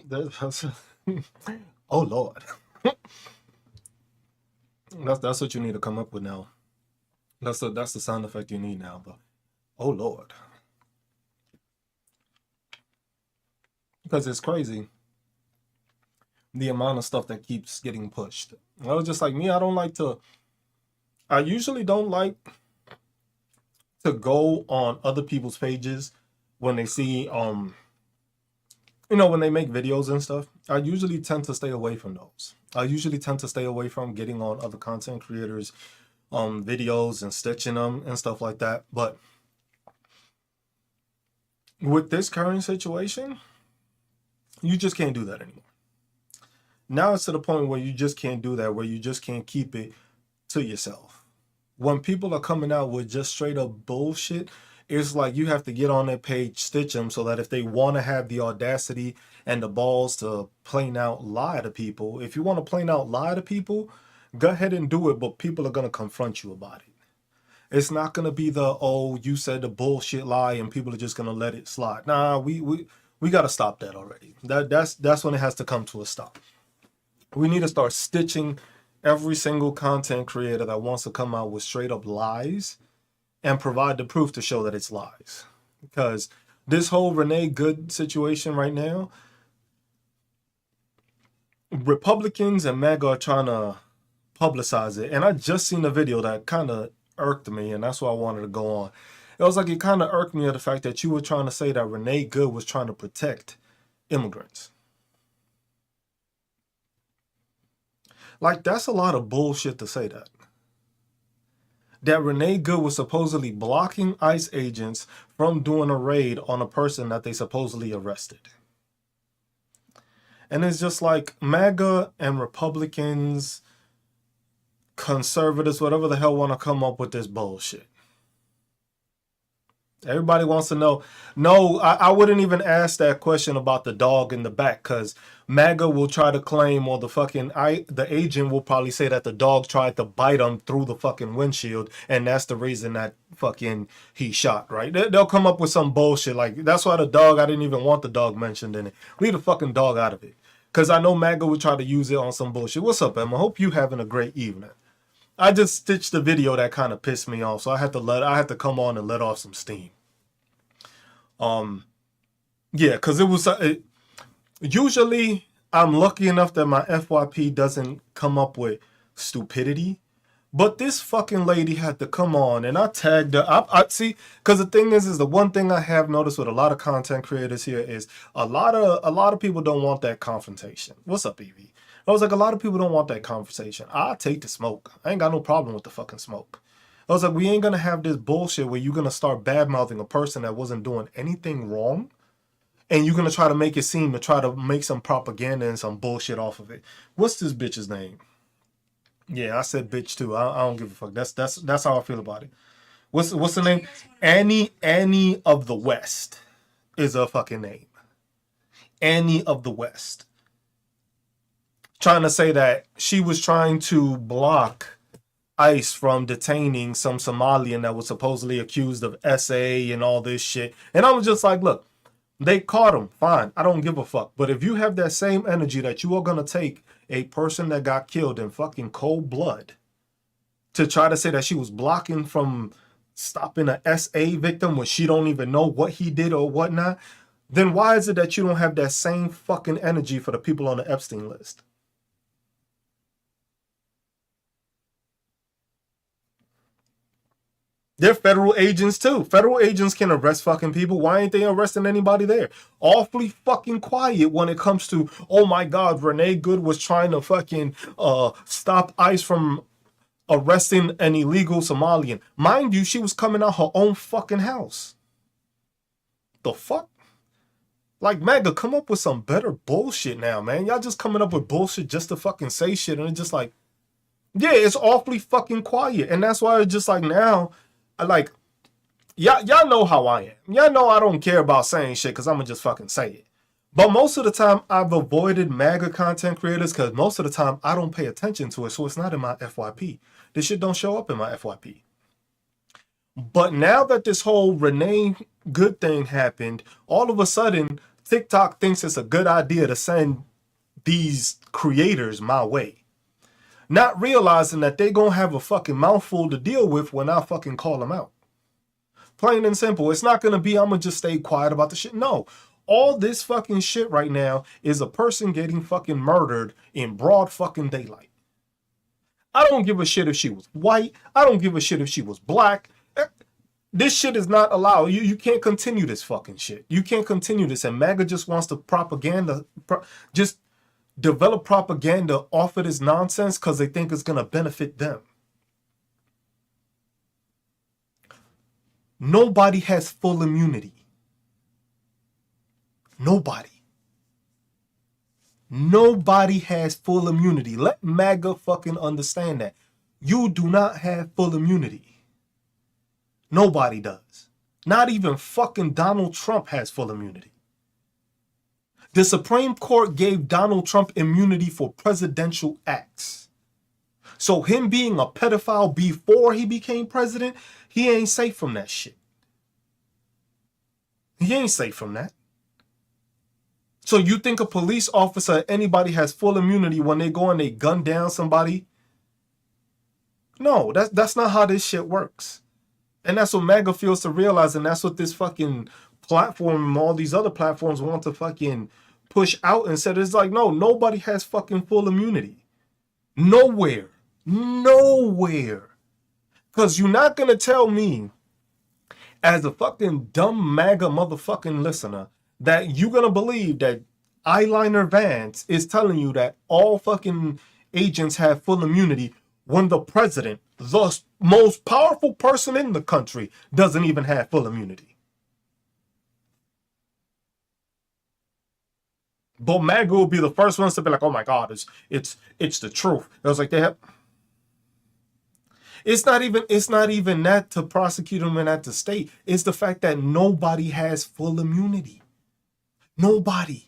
That's oh Lord. That's what you need to come up with now. That's the sound effect you need now. But oh Lord, because it's crazy the amount of stuff that keeps getting pushed. I was just like me. I don't like to. I usually don't like to go on other people's pages when they see when they make videos and stuff. I usually tend to stay away from those. I usually tend to stay away from getting on other content creators videos and stitching them and stuff like that. But with this current situation, you just can't do that anymore. Now it's to the point where you just can't do that, where you just can't keep it to yourself. When people are coming out with just straight up bullshit, it's like you have to get on their page, stitch them so that if they want to have the audacity and the balls to plain out lie to people, if you want to plain out lie to people, go ahead and do it, but people are going to confront you about it. It's not going to be the, oh, you said the bullshit lie and people are just going to let it slide. Nah, we got to stop that already. That's when it has to come to a stop. We need to start stitching every single content creator that wants to come out with straight up lies and provide the proof to show that it's lies. Because this whole Renee Good situation right now, Republicans and MAGA are trying to publicize it. And I just seen a video that kind of irked me, and that's why I wanted to go on. It was like it kind of irked me at the fact that you were trying to say that Renee Good was trying to protect immigrants. Like, that's a lot of bullshit to say that. That Renee Good was supposedly blocking ICE agents from doing a raid on a person that they supposedly arrested. And it's just like MAGA and Republicans, conservatives, whatever the hell want to come up with this bullshit. Everybody wants to know. No, I wouldn't even ask that question about the dog in the back, because MAGA will try to claim, or the agent will probably say that the dog tried to bite him through the fucking windshield, and that's the reason that fucking he shot, right? They'll come up with some bullshit like, that's why the dog, I didn't even want the dog mentioned in it. Leave the fucking dog out of it. Because I know MAGA would try to use it on some bullshit. What's up, Emma? Hope you having a great evening. I just stitched the video that kind of pissed me off, so I had to come on and let off some steam. Yeah, because it was usually I'm lucky enough that my FYP doesn't come up with stupidity, but this fucking lady had to come on, and I tagged her. I see, because the thing is the one thing I have noticed with a lot of content creators here is a lot of people don't want that confrontation. What's up, Evie? I was like, a lot of people don't want that conversation. I take the smoke. I ain't got no problem with the fucking smoke. I was like, we ain't gonna have this bullshit where you're gonna start bad mouthing a person that wasn't doing anything wrong, and you're gonna try to make it seem to try to make some propaganda and some bullshit off of it. What's this bitch's name? Yeah, I said bitch too. I don't give a fuck. That's how I feel about it. What's the name? Annie of the West is a fucking name. Annie of the West. Trying to say that she was trying to block ICE from detaining some Somalian that was supposedly accused of SA and all this shit. And I was just like, look, they caught him. Fine. I don't give a fuck. But if you have that same energy that you are going to take a person that got killed in fucking cold blood to try to say that she was blocking from stopping a SA victim when she don't even know what he did or whatnot, then why is it that you don't have that same fucking energy for the people on the Epstein list? They're federal agents too. Federal agents can arrest fucking people. Why ain't they arresting anybody there? Awfully fucking quiet when it comes to, oh my God, Renee Good was trying to fucking stop ICE from arresting an illegal Somalian. Mind you, she was coming out her own fucking house. The fuck? Like, MAGA, come up with some better bullshit now, man. Y'all just coming up with bullshit just to fucking say shit, and it's just like, yeah, it's awfully fucking quiet. And that's why it's just like now, like, y'all know how I am. Y'all know I don't care about saying shit because I'm going to just fucking say it. But most of the time, I've avoided MAGA content creators because most of the time, I don't pay attention to it, so it's not in my FYP. This shit don't show up in my FYP. But now that this whole Renee Good thing happened, all of a sudden, TikTok thinks it's a good idea to send these creators my way, not realizing that they gonna have a fucking mouthful to deal with when I fucking call them out. Plain and simple. It's not gonna be I'm gonna just stay quiet about the shit. No. All this fucking shit right now is a person getting fucking murdered in broad fucking daylight. I don't give a shit if she was white. I don't give a shit if she was black. This shit is not allowed. You can't continue this fucking shit. You can't continue this. And MAGA just wants to just develop propaganda off of this nonsense because they think it's going to benefit them. Nobody has full immunity. Nobody. Nobody has full immunity. Let MAGA fucking understand that. You do not have full immunity. Nobody does. Not even fucking Donald Trump has full immunity. The Supreme Court gave Donald Trump immunity for presidential acts. So him being a pedophile before he became president, he ain't safe from that shit. He ain't safe from that. So you think a police officer, anybody has full immunity when they go and they gun down somebody? No, that's not how this shit works. And that's what MAGA feels to realize, and that's what this fucking platform and all these other platforms want to fucking push out and said, it's like, no, nobody has fucking full immunity. Nowhere. Nowhere. Because you're not going to tell me, as a fucking dumb MAGA motherfucking listener, that you're going to believe that Eyeliner Vance is telling you that all fucking agents have full immunity when the president, the most powerful person in the country, doesn't even have full immunity. But MAGA will be the first ones to be like, oh my God, it's the truth. It was like they have... It's not even that to prosecute them and at the state. It's the fact that nobody has full immunity. Nobody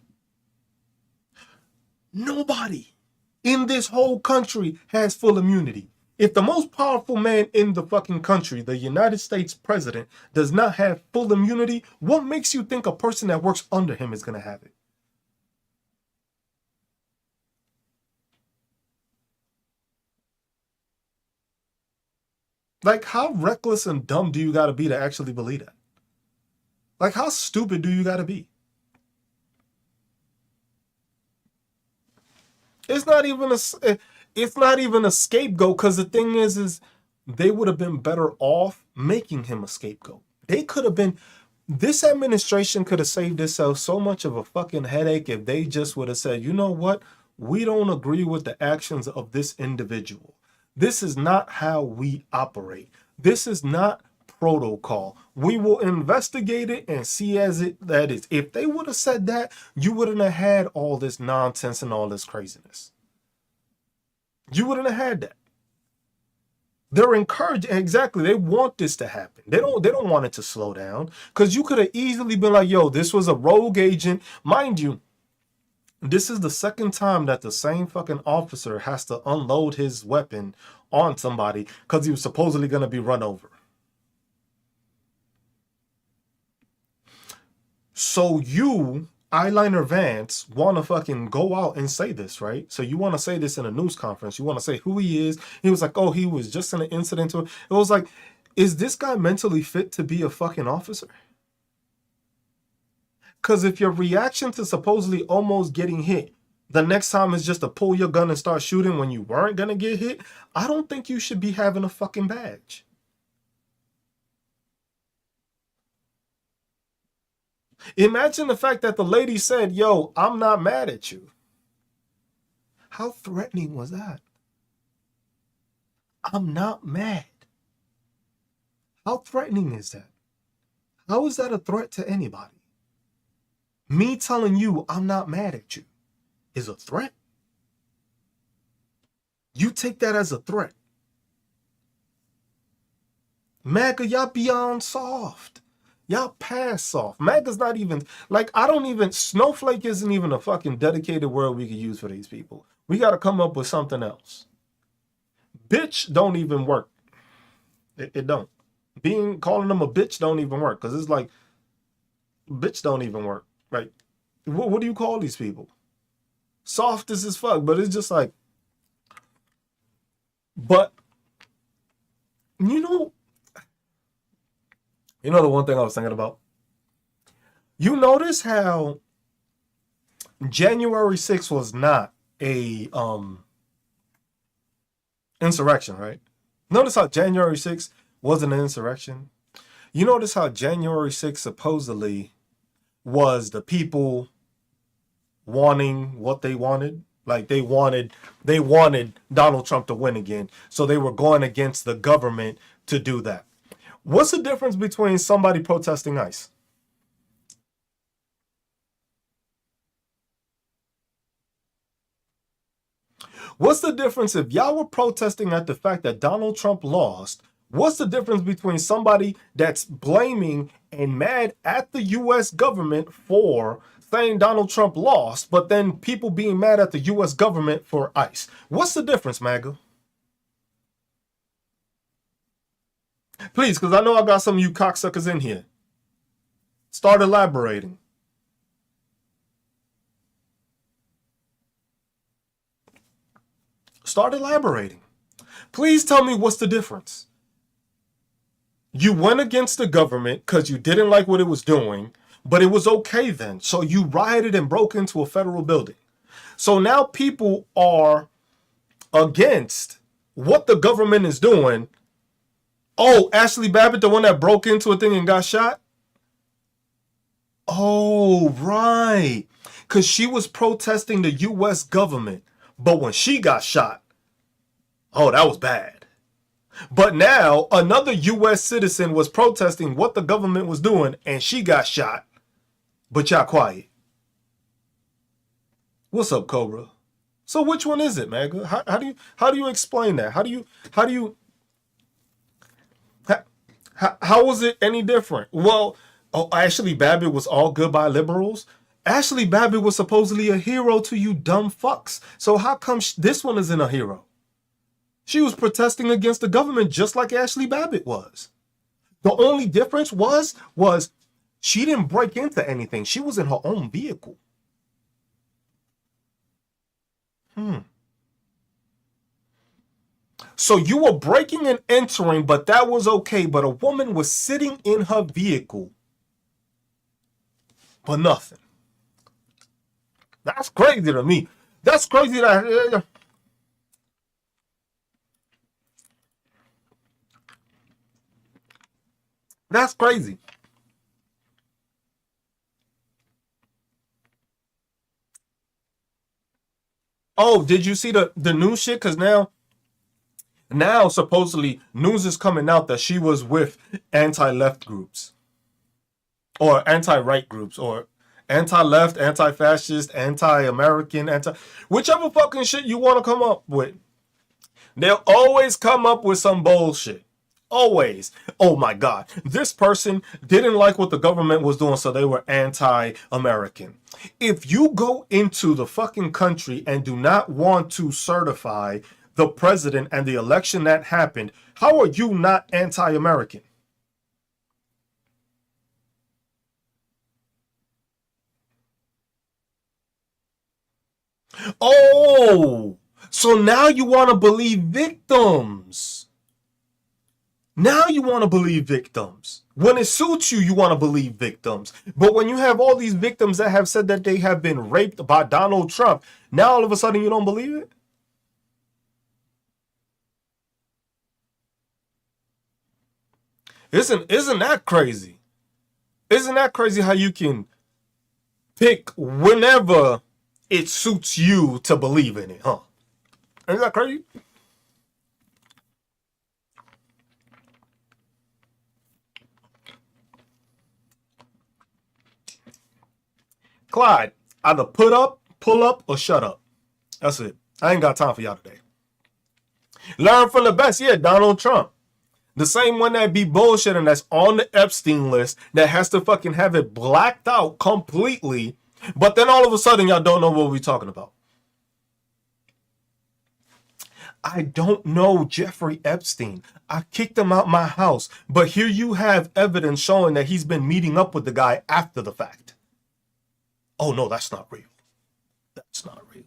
in this whole country has full immunity. If the most powerful man in the fucking country, the United States president, does not have full immunity, what makes you think a person that works under him is going to have it? Like, how reckless and dumb do you got to be to actually believe that? Like, how stupid do you got to be? It's not even a scapegoat, because the thing is they would have been better off making him a scapegoat. This administration could have saved itself so much of a fucking headache if they just would have said, you know what? We don't agree with the actions of this individual. This is not how we operate. This is not protocol. We will investigate it and see as that is. If they would have said that, you wouldn't have had all this nonsense and all this craziness. You wouldn't have had that. They're encouraging, exactly. They want this to happen. They don't want it to slow down, because you could have easily been like, yo, this was a rogue agent. Mind you, this is the second time that the same fucking officer has to unload his weapon on somebody because he was supposedly going to be run over. So you, Eyeliner Vance, want to fucking go out and say this, right? So you want to say this in a news conference. You want to say who he is. He was like, oh, he was just in an incident. It was like, is this guy mentally fit to be a fucking officer? Because if your reaction to supposedly almost getting hit, the next time is just to pull your gun and start shooting when you weren't going to get hit, I don't think you should be having a fucking badge. Imagine the fact that the lady said, yo, I'm not mad at you. How threatening was that? I'm not mad. How threatening is that? How is that a threat to anybody? Me telling you I'm not mad at you is a threat. You take that as a threat. MAGA, y'all beyond soft. Y'all past soft. MAGA's not even, like, Snowflake isn't even a fucking dedicated word we could use for these people. We got to come up with something else. Bitch don't even work. It don't. Calling them a bitch don't even work, because it's like, bitch don't even work. Right? what do you call these people? Soft as fuck, but it's just like, but you know, the one thing I was thinking about. You notice how January 6th was not a insurrection, right? Notice how January 6th wasn't an insurrection. You notice how January 6th supposedly was the people wanting what they wanted. Like they wanted Donald Trump to win again. So they were going against the government to do that. What's the difference between somebody protesting ICE? What's the difference if y'all were protesting at the fact that Donald Trump lost? What's the difference between somebody that's blaming and mad at the U.S. government for saying Donald Trump lost, but then people being mad at the U.S. government for ICE? What's the difference, MAGA? Please, because I know I got some of you cocksuckers in here. Start elaborating. Start elaborating. Please tell me what's the difference. You went against the government because you didn't like what it was doing, but it was okay then. So you rioted and broke into a federal building. So now people are against what the government is doing. Oh, Ashley Babbitt, the one that broke into a thing and got shot? Oh, right. Because she was protesting the U.S. government. But when she got shot, oh, that was bad. But now another U.S. citizen was protesting what the government was doing and she got shot. But y'all quiet. What's up, Cobra? So which one is it, MAGA? How do you explain that? How was it any different? Well, Ashley Babbitt was all good by liberals. Ashley Babbitt was supposedly a hero to you dumb fucks. So how come this one isn't a hero? She was protesting against the government just like Ashley Babbitt was. The only difference was she didn't break into anything. She was in her own vehicle. So you were breaking and entering, but that was okay. But a woman was sitting in her vehicle, but nothing. That's crazy to me. That's crazy that. That's crazy. Oh, did you see the new shit? Because now supposedly news is coming out that she was with anti-left groups or anti-right groups or anti-left, anti-fascist, anti-American, whichever fucking shit you want to come up with. They'll always come up with some bullshit. Always. Oh my God. This person didn't like what the government was doing, so they were anti-American. If you go into the fucking country and do not want to certify the president and the election that happened, how are you not anti-American? Oh, so now you want to believe victims. Now you want to believe victims. When it suits you, you want to believe victims. But when you have all these victims that have said that they have been raped by Donald Trump, now all of a sudden you don't believe it? Isn't that crazy? Isn't that crazy how you can pick whenever it suits you to believe in it, huh? Isn't that crazy? Clyde, either put up, pull up, or shut up. That's it. I ain't got time for y'all today. Learn from the best. Yeah, Donald Trump. The same one that be bullshitting that's on the Epstein list that has to fucking have it blacked out completely. But then all of a sudden y'all don't know what we're talking about. I don't know Jeffrey Epstein. I kicked him out my house. But here you have evidence showing that he's been meeting up with the guy after the fact. Oh no, that's not real. That's not real.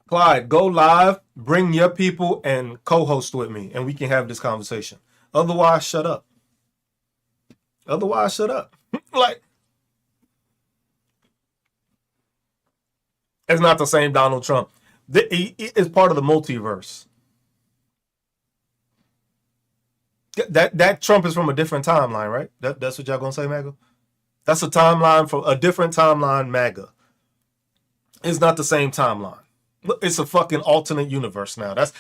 Clyde, go live, bring your people, and co-host with me, and we can have this conversation. Otherwise, shut up. Otherwise, shut up. Like, it's not the same Donald Trump. He is part of the multiverse. That Trump is from a different timeline, right? That's what y'all gonna say, MAGA? That's a timeline from a different timeline, MAGA. It's not the same timeline. It's a fucking alternate universe now. That's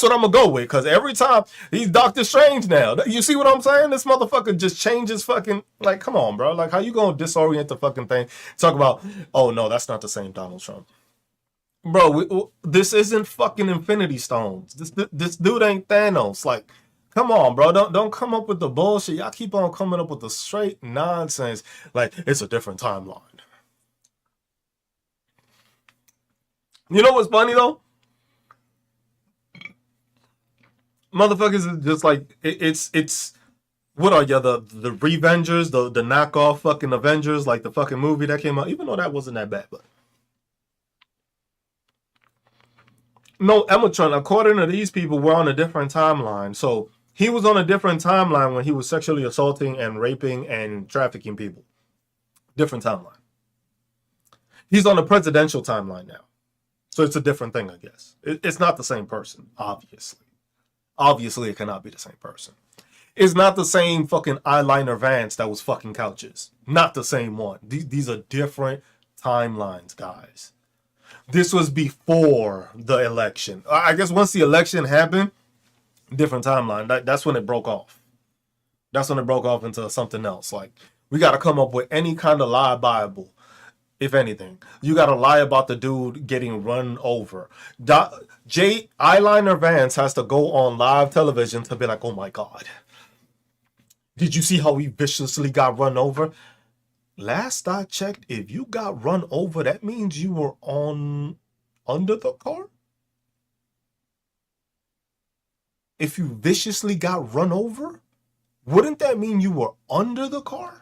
what I'm gonna go with. Because every time he's Doctor Strange now. You see what I'm saying? This motherfucker just changes fucking, like, come on, bro. Like, how you gonna disorient the fucking thing? Talk about, oh no, that's not the same Donald Trump. Bro, this isn't fucking Infinity Stones. This dude ain't Thanos. Like, come on, bro. Don't come up with the bullshit. Y'all keep on coming up with the straight nonsense. Like, it's a different timeline. You know what's funny though? Motherfuckers is just like it's what are you, the Revengers, the knockoff fucking Avengers, like the fucking movie that came out, even though that wasn't that bad, but no, Ematron, according to these people, we're on a different timeline. So he was on a different timeline when he was sexually assaulting and raping and trafficking people. Different timeline. He's on a presidential timeline now. So it's a different thing, I guess. It's not the same person, obviously. Obviously, it cannot be the same person. It's not the same fucking eyeliner Vance that was fucking couches. Not the same one. These are different timelines, guys. This was before the election. I guess once the election happened, different timeline. That's when it broke off. That's when it broke off into something else. Like, we got to come up with any kind of lie Bible. If anything, you got to lie about the dude getting run over. Jay Eyeliner Vance has to go on live television to be like, oh my God. Did you see how he viciously got run over? Last I checked, if you got run over, that means you were under the car? If you viciously got run over, wouldn't that mean you were under the car?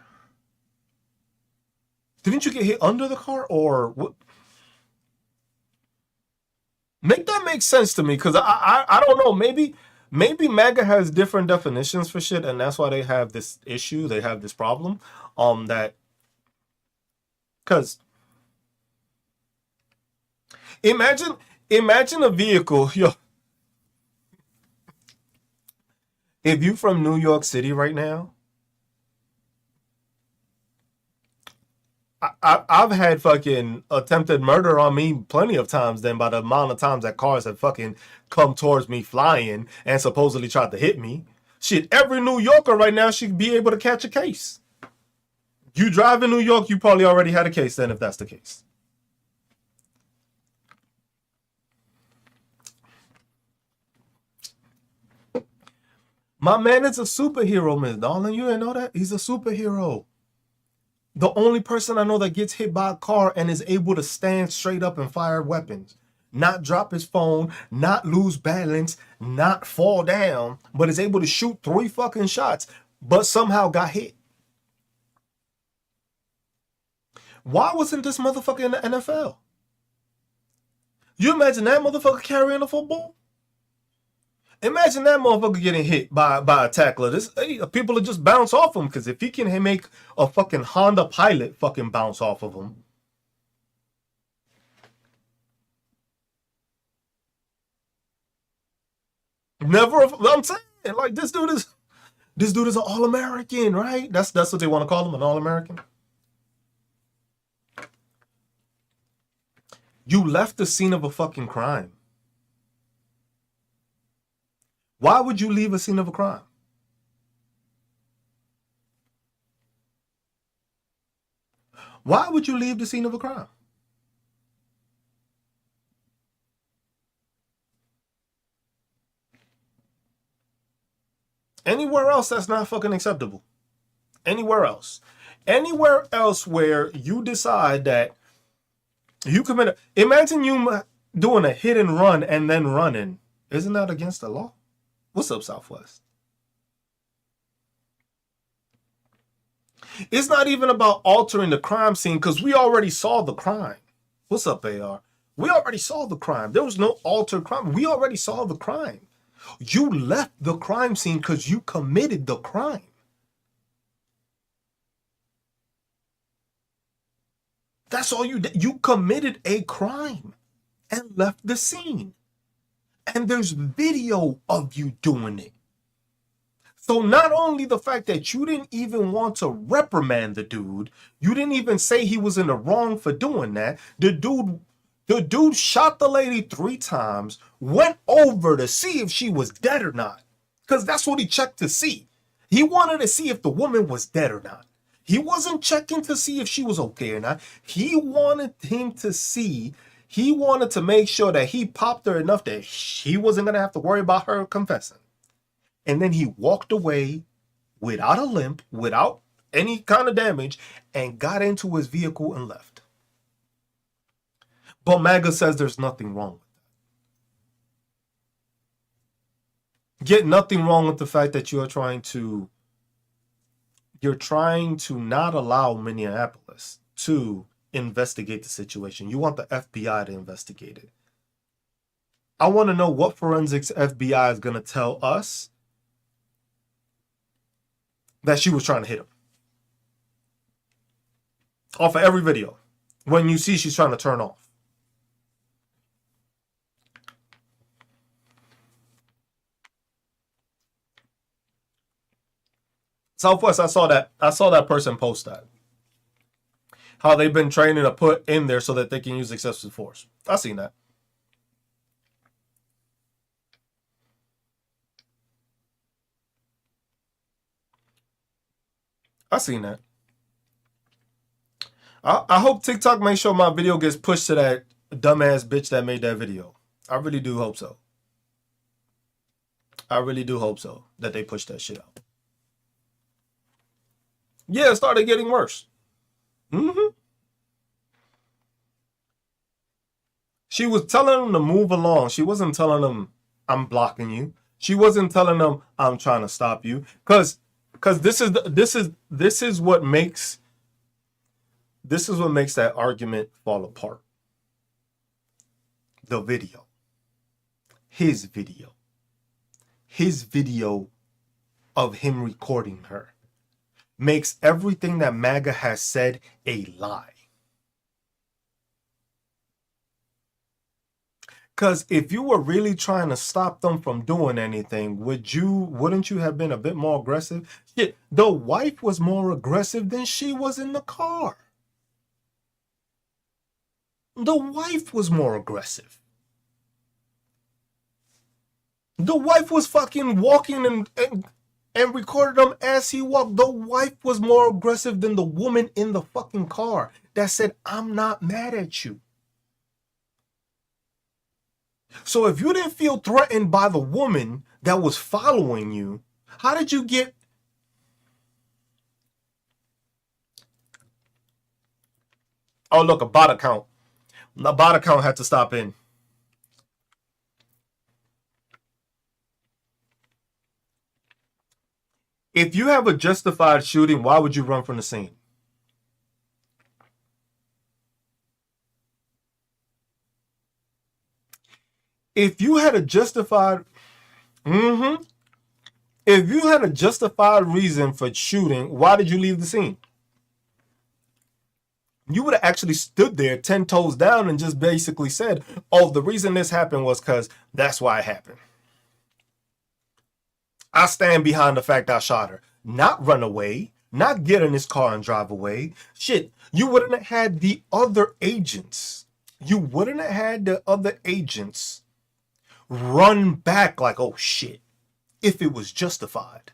Didn't you get hit under the car or what? Make that make sense to me, because I don't know. Maybe MAGA has different definitions for shit, and that's why they have this issue. They have this problem. That because imagine a vehicle, yo. If you from New York City right now, I've had fucking attempted murder on me plenty of times then by the amount of times that cars have fucking come towards me flying and supposedly tried to hit me. Shit, every New Yorker right now should be able to catch a case. You drive in New York, you probably already had a case then if that's the case. My man is a superhero, Miss Darling. You didn't know that? He's a superhero. The only person I know that gets hit by a car and is able to stand straight up and fire weapons, not drop his phone, not lose balance, not fall down, but is able to shoot 3 fucking shots, but somehow got hit. Why wasn't this motherfucker in the NFL? You imagine that motherfucker carrying a football? Imagine that motherfucker getting hit by a tackler. People will just bounce off him, because if he can make a fucking Honda Pilot fucking bounce off of him. Never, I'm saying, like, this dude is an All-American, right? That's what they want to call him, an All-American. You left the scene of a fucking crime. Why would you leave a scene of a crime? Why would you leave the scene of a crime? Anywhere else, that's not fucking acceptable. Anywhere else. Anywhere else where you decide that you commit imagine you doing a hit and run and then running. Isn't that against the law? What's up, Southwest? It's not even about altering the crime scene because we already saw the crime. What's up, AR? We already saw the crime. There was no altered crime. We already saw the crime. You left the crime scene because you committed the crime. That's all you did. You committed a crime and left the scene. And there's video of you doing it. So not only the fact that you didn't even want to reprimand the dude, you didn't even say he was in the wrong for doing that. The dude shot the lady 3 times, went over to see if she was dead or not. Because that's what he checked to see. He wanted to see if the woman was dead or not. He wasn't checking to see if she was okay or not. He wanted to make sure that he popped her enough that he wasn't going to have to worry about her confessing. And then he walked away without a limp, without any kind of damage, and got into his vehicle and left. But MAGA says there's nothing wrong with that. Get nothing wrong with the fact that you're trying to not allow Minneapolis to investigate the situation. You want the FBI to investigate it. I want to know what forensics FBI is going to tell us that she was trying to hit him. Off of every video. When you see she's trying to turn off. Southwest, I saw that person post that. How they've been training to put in there so that they can use excessive force. I seen that. I seen that. I hope TikTok makes sure my video gets pushed to that dumbass bitch that made that video. I really do hope so. I really do hope so that they push that shit out. Yeah, it started getting worse. She was telling them to move along. She wasn't telling them I'm blocking you. She wasn't telling them I'm trying to stop you. Because this is what makes that argument fall apart. The video. His video of him recording her makes everything that MAGA has said a lie. Because if you were really trying to stop them from doing anything, wouldn't you have been a bit more aggressive? Shit, the wife was more aggressive than she was in the car. The wife was more aggressive. The wife was fucking walking and recorded him as he walked. The wife was more aggressive than the woman in the fucking car that said, I'm not mad at you. So if you didn't feel threatened by the woman that was following you, how did you get... Oh, look, a bot account. The bot account had to stop in. If you have a justified shooting, why would you run from the scene? If you had a justified... If you had a justified reason for shooting, why did you leave the scene? You would have actually stood there 10 toes down and just basically said, oh, the reason this happened was because that's why it happened. I stand behind the fact I shot her. Not run away. Not get in his car and drive away. Shit, you wouldn't have had the other agents. You wouldn't have had the other agents run back like, oh shit, if it was justified.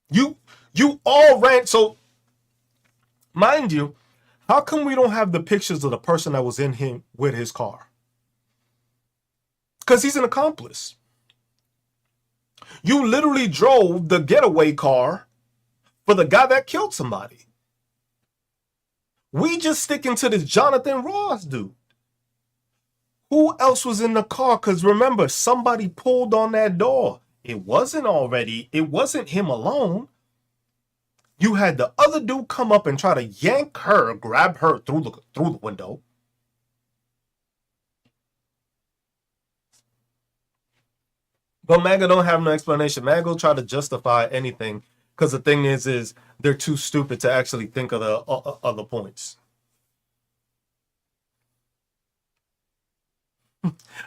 You all ran. So, mind you, how come we don't have the pictures of the person that was in him with his car? Because he's an accomplice. You literally drove the getaway car for the guy that killed somebody. We just sticking to this Jonathan Ross dude. Who else was in the car? Because remember, somebody pulled on that door. It wasn't him alone. You had the other dude come up and try to yank her, grab her through the window. But MAGA don't have no explanation. MAGA will try to justify anything because the thing is they're too stupid to actually think of the other points.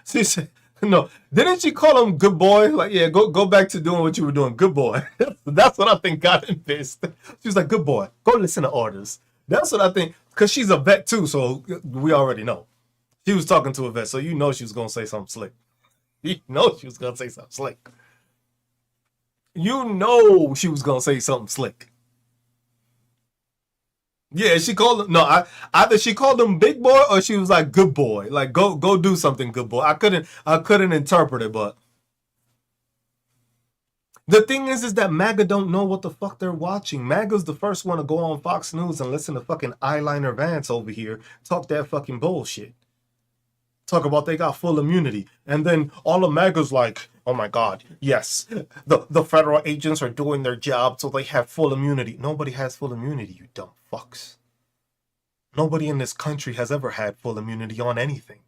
She said, "No, didn't she call him good boy? Like, yeah, go back to doing what you were doing, good boy." That's what I think got him pissed. She was like, "Good boy, go listen to orders." That's what I think because she's a vet too, so we already know she was talking to a vet, so you know she was gonna say something slick. You know she was gonna say something slick. You know she was gonna say something slick. Yeah, she called him. No, either she called him big boy or she was like good boy. Like go do something, good boy. I couldn't interpret it, but the thing is that MAGA don't know what the fuck they're watching. MAGA's the first one to go on Fox News and listen to fucking eyeliner Vance over here talk that fucking bullshit. Talk about they got full immunity, and then all of MAGA's like, oh my god, yes, the federal agents are doing their job, so they have full immunity. Nobody has full immunity, you dumb fucks. Nobody in this country has ever had full immunity on anything.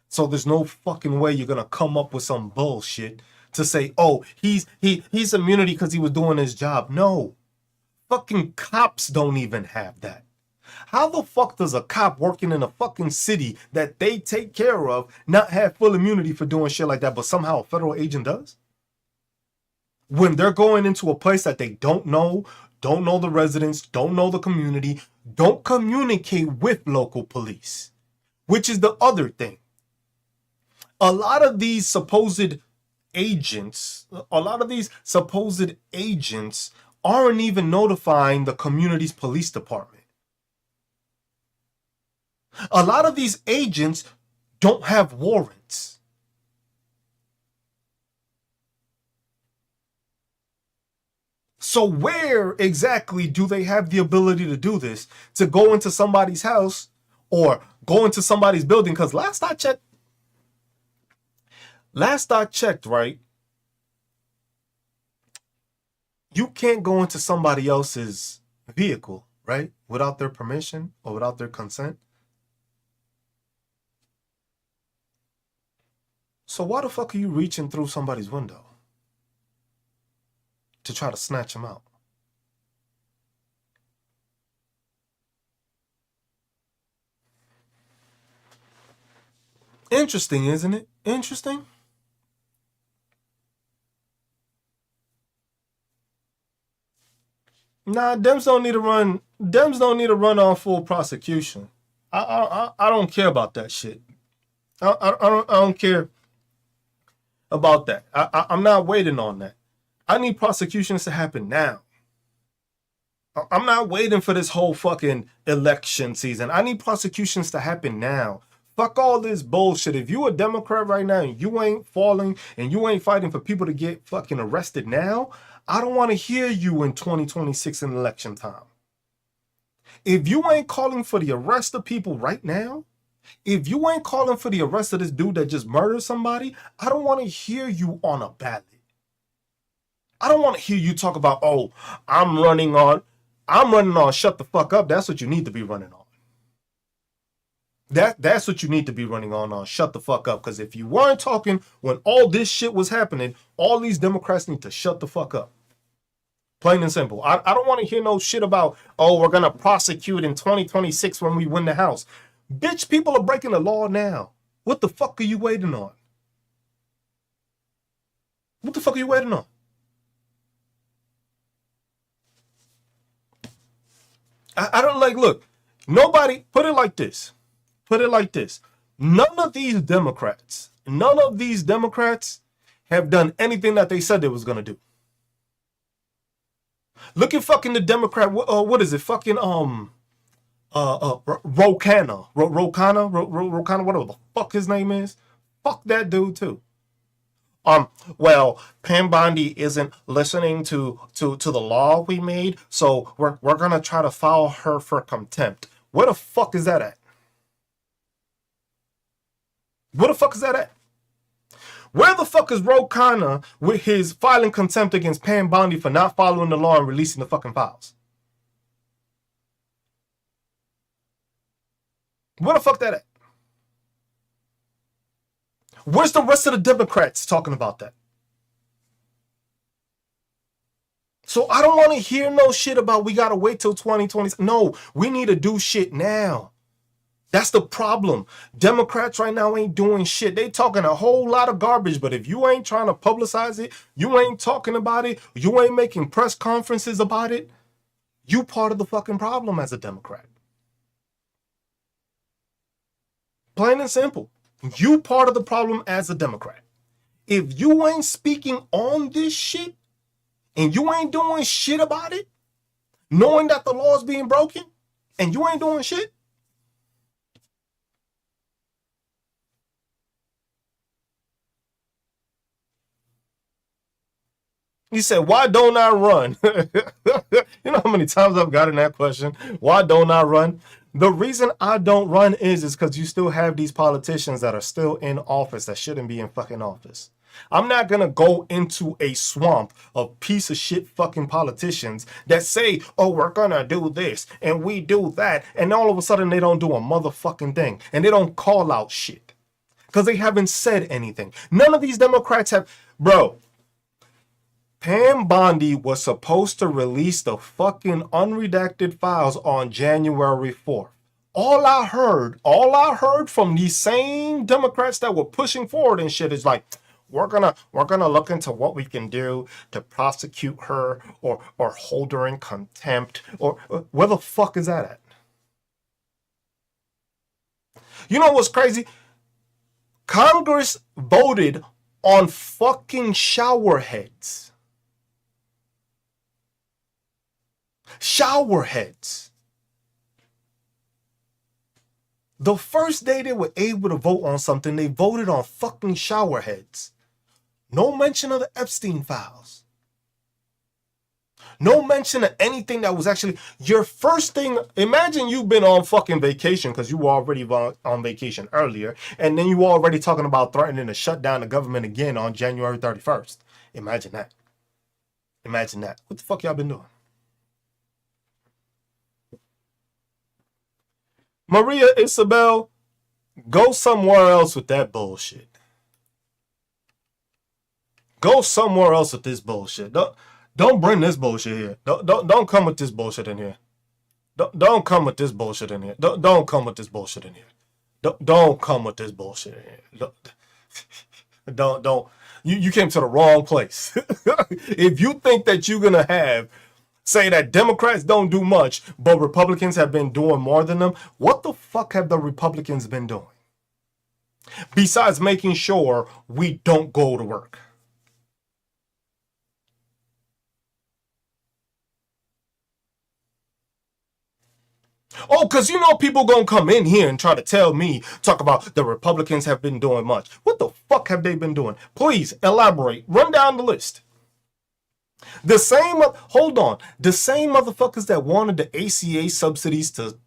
So there's no fucking way you're gonna come up with some bullshit to say, oh, he's immunity because he was doing his job. No, fucking cops don't even have that. How the fuck does a cop working in a fucking city that they take care of not have full immunity for doing shit like that, but somehow a federal agent does? When they're going into a place that they don't know the residents, don't know the community, don't communicate with local police, which is the other thing. A lot of these supposed agents aren't even notifying the community's police department. A lot of these agents don't have warrants. So where exactly do they have the ability to do this? To go into somebody's house or go into somebody's building? Because last I checked, right? You can't go into somebody else's vehicle, right? Without their permission or without their consent. So why the fuck are you reaching through somebody's window to try to snatch them out? Interesting, isn't it? Interesting. Nah, Dems don't need to run. Dems don't need to run on full prosecution. I don't care about that shit. I don't care about that. I'm not waiting on that. I need prosecutions to happen now. I'm not waiting for this whole fucking election season. I need prosecutions to happen now. Fuck all this bullshit. If you a Democrat right now and you ain't falling and you ain't fighting for people to get fucking arrested now, I don't want to hear you in 2026 in election time. If you ain't calling for the arrest of people right now, if you ain't calling for the arrest of this dude that just murdered somebody, I don't want to hear you on a ballot. I don't want to hear you talk about, oh, I'm running on shut the fuck up. That's what you need to be running on. That's what you need to be running on shut the fuck up. Because if you weren't talking when all this shit was happening, all these Democrats need to shut the fuck up. Plain and simple. I don't want to hear no shit about, oh, we're going to prosecute in 2026 when we win the House. Bitch, people are breaking the law now. What the fuck are you waiting on? What the fuck are you waiting on? I don't like, look, nobody, put it like this. None of these Democrats have done anything that they said they was going to do. Look at fucking the Democrat, what is it? Fucking, Rokana, whatever the fuck his name is. Fuck that dude too. Well, Pam Bondi isn't listening to the law we made, so we're gonna try to file her for contempt. Where the fuck is that at? Where the fuck is that at? Where the fuck is Rokana with his filing contempt against Pam Bondi for not following the law and releasing the fucking files? Where the fuck that at? Where's the rest of the Democrats talking about that? So I don't want to hear no shit about we got to wait till 2020. No, we need to do shit now. That's the problem. Democrats right now ain't doing shit. They talking a whole lot of garbage, but if you ain't trying to publicize it, you ain't talking about it, you ain't making press conferences about it, you part of the fucking problem as a Democrat. Plain and simple. You part of the problem as a Democrat. If you ain't speaking on this shit and you ain't doing shit about it, knowing that the law is being broken and you ain't doing shit, he said, why don't I run? You know how many times I've gotten that question? Why don't I run? The reason I don't run is because you still have these politicians that are still in office that shouldn't be in fucking office. I'm not gonna go into a swamp of piece of shit fucking politicians that say, oh, we're gonna do this and we do that, and all of a sudden they don't do a motherfucking thing and they don't call out shit because they haven't said anything. None of these Democrats have, bro. Pam Bondi was supposed to release the fucking unredacted files on January 4th. All I heard from these same Democrats that were pushing forward and shit is like, we're gonna look into what we can do to prosecute her or hold her in contempt or where the fuck is that at? You know what's crazy? Congress voted on fucking shower heads. Shower heads. The first day they were able to vote on something, they voted on fucking shower heads. No mention of the Epstein files. No mention of anything that was actually your first thing. Imagine you've been on fucking vacation because you were already on vacation earlier, and then you were already talking about threatening to shut down the government again on January 31st. Imagine that. Imagine that. What the fuck y'all been doing? Maria Isabel, go somewhere else with that bullshit. Go somewhere else with this bullshit. Don't bring this bullshit here. Don't come with this bullshit in here. Don't come with this bullshit in here. Don't come with this bullshit in here. Don't come with this bullshit in here. Don't. You came to the wrong place. If you think that you're gonna say that Democrats don't do much, but Republicans have been doing more than them, what the fuck have the Republicans been doing? Besides making sure we don't go to work. Oh, because you know people gonna come in here and try to tell me, talk about the Republicans have been doing much. What the fuck have they been doing? Please elaborate. Run down the list. The same, hold on, the same motherfuckers that wanted the ACA subsidies to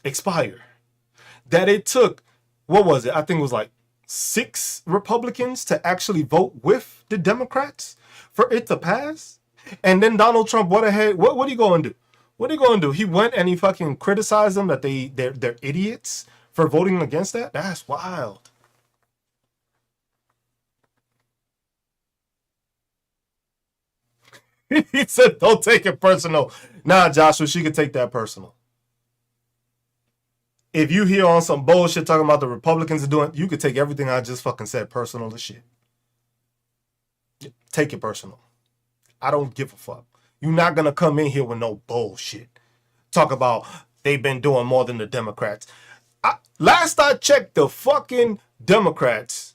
expire, that it took, what was it? I think it was like 6 Republicans to actually vote with the Democrats for it to pass. And then Donald Trump went ahead. What are you going to do? What are you going to do? He went and he fucking criticized them that they're idiots for voting against that. That's wild. He said, "Don't take it personal." Nah, Joshua, she could take that personal. If you hear on some bullshit talking about the Republicans are doing, you could take everything I just fucking said personal as shit. Take it personal. I don't give a fuck. You're not gonna come in here with no bullshit. Talk about they've been doing more than the Democrats. Last I checked, the fucking Democrats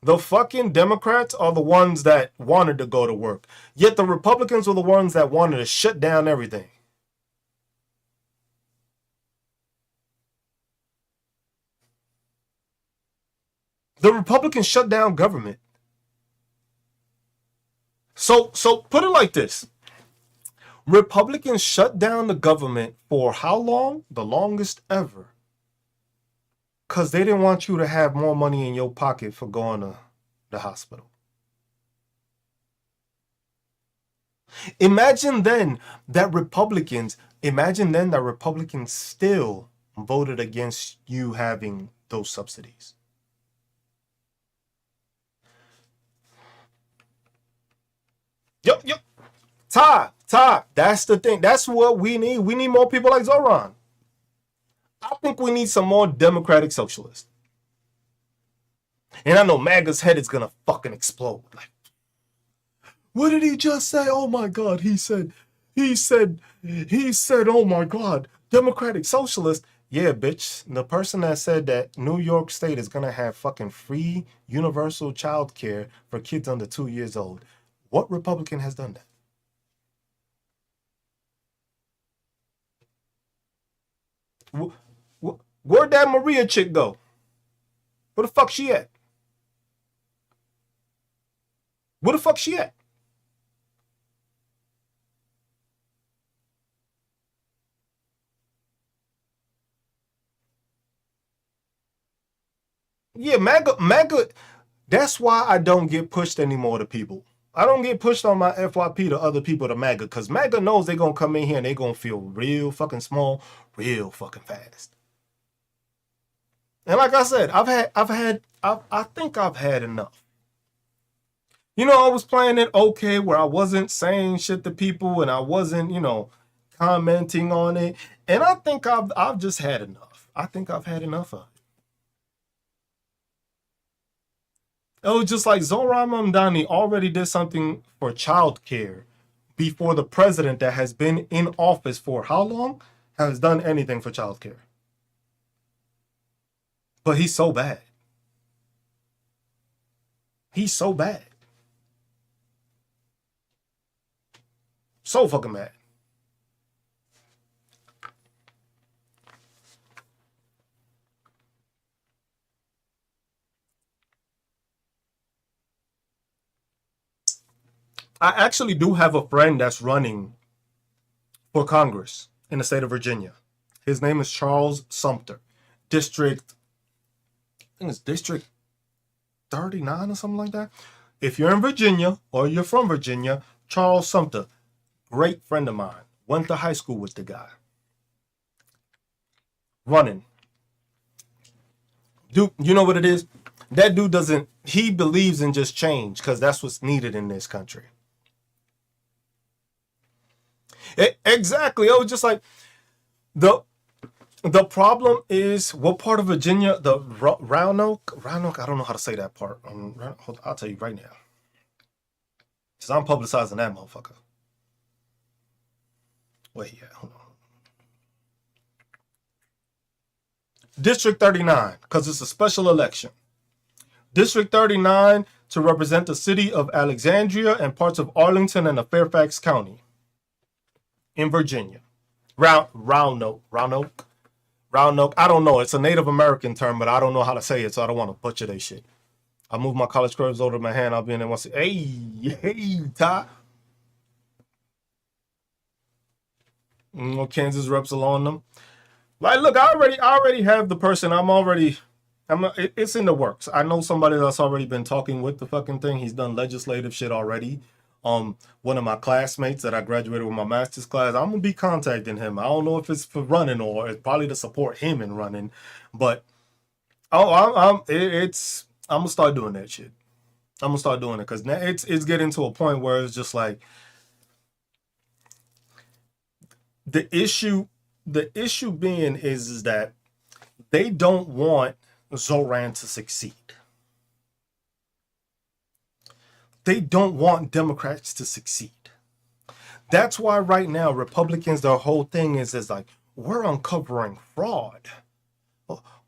are the ones that wanted to go to work. Yet the Republicans were the ones that wanted to shut down everything. The Republicans shut down government. So put it like this. Republicans shut down the government for how long? The longest ever. Because they didn't want you to have more money in your pocket for going to the hospital. Imagine then that Republicans still voted against you having those subsidies. Yep. Ty, that's the thing. That's what we need. We need more people like Zoran. I think we need some more democratic socialists. And I know MAGA's head is gonna fucking explode. Like, what did he just say? Oh my God, he said, oh my God, democratic socialist. Yeah, bitch. The person that said that New York State is gonna have fucking free universal child care for kids under 2 years old. What Republican has done that? Where'd that Maria chick go? Where the fuck she at? Where the fuck she at? Yeah, MAGA. That's why I don't get pushed anymore to people. I don't get pushed on my FYP to other people to MAGA, because MAGA knows they're gonna come in here and they're gonna feel real fucking small, real fucking fast. And like I said, I think I've had enough. You know, I was playing it okay where I wasn't saying shit to people and I wasn't, commenting on it. And I think I've just had enough. I think I've had enough of it. It was just like Zohran Mamdani already did something for childcare before the president that has been in office for how long has done anything for childcare. But he's so bad. He's so bad. So fucking mad. I actually do have a friend that's running for Congress in the state of Virginia. His name is Charles Sumter, District, I think it's District 39 or something like that. If you're in Virginia or you're from Virginia, Charles Sumter, great friend of mine, went to high school with the guy. Running. Dude, you know what it is? That dude doesn't, he believes in just change because that's what's needed in this country. Exactly. It was just like the problem is what part of Virginia, the Roanoke. I don't know how to say that part. I'll tell you right now, because I'm publicizing that motherfucker. Wait, yeah, hold on. District 39, because it's a special election. District 39 to represent the city of Alexandria and parts of Arlington and the Fairfax County in Virginia. Roanoke. I don't know. It's a Native American term, but I don't know how to say it, so I don't want to butcher that shit. I move my college curves over my hand. I'll be in there once. Hey, Ty. Kansas reps along them. Like, look, I already have the person. It's in the works. I know somebody that's already been talking with the fucking thing. He's done legislative shit already. One of my classmates that I graduated with my master's class, I'm gonna be contacting him. I don't know if it's for running or it's probably to support him in running, but I'm gonna start doing that shit. I'm gonna start doing it because now it's getting to a point where it's just like the issue. The issue being is that they don't want Zoran to succeed. They don't want Democrats to succeed. That's why right now Republicans, their whole thing is like, we're uncovering fraud.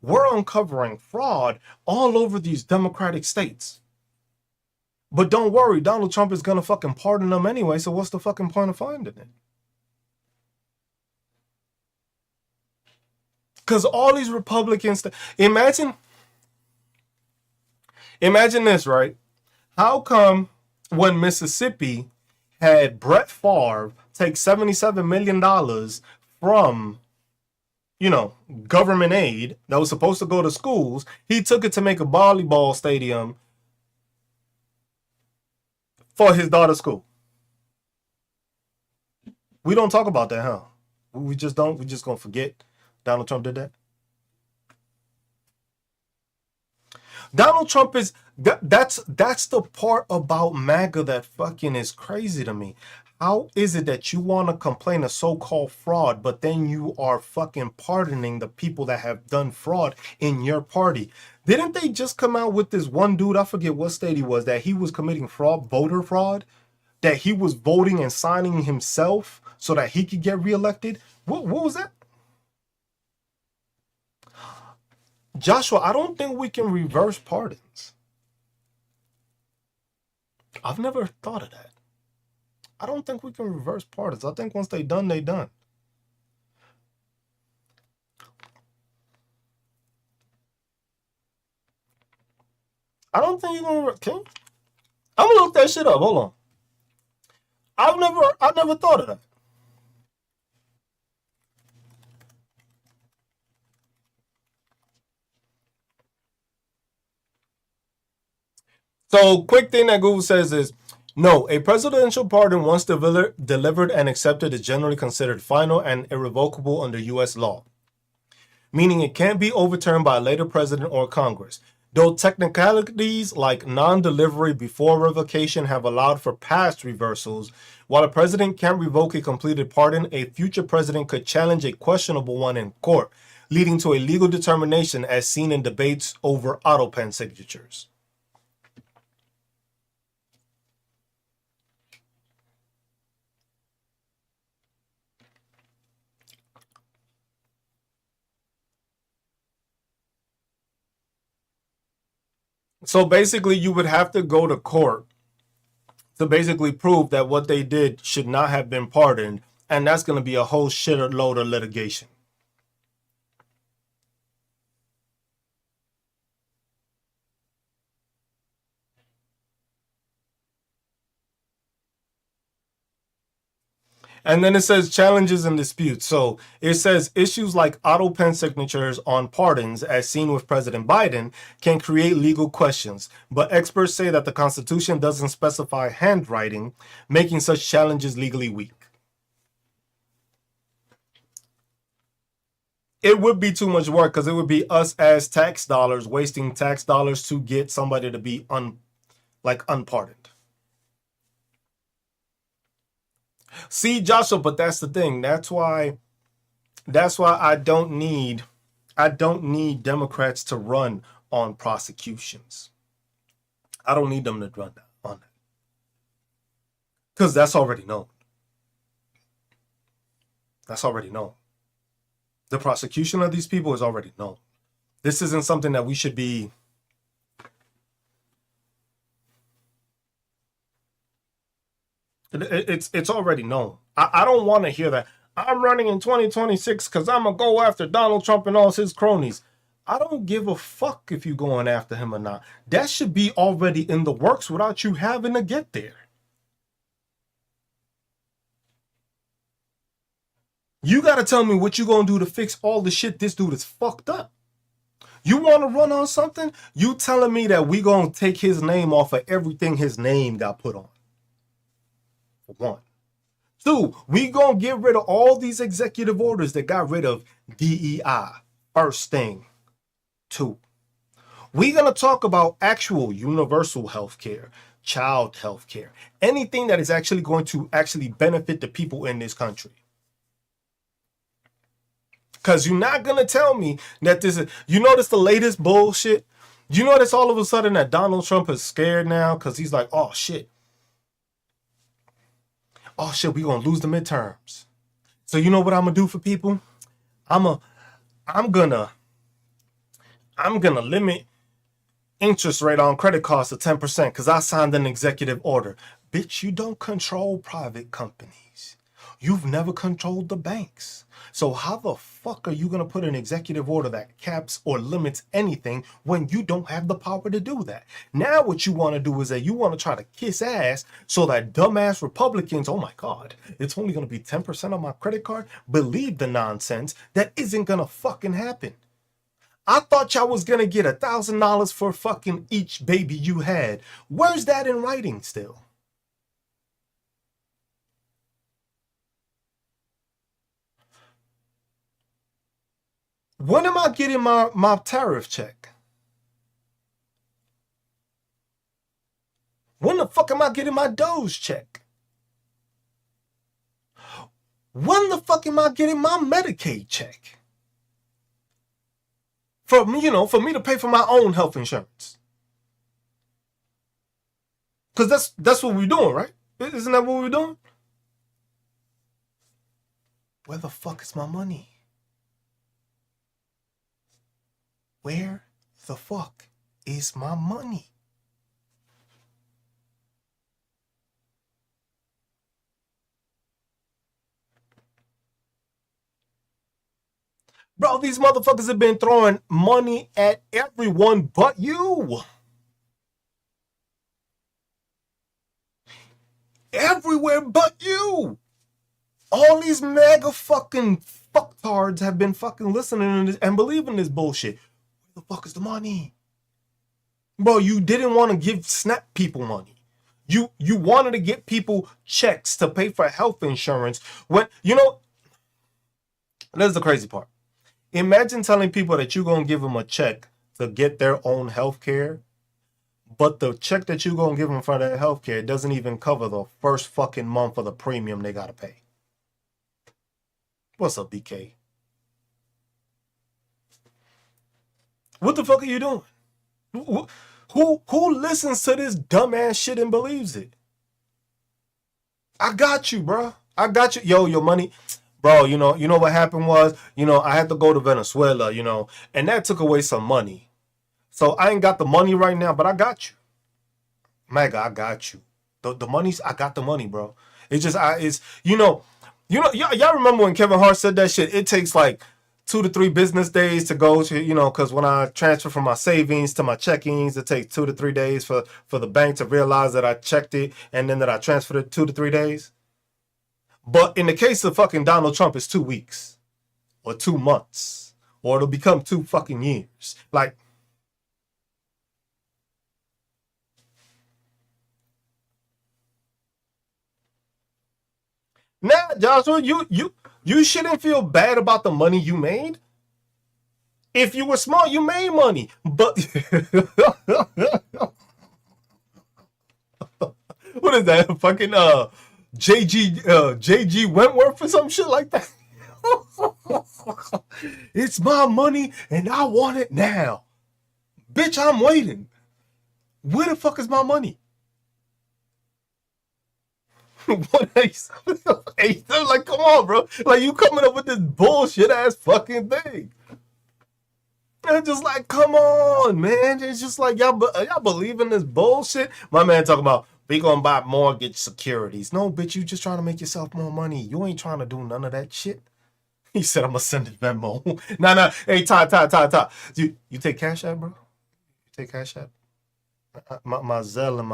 We're uncovering fraud all over these Democratic states. But don't worry, Donald Trump is gonna fucking pardon them anyway, so what's the fucking point of finding it? Because all these Republicans, imagine this, right? How come when Mississippi had Brett Favre take $77 million from, government aid that was supposed to go to schools, he took it to make a volleyball stadium for his daughter's school? We don't talk about that, huh? We just don't. We just gonna forget Donald Trump did that? Donald Trump is that's the part about MAGA that fucking is crazy to me. How is it that you want to complain of so-called fraud, but then you are fucking pardoning the people that have done fraud in your party? Didn't they just come out with this one dude, I forget what state he was, that he was committing fraud, voter fraud, that he was voting and signing himself so that he could get reelected? What was that? Joshua, I don't think we can reverse pardons. I've never thought of that. I don't think we can reverse pardons. I think once they done, they done. I don't think you're gonna. Can? I'm gonna look that shit up. Hold on. I never thought of that. So, quick thing that Google says is no, a presidential pardon once delivered and accepted is generally considered final and irrevocable under U.S. law, meaning it can't be overturned by a later president or Congress. Though technicalities like non-delivery before revocation have allowed for past reversals, while a president can't revoke a completed pardon, a future president could challenge a questionable one in court, leading to a legal determination as seen in debates over auto pen signatures. So basically, you would have to go to court to basically prove that what they did should not have been pardoned, and that's going to be a whole shitload of litigation. And then it says challenges and disputes. So it says issues like auto pen signatures on pardons, as seen with President Biden, can create legal questions. But experts say that the Constitution doesn't specify handwriting, making such challenges legally weak. It would be too much work because it would be us as tax dollars wasting tax dollars to get somebody to be unpardoned. See, Joshua, but that's the thing. That's why I don't need Democrats to run on prosecutions. I don't need them to run on that. Because that's already known. That's already known. The prosecution of these people is already known. This isn't something that we should be. It's already known. I don't want to hear that. I'm running in 2026 because I'm going to go after Donald Trump and all his cronies. I don't give a fuck if you're going after him or not. That should be already in the works without you having to get there. You got to tell me what you going to do to fix all the shit this dude is fucked up. You want to run on something? You telling me that we going to take his name off of everything his name got put on? For one. Two, we gonna get rid of all these executive orders that got rid of DEI. First thing. Two, we gonna talk about actual universal health care, child health care, anything that is actually going to actually benefit the people in this country. Because you're not gonna tell me that this is, you notice the latest bullshit? You notice all of a sudden that Donald Trump is scared now because he's like, oh shit, we gonna lose the midterms. So you know what I'm gonna do for people? I'm gonna limit interest rate on credit cards to 10% because I signed an executive order. Bitch, you don't control private companies. You've never controlled the banks. So how the fuck are you going to put an executive order that caps or limits anything when you don't have the power to do that? Now what you want to do is that you want to try to kiss ass so that dumbass Republicans, oh my God, it's only going to be 10% on my credit card. Believe the nonsense. That isn't going to fucking happen. I thought y'all was going to get $1,000 for fucking each baby you had. Where's that in writing still? When am I getting my tariff check? When the fuck am I getting my Doge check? When the fuck am I getting my Medicaid check? For me, for me to pay for my own health insurance. Because that's what we're doing, right? Isn't that what we're doing? Where the fuck is my money? Where the fuck is my money? Bro, these motherfuckers have been throwing money at everyone but you. Everywhere but you. All these mega fucking fucktards have been fucking listening to this and believing this bullshit. Where the fuck is the money? Bro, you didn't want to give SNAP people money. You wanted to get people checks to pay for health insurance. When that's the crazy part. Imagine telling people that you're gonna give them a check to get their own health care, but the check that you're gonna give them for their health care doesn't even cover the first fucking month of the premium they gotta pay. What's up, BK? What the fuck are you doing? Who listens to this dumbass shit and believes it? I got you, bro. I got you. Yo, your money. Bro, you know what happened was, I had to go to Venezuela, and that took away some money. So I ain't got the money right now, but I got you. Mega, I got you. The money's, I got the money, bro. It's just, y'all remember when Kevin Hart said that shit? It takes like 2 to 3 business days to go to, because when I transfer from my savings to my checkings, it takes 2 to 3 days for the bank to realize that I checked it and then that I transferred it 2 to 3 days. But in the case of fucking Donald Trump, it's 2 weeks or 2 months, or it'll become 2 fucking years. Like, nah, Joshua, you shouldn't feel bad about the money you made. If you were smart, you made money. But what is that? Fucking JG Wentworth or some shit like that. It's my money and I want it now. Bitch, I'm waiting. Where the fuck is my money? What like, come on, bro. Like, you coming up with this bullshit ass fucking thing. And just like, come on, man. It's just like, y'all believe in this bullshit? My man talking about, we gonna buy mortgage securities. No, bitch, you just trying to make yourself more money. You ain't trying to do none of that shit. He said, I'm gonna send it Venmo. Nah. Hey, Ty. You take Cash App, bro? You take Cash App? My Zelle and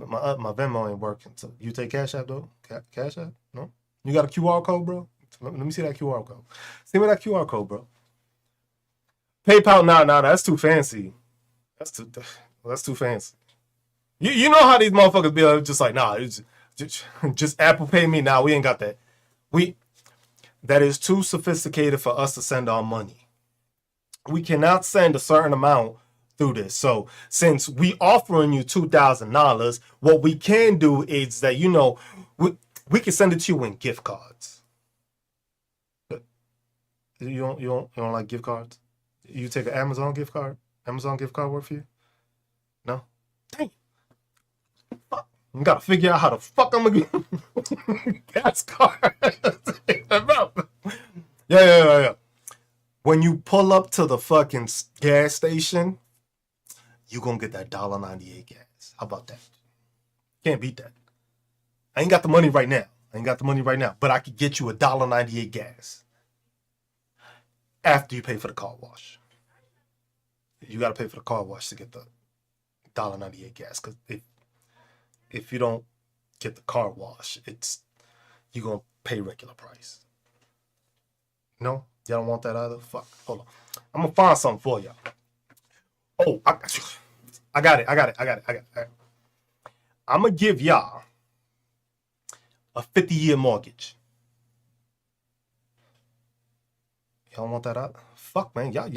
my Venmo ain't working. So you take Cash App though? Cash App? No? You got a QR code, bro? Let me see that QR code. See me that QR code, bro. PayPal, nah, that's too fancy. That's too fancy. You know how these motherfuckers be just like, nah, just Apple Pay me. Nah, we ain't got that. That is too sophisticated for us to send our money. We cannot send a certain amount through this. So since we offering you $2,000, what we can do is that, we can send it to you in gift cards. You don't like gift cards? You take an Amazon gift card? Amazon gift card work for you? No? Dang. Fuck. You gotta figure out how the fuck I'm gonna get gas card. Yeah. When you pull up to the fucking gas station, you gonna get that $1.98 gas. How about that? Can't beat that. I ain't got the money right now. But I could get you $1.98 gas after you pay for the car wash. You gotta pay for the car wash to get the $1.98 gas. Because if you don't get the car wash, you're gonna pay regular price. No, y'all don't want that either. Fuck. Hold on. I'm gonna find something for y'all. Oh, I got it. I'm gonna give y'all a 50-year mortgage. Y'all want that out? Fuck, man. Y'all,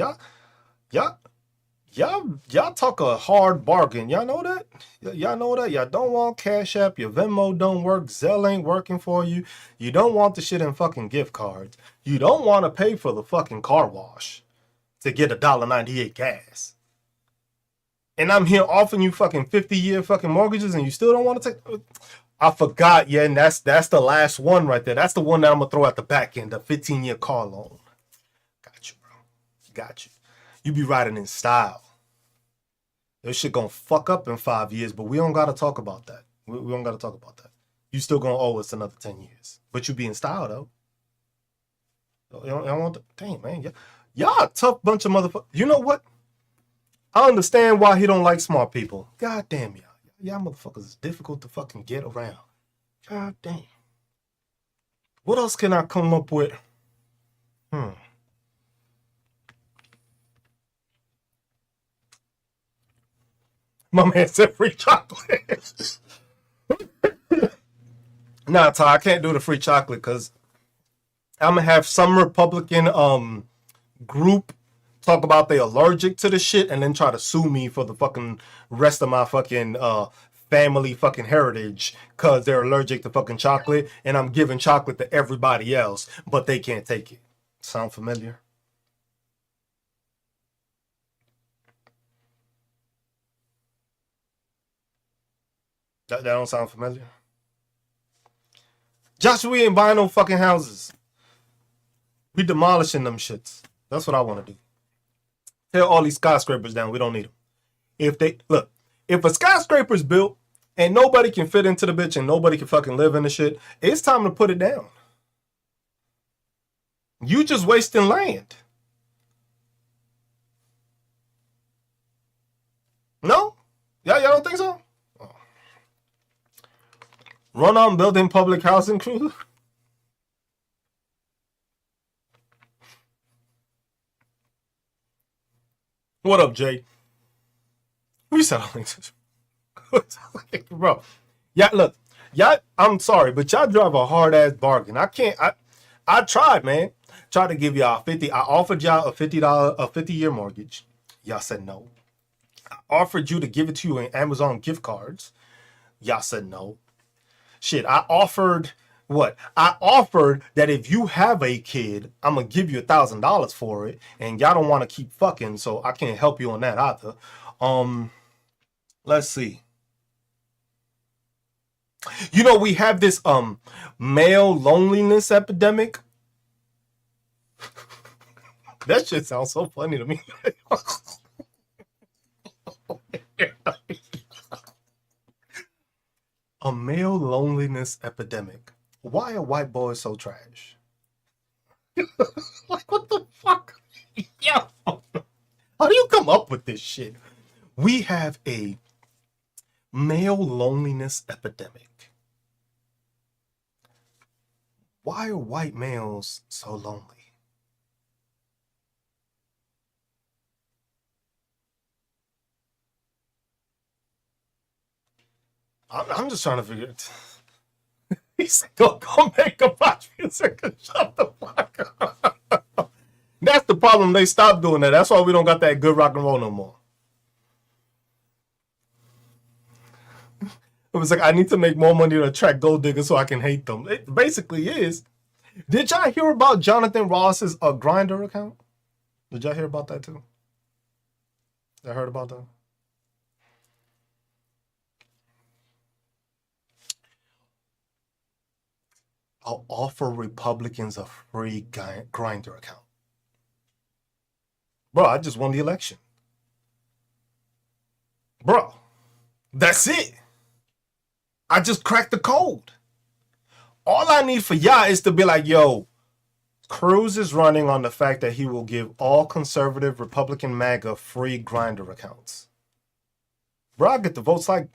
y'all talk a hard bargain. Y'all know that? Y'all know that? Y'all don't want Cash App. Your Venmo don't work. Zelle ain't working for you. You don't want the shit in fucking gift cards. You don't want to pay for the fucking car wash to get $1.98 gas. And I'm here offering you fucking 50-year fucking mortgages and you still don't want to take... I forgot, yeah, and that's the last one right there. That's the one that I'm going to throw at the back end, the 15-year car loan. Got you, bro. Got you. You be riding in style. This shit gonna fuck up in 5 years, but we don't gotta talk about that. We don't gotta talk about that. You still gonna owe us another 10 years. But you be in style, though. You don't want the... Damn, man. Y'all a tough bunch of motherfuckers. You know what? I understand why he don't like smart people. God damn y'all. Y'all motherfuckers is difficult to fucking get around. God damn. What else can I come up with? My man said free chocolate. Nah, Ty, I can't do the free chocolate because I'm gonna have some Republican group talk about they allergic to the shit and then try to sue me for the fucking rest of my fucking family fucking heritage because they're allergic to fucking chocolate and I'm giving chocolate to everybody else, but they can't take it. Sound familiar? That don't sound familiar? Joshua, we ain't buying no fucking houses. We demolishing them shits. That's what I want to do. Tear all these skyscrapers down. We don't need them. If a skyscraper's built and nobody can fit into the bitch and nobody can fucking live in the shit, it's time to put it down. You just wasting land. No? Y'all don't think so? Oh. Run on building public housing crew? What up, Jay? We said bro. Yeah, look, y'all. I'm sorry, but y'all drive a hard ass bargain. I can't. I tried, man. Tried to give y'all 50. I offered y'all a $50-year mortgage. Y'all said no. I offered you to give it to you in Amazon gift cards. Y'all said no. Shit, I offered what? I offered that if you have a kid, I'm gonna give you $1,000 for it, and y'all don't want to keep fucking, so I can't help you on that either. Let's see. You know, we have this male loneliness epidemic. That shit sounds so funny to me. A male loneliness epidemic. Why are white boys so trash? Like, what the fuck? Yeah. How do you come up with this shit? We have a male loneliness epidemic. Why are white males so lonely? I'm just trying to figure it. He said, go make a watch music and shut the fuck up. That's the problem. They stopped doing that. That's why we don't got that good rock and roll no more. It was like, I need to make more money to attract gold diggers so I can hate them. It basically is. Did y'all hear about Jonathan Ross's Grindr account? Did y'all hear about that too? I heard about that. I'll offer Republicans a free Grindr account. Bro, I just won the election. Bro, that's it. I just cracked the code. All I need for y'all is to be like, yo, Cruz is running on the fact that he will give all conservative Republican MAGA free Grindr accounts. Bro, I get the votes like...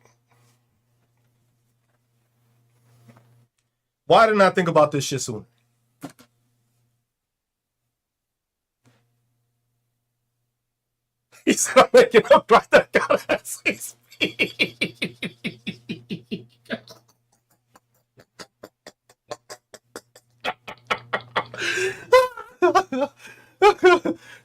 Why didn't I think about this shit sooner? He said I'm making up Grindr as we speak.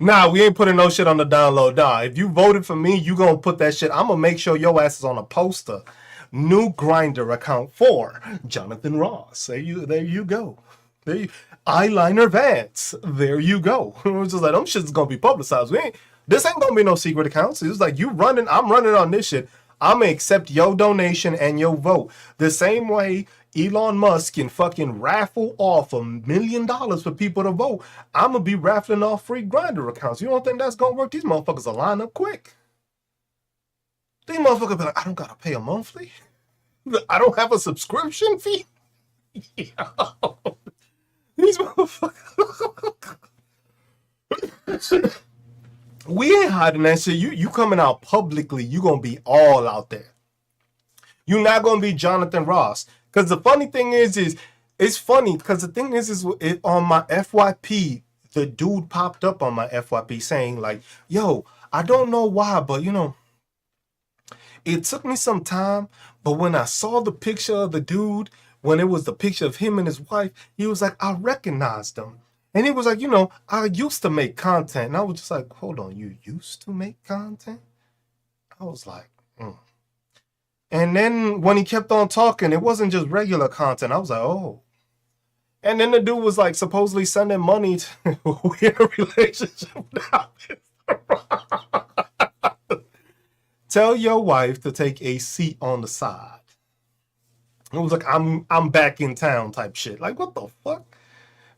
Nah, we ain't putting no shit on the download. Nah, if you voted for me, you gonna put that shit. I'm gonna make sure your ass is on a poster. New Grinder account for Jonathan Ross. There you go. There you, eyeliner Vance. There you go. It's just like them shit's gonna be publicized. This ain't gonna be no secret accounts. It's like you running. I'm running on this shit. I'm gonna accept your donation and your vote the same way Elon Musk can fucking raffle off $1 million for people to vote. I'm gonna be raffling off free Grinder accounts. You don't think that's gonna work? These motherfuckers will line up quick. These motherfuckers be like, I don't gotta pay a monthly. I don't have a subscription fee. These motherfuckers. We ain't hiding that shit. You coming out publicly, you gonna be all out there. You're not gonna be Jonathan Ross. Cause the funny thing is it's funny because the thing is on my FYP, the dude popped up on my FYP saying like, yo, I don't know why, but you know, it took me some time, but when I saw the picture of the dude, when it was the picture of him and his wife, he was like, I recognized him. And he was like, you know, I used to make content. And I was just like, hold on, you used to make content? I was like, And then when he kept on talking, it wasn't just regular content. I was like, oh. And then the dude was like supposedly sending money to we in a relationship now. Tell your wife to take a seat on the side. It was like I'm back in town type shit. Like what the fuck?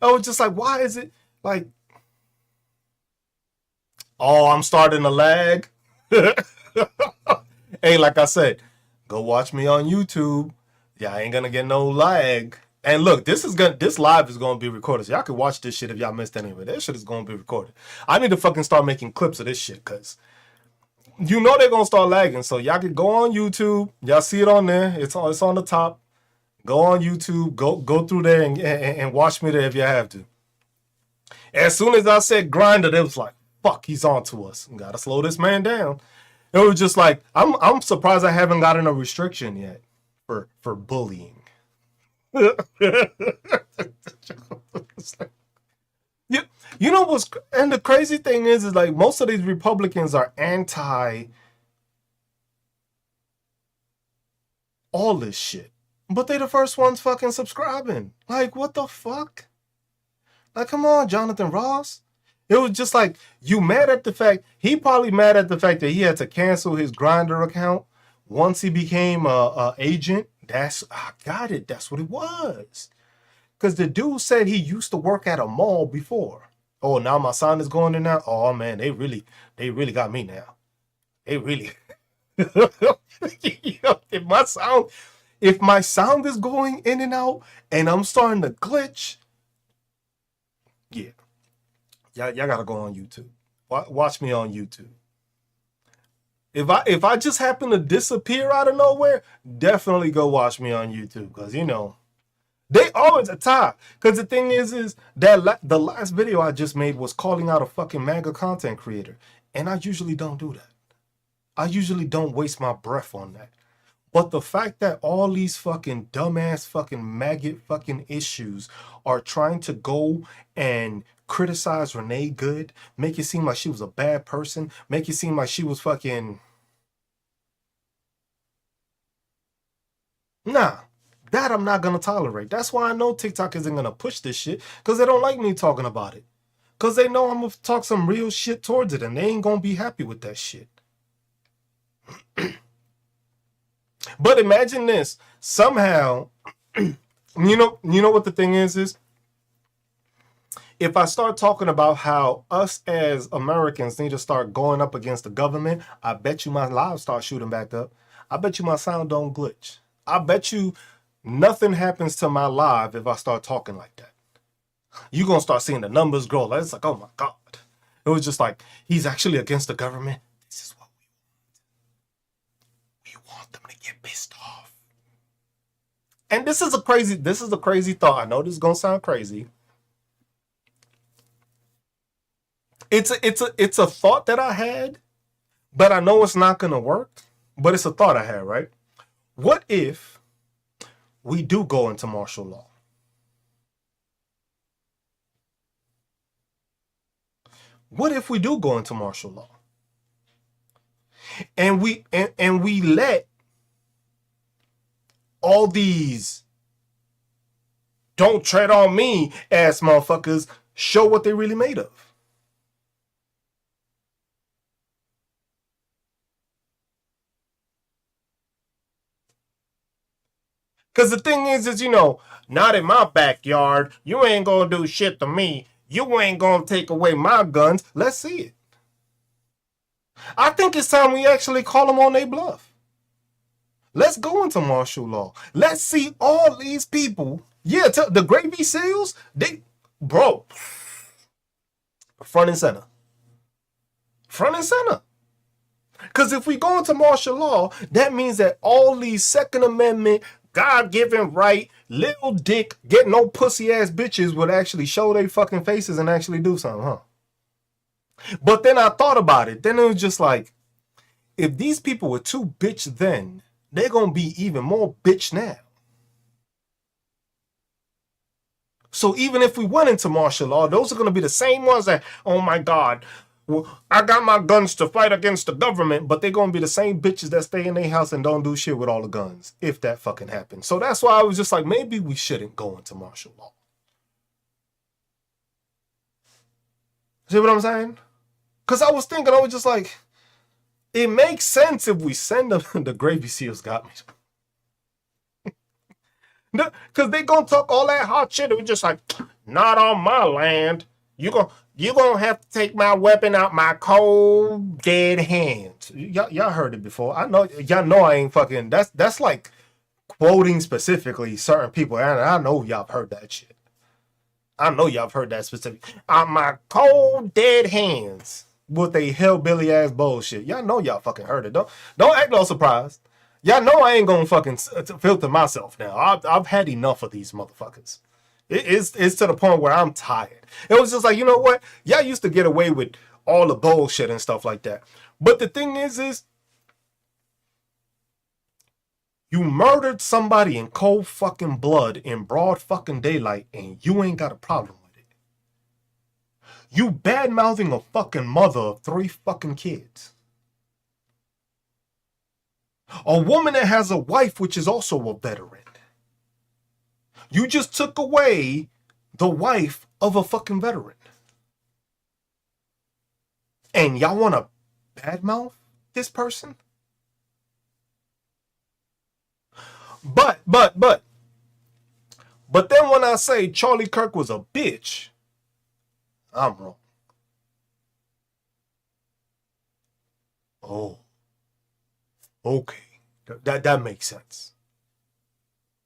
I was just like, why is it like? Oh, I'm starting to lag. Hey, like I said, go watch me on YouTube. Yeah, I ain't gonna get no lag. And look, this live is gonna be recorded. So y'all can watch this shit if y'all missed any of it. This shit is gonna be recorded. I need to fucking start making clips of this shit, cause you know they're gonna start lagging. So y'all can go on YouTube. Y'all see it on there. It's on the top. Go on YouTube. Go through there and watch me there if you have to. As soon as I said Grinder, they was like, fuck, he's on to us. Gotta slow this man down. It was just like, I'm surprised I haven't gotten a restriction yet for bullying. you know what's, and the crazy thing is like most of these Republicans are anti all this shit, but they the first ones fucking subscribing. Like what the fuck? Like come on, Jonathan Ross. It was just like you mad at the fact he probably mad at the fact that he had to cancel his Grinder account once he became a agent. I got it. That's what it was. Because the dude said he used to work at a mall before. Oh, now my sound is going in now. Oh man, they really got me now. They really. if my sound is going in and out and I'm starting to glitch, yeah. Y'all gotta go on YouTube. Watch me on YouTube. If I just happen to disappear out of nowhere, definitely go watch me on YouTube because you know they always attack. Because the thing is that the last video I just made was calling out a fucking MAGA content creator, and I usually don't do that. I usually don't waste my breath on that. But the fact that all these fucking dumbass fucking maggot fucking issues are trying to go and criticize Renee Good, make it seem like she was a bad person, make it seem like she was fucking... Nah, that I'm not gonna tolerate. That's why I know TikTok isn't gonna push this shit, because they don't like me talking about it. Because they know I'm gonna talk some real shit towards it, and they ain't gonna be happy with that shit. But imagine this. Somehow, you know what the thing is? If I start talking about how us as Americans need to start going up against the government, I bet you my live start shooting back up. I bet you my sound don't glitch. I bet you nothing happens to my live if I start talking like that. You're going to start seeing the numbers grow. It's like, oh my God. It was just like, he's actually against the government. This is what we want them to get pissed off. And this is a crazy thought. I know this is going to sound crazy. It's a thought that I had, but I know it's not going to work. But it's a thought I had, right? What if we do go into martial law? What if we do go into martial law? And we let all these don't tread on me ass motherfuckers show what they really made of. Because the thing is, not in my backyard. You ain't gonna do shit to me. You ain't gonna take away my guns. Let's see it. I think it's time we actually call them on their bluff. Let's go into martial law. Let's see all these people. Yeah, the Gravy Seals, bro, front and center. Front and center. Because if we go into martial law, that means that all these Second Amendment, God-given right, little dick, get no pussy ass bitches would actually show their fucking faces and actually do something, huh? But then I thought about it. Then it was just like, if these people were too bitch then, they're going to be even more bitch now. So even if we went into martial law, those are going to be the same ones that, oh my God, well, I got my guns to fight against the government, but they're going to be the same bitches that stay in their house and don't do shit with all the guns, if that fucking happens. So that's why I was just like, maybe we shouldn't go into martial law. See what I'm saying? Because I was just like, it makes sense if we send them. The Gravy Seals got me. Because they going to talk all that hot shit. It was just like, not on my land. You're gonna have to take my weapon out my cold, dead hands. Y'all heard it before. I know. Y'all know I ain't fucking. That's like quoting specifically certain people. And I know y'all have heard that shit. I know y'all have heard that specific. Out my cold, dead hands with a hillbilly ass bullshit. Y'all know y'all fucking heard it. Don't act no surprised. Y'all know I ain't gonna fucking filter myself now. I've had enough of these motherfuckers. It's to the point where I'm tired. It was just like, you know what? Y'all used to get away with all the bullshit and stuff like that. But the thing is you murdered somebody in cold fucking blood in broad fucking daylight and you ain't got a problem with it. You bad-mouthing a fucking mother of 3 fucking kids. A woman that has a wife which is also a veteran. You just took away the wife of a fucking veteran. And y'all want to badmouth this person? But then when I say Charlie Kirk was a bitch, I'm wrong. Oh, okay. That makes sense.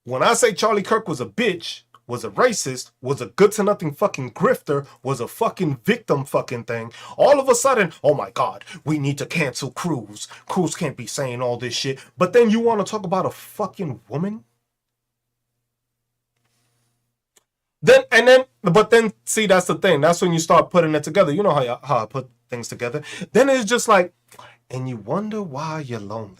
When I say Charlie Kirk was a bitch, was a racist, was a good-to-nothing fucking grifter, was a fucking victim fucking thing, all of a sudden, oh my God, we need to cancel Cruz. Cruz can't be saying all this shit. But then you want to talk about a fucking woman? But then, see, that's the thing. That's when you start putting it together. You know how I put things together. Then it's just like, and you wonder why you're lonely.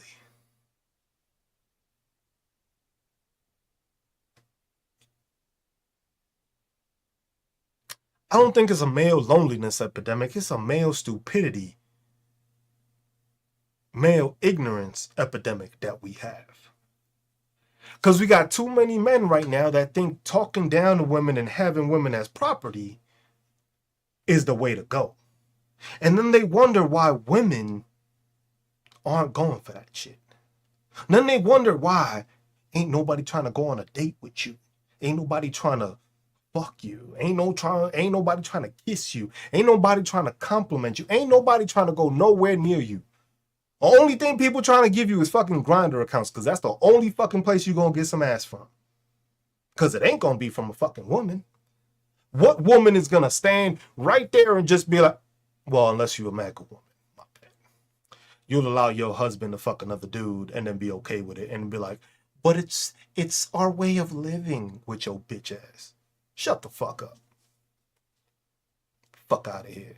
I don't think it's a male loneliness epidemic. It's a male stupidity, male ignorance epidemic that we have. Because we got too many men right now that think talking down to women and having women as property is the way to go. And then they wonder why women aren't going for that shit. And then they wonder why ain't nobody trying to go on a date with you. Ain't nobody trying to fuck you. Ain't nobody trying to kiss you. Ain't nobody trying to compliment you. Ain't nobody trying to go nowhere near you. The only thing people trying to give you is fucking Grindr accounts, because that's the only fucking place you're going to get some ass from. Because it ain't going to be from a fucking woman. What woman is going to stand right there and just be like, well, unless you're a MAGA woman. My bad. You'll allow your husband to fuck another dude and then be okay with it and be like, but it's our way of living with your bitch ass. Shut the fuck up. Fuck out of here.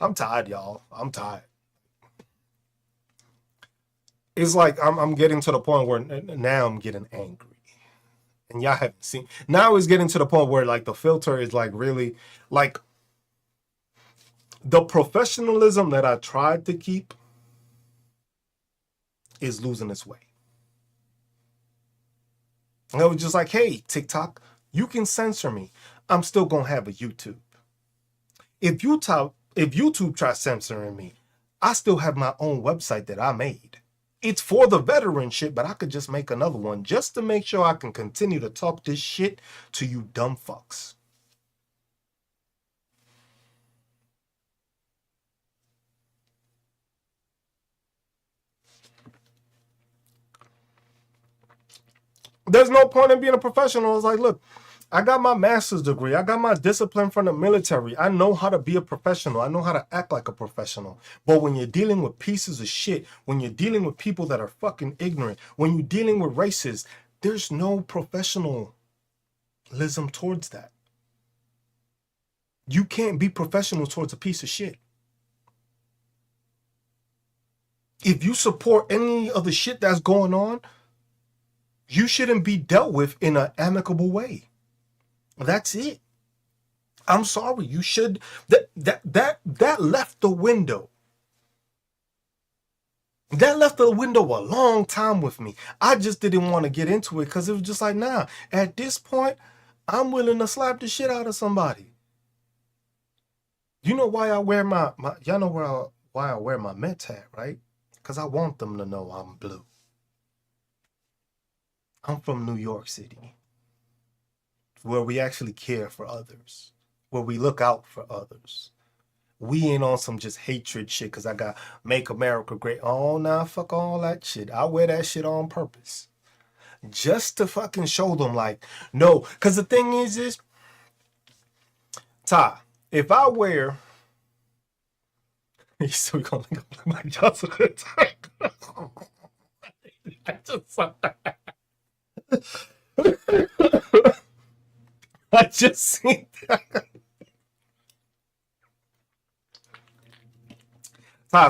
I'm tired, y'all. I'm tired. It's like I'm getting to the point where now I'm getting angry. And y'all haven't seen. Now it's getting to the point where like the filter is like really like The professionalism that I tried to keep is losing its way. And I was just like, hey, TikTok, you can censor me. I'm still going to have a YouTube. If YouTube tries censoring me, I still have my own website that I made. It's for the veteran shit, but I could just make another one just to make sure I can continue to talk this shit to you dumb fucks. There's no point in being a professional. It's like, look, I got my master's degree. I got my discipline from the military. I know how to be a professional. I know how to act like a professional. But when you're dealing with pieces of shit, when you're dealing with people that are fucking ignorant, when you're dealing with racists, there's no professionalism towards that. You can't be professional towards a piece of shit. If you support any of the shit that's going on, you shouldn't be dealt with in an amicable way. That's it. I'm sorry. You should. That left the window. That left the window a long time with me. I just didn't want to get into it because it was just like, nah. At this point, I'm willing to slap the shit out of somebody. You know why I wear my y'all know why I wear my Mets hat, right? Because I want them to know I'm blue. I'm from New York City, where we actually care for others, where we look out for others. We ain't on some just hatred shit because I got Make America Great. Oh, nah, fuck all that shit. I wear that shit on purpose. Just to fucking show them, like, no. Because the thing is, Ty, if I wear... He's still going to look at my Johnson. I just saw that. I just seen that.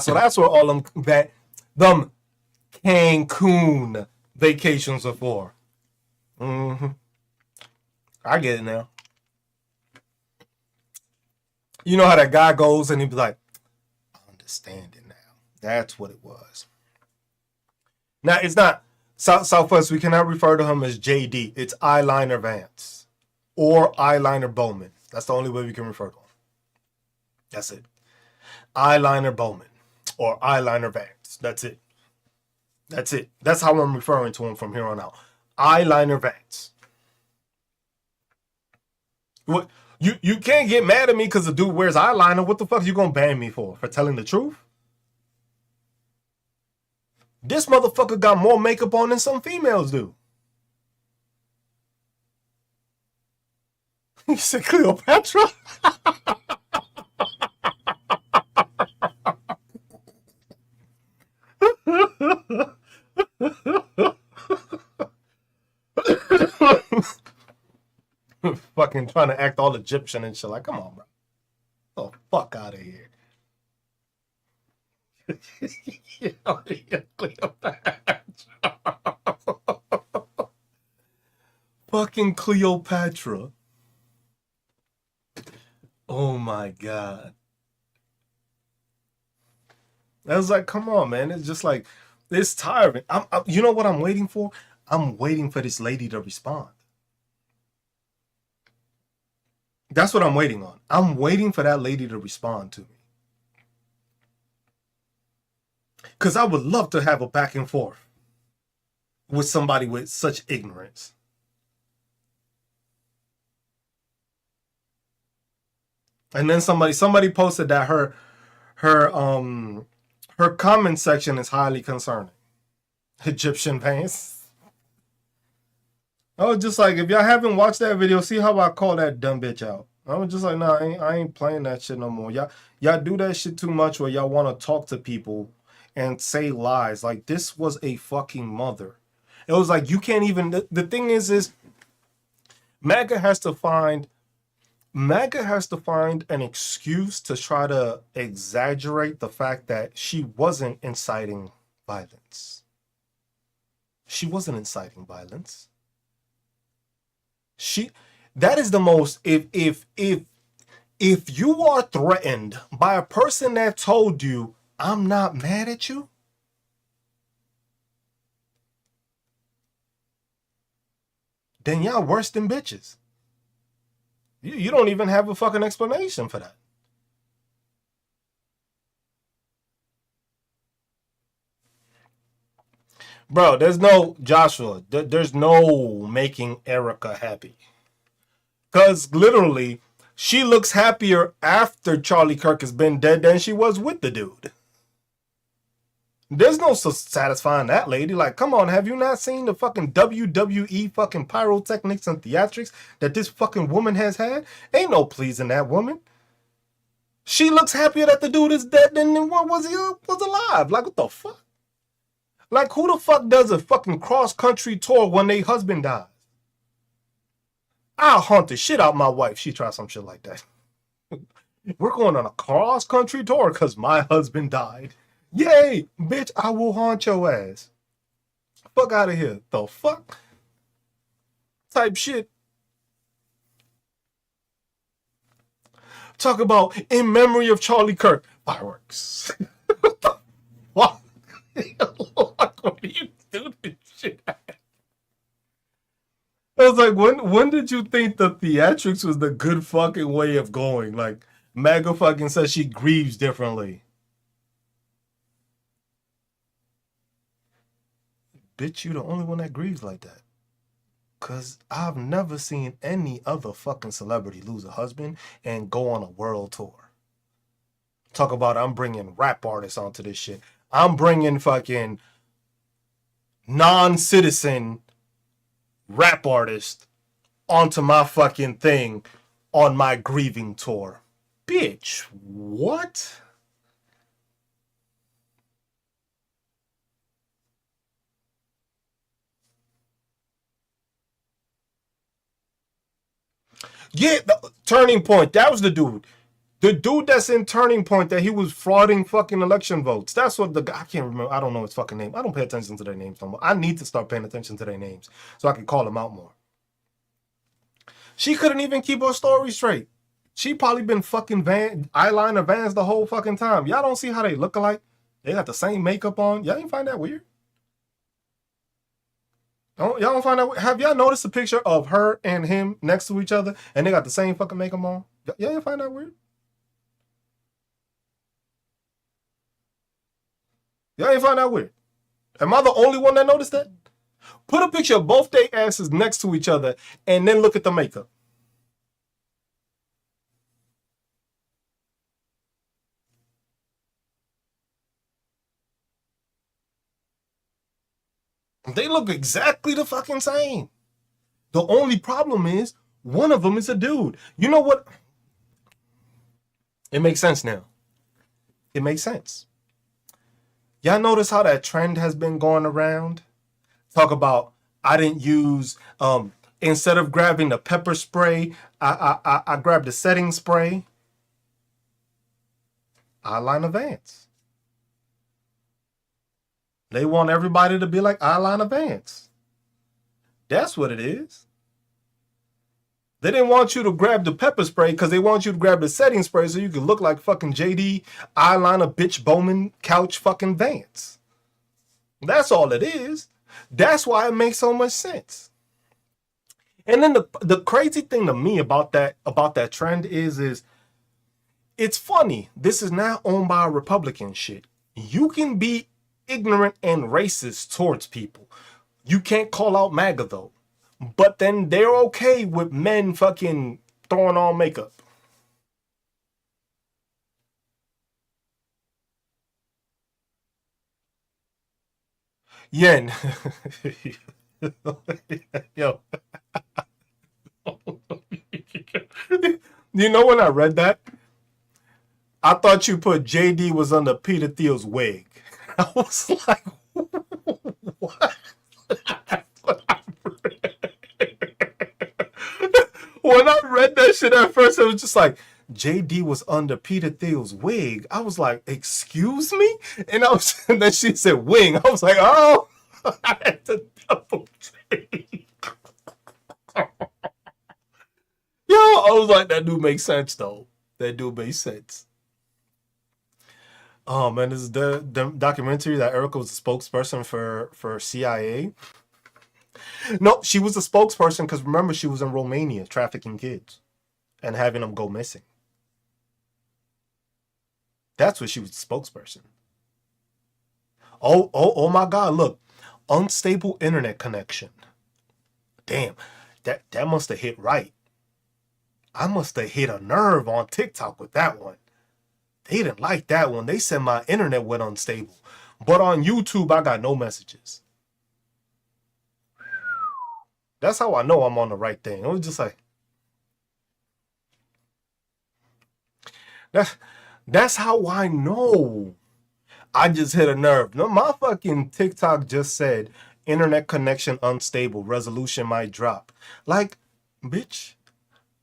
So that's what all them Cancun vacations are for. I get it now. You know how that guy goes and he be like, I understand it now. That's what it was. Now it's not Southwest. We cannot refer to him as JD. It's Eyeliner Vance or Eyeliner Bowman. That's the only way we can refer to him. That's it. Eyeliner Bowman or Eyeliner Vance. That's it. That's it. That's how I'm referring to him from here on out. Eyeliner Vance. What? You can't get mad at me because the dude wears eyeliner. What the fuck are you gonna ban me for? For telling the truth? This motherfucker got more makeup on than some females do. He said Cleopatra? Fucking trying to act all Egyptian and shit. Like, come on, bro. Oh, fuck out of here. Cleopatra. Fucking Cleopatra. Oh my god. I was like, come on, man. It's just like, it's tiring. You know what I'm waiting for? I'm waiting for this lady to respond. That's what I'm waiting on. I'm waiting for that lady to respond to me. Because I would love to have a back and forth with somebody with such ignorance. And then somebody posted that her comment section is highly concerning. Egyptian pants. I was just like, if y'all haven't watched that video, see how I call that dumb bitch out. I was just like, nah, I ain't playing that shit no more. Y'all do that shit too much where y'all want to talk to people and say lies. Like, this was a fucking mother. It was like, you can't even... The thing is MAGA has to find an excuse to try to exaggerate the fact that she wasn't inciting violence. She wasn't inciting violence. That is the most... If If you are threatened by a person that told you, I'm not mad at you, then y'all worse than bitches. You don't even have a fucking explanation for that. Bro, there's no Joshua. There's no making Erica happy. Because literally, she looks happier after Charlie Kirk has been dead than she was with the dude. There's no satisfying that lady. Like, come on, have you not seen the fucking WWE fucking pyrotechnics and theatrics that this fucking woman has had? Ain't no pleasing that woman. She looks happier that the dude is dead than what was he was alive. Like, what the fuck? Like, who the fuck does a fucking cross-country tour when their husband dies? I'll haunt the shit out my wife. She tries some shit like that. We're going on a cross-country tour because my husband died. Yay, bitch, I will haunt your ass. Fuck out of here. The fuck? Type shit. Talk about in memory of Charlie Kirk. Fireworks. What? What do you do this shit? I was like, when did you think the theatrics was the good fucking way of going? Like, Magga fucking says she grieves differently. Bitch, you the only one that grieves like that. Cause I've never seen any other fucking celebrity lose a husband and go on a world tour. Talk about I'm bringing rap artists onto this shit. I'm bringing fucking non-citizen rap artists onto my fucking thing on my grieving tour. Bitch, what? Yeah, the Turning Point. That was the dude. The dude that's in Turning Point that he was frauding fucking election votes. That's what the guy, I can't remember. I don't know his fucking name. I don't pay attention to their names no more. I need to start paying attention to their names so I can call them out more. She couldn't even keep her story straight. She probably been fucking eyeliner Vans the whole fucking time. Y'all don't see how they look alike? They got the same makeup on. Y'all ain't find that weird? Y'all don't find that weird? Have y'all noticed a picture of her and him next to each other and they got the same fucking makeup on? Y'all ain't find that weird? Y'all ain't find that weird? Am I the only one that noticed that? Put a picture of both their asses next to each other and then look at the makeup. They look exactly the fucking same. The only problem is one of them is a dude. You know what? It makes sense now. It makes sense. Y'all notice how that trend has been going around? Talk about I didn't use instead of grabbing the pepper spray, I grabbed the setting spray. Eyeliner Vance. They want everybody to be like Eyeliner Vance. That's what it is. They didn't want you to grab the pepper spray because they want you to grab the setting spray so you can look like fucking JD eyeliner bitch Bowman couch fucking Vance. That's all it is. That's why it makes so much sense. And then the crazy thing to me about that trend is it's funny. This is now owned by a Republican shit. You can be ignorant and racist towards people. You can't call out MAGA though. But then they're okay with men fucking throwing on makeup. Yen. Yo. You know when I read that? I thought you put JD was under Peter Thiel's wig. I was like, what? When I read that shit at first, it was just like, JD was under Peter Thiel's wig. I was like, excuse me? And then she said wing. I was like, oh, I had to double check. Yo, I was like, that do make sense though. That do make sense. Oh man, this is the documentary that Erica was a spokesperson for CIA. No, she was a spokesperson because remember she was in Romania trafficking kids and having them go missing. That's what she was a spokesperson. Oh my God! Look, unstable internet connection. Damn, that must have hit right. I must have hit a nerve on TikTok with that one. They didn't like that one. They said my internet went unstable. But on YouTube, I got no messages. That's how I know I'm on the right thing. It was just like that's that's how I know. I just hit a nerve. No, my fucking TikTok just said internet connection unstable. Resolution might drop. Like, bitch,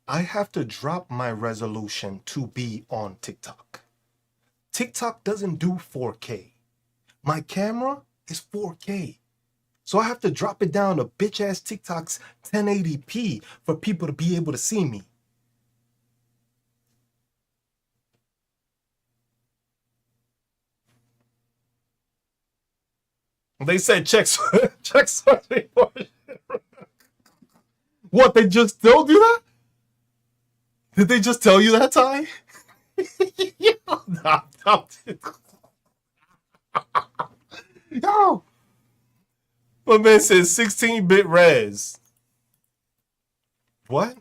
I have to drop my resolution to be on TikTok. TikTok doesn't do 4K. My camera is 4K. So I have to drop it down to bitch ass TikTok's 1080p for people to be able to see me. They said check check source report. What, they just told you that? Did they just tell you that, Ty? Yo, my man says 16-bit res. What?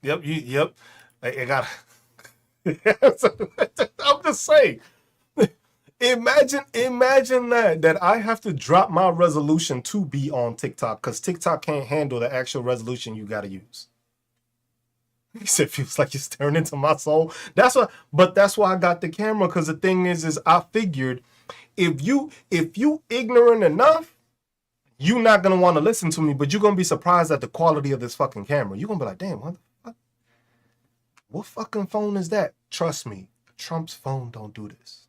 Yep. I got. I'm just saying. Imagine that I have to drop my resolution to be on TikTok because TikTok can't handle the actual resolution you got to use. He said, "Feels like you're staring into my soul." That's why I got the camera because the thing is I figured if you ignorant enough, you're not gonna want to listen to me, but you're gonna be surprised at the quality of this fucking camera. You're gonna be like, "Damn, what the fuck? What fucking phone is that?" Trust me, Trump's phone don't do this.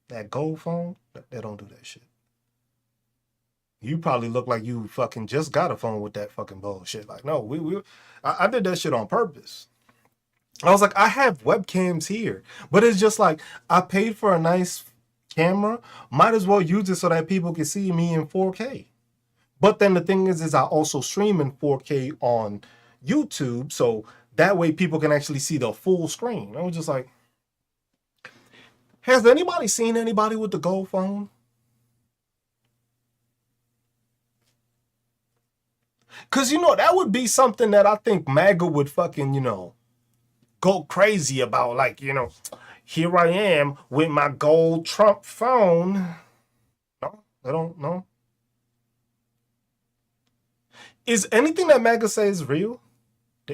That gold phone, they don't do that shit. You probably look like you fucking just got a phone with that fucking bullshit. Like, no, I did that shit on purpose. I was like, I have webcams here, but it's just like I paid for a nice camera. Might as well use it so that people can see me in 4K. But then the thing is I also stream in 4K on YouTube, so that way people can actually see the full screen. I was just like, has anybody seen anybody with the gold phone? Because, that would be something that I think MAGA would fucking, go crazy about. Like, here I am with my gold Trump phone. No, I don't know. Is anything that MAGA says real?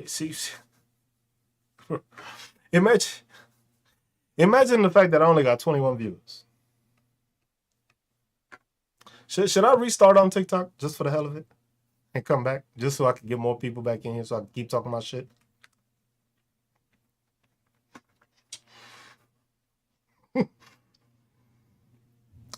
See, imagine the fact that I only got 21 views. Should I restart on TikTok just for the hell of it? And come back just so I can get more people back in here so I can keep talking about shit.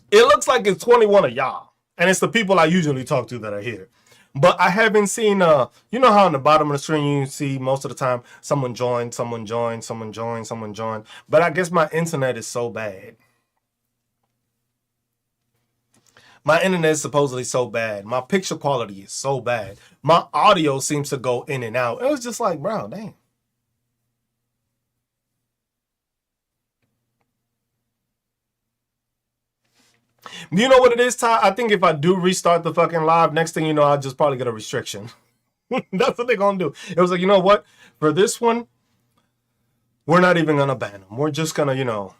It looks like it's 21 of y'all. And it's the people I usually talk to that are here. But I haven't seen, you know how on the bottom of the screen you see most of the time someone joined, someone joined, someone joined, someone joined. But I guess my internet is so bad. My internet is supposedly so bad. My picture quality is so bad. My audio seems to go in and out. It was just like, bro, damn. You know what it is, Ty? I think if I do restart the fucking live, next thing you know, I'll just probably get a restriction. That's what they're going to do. It was like, you know what? For this one, we're not even going to ban them. We're just going to,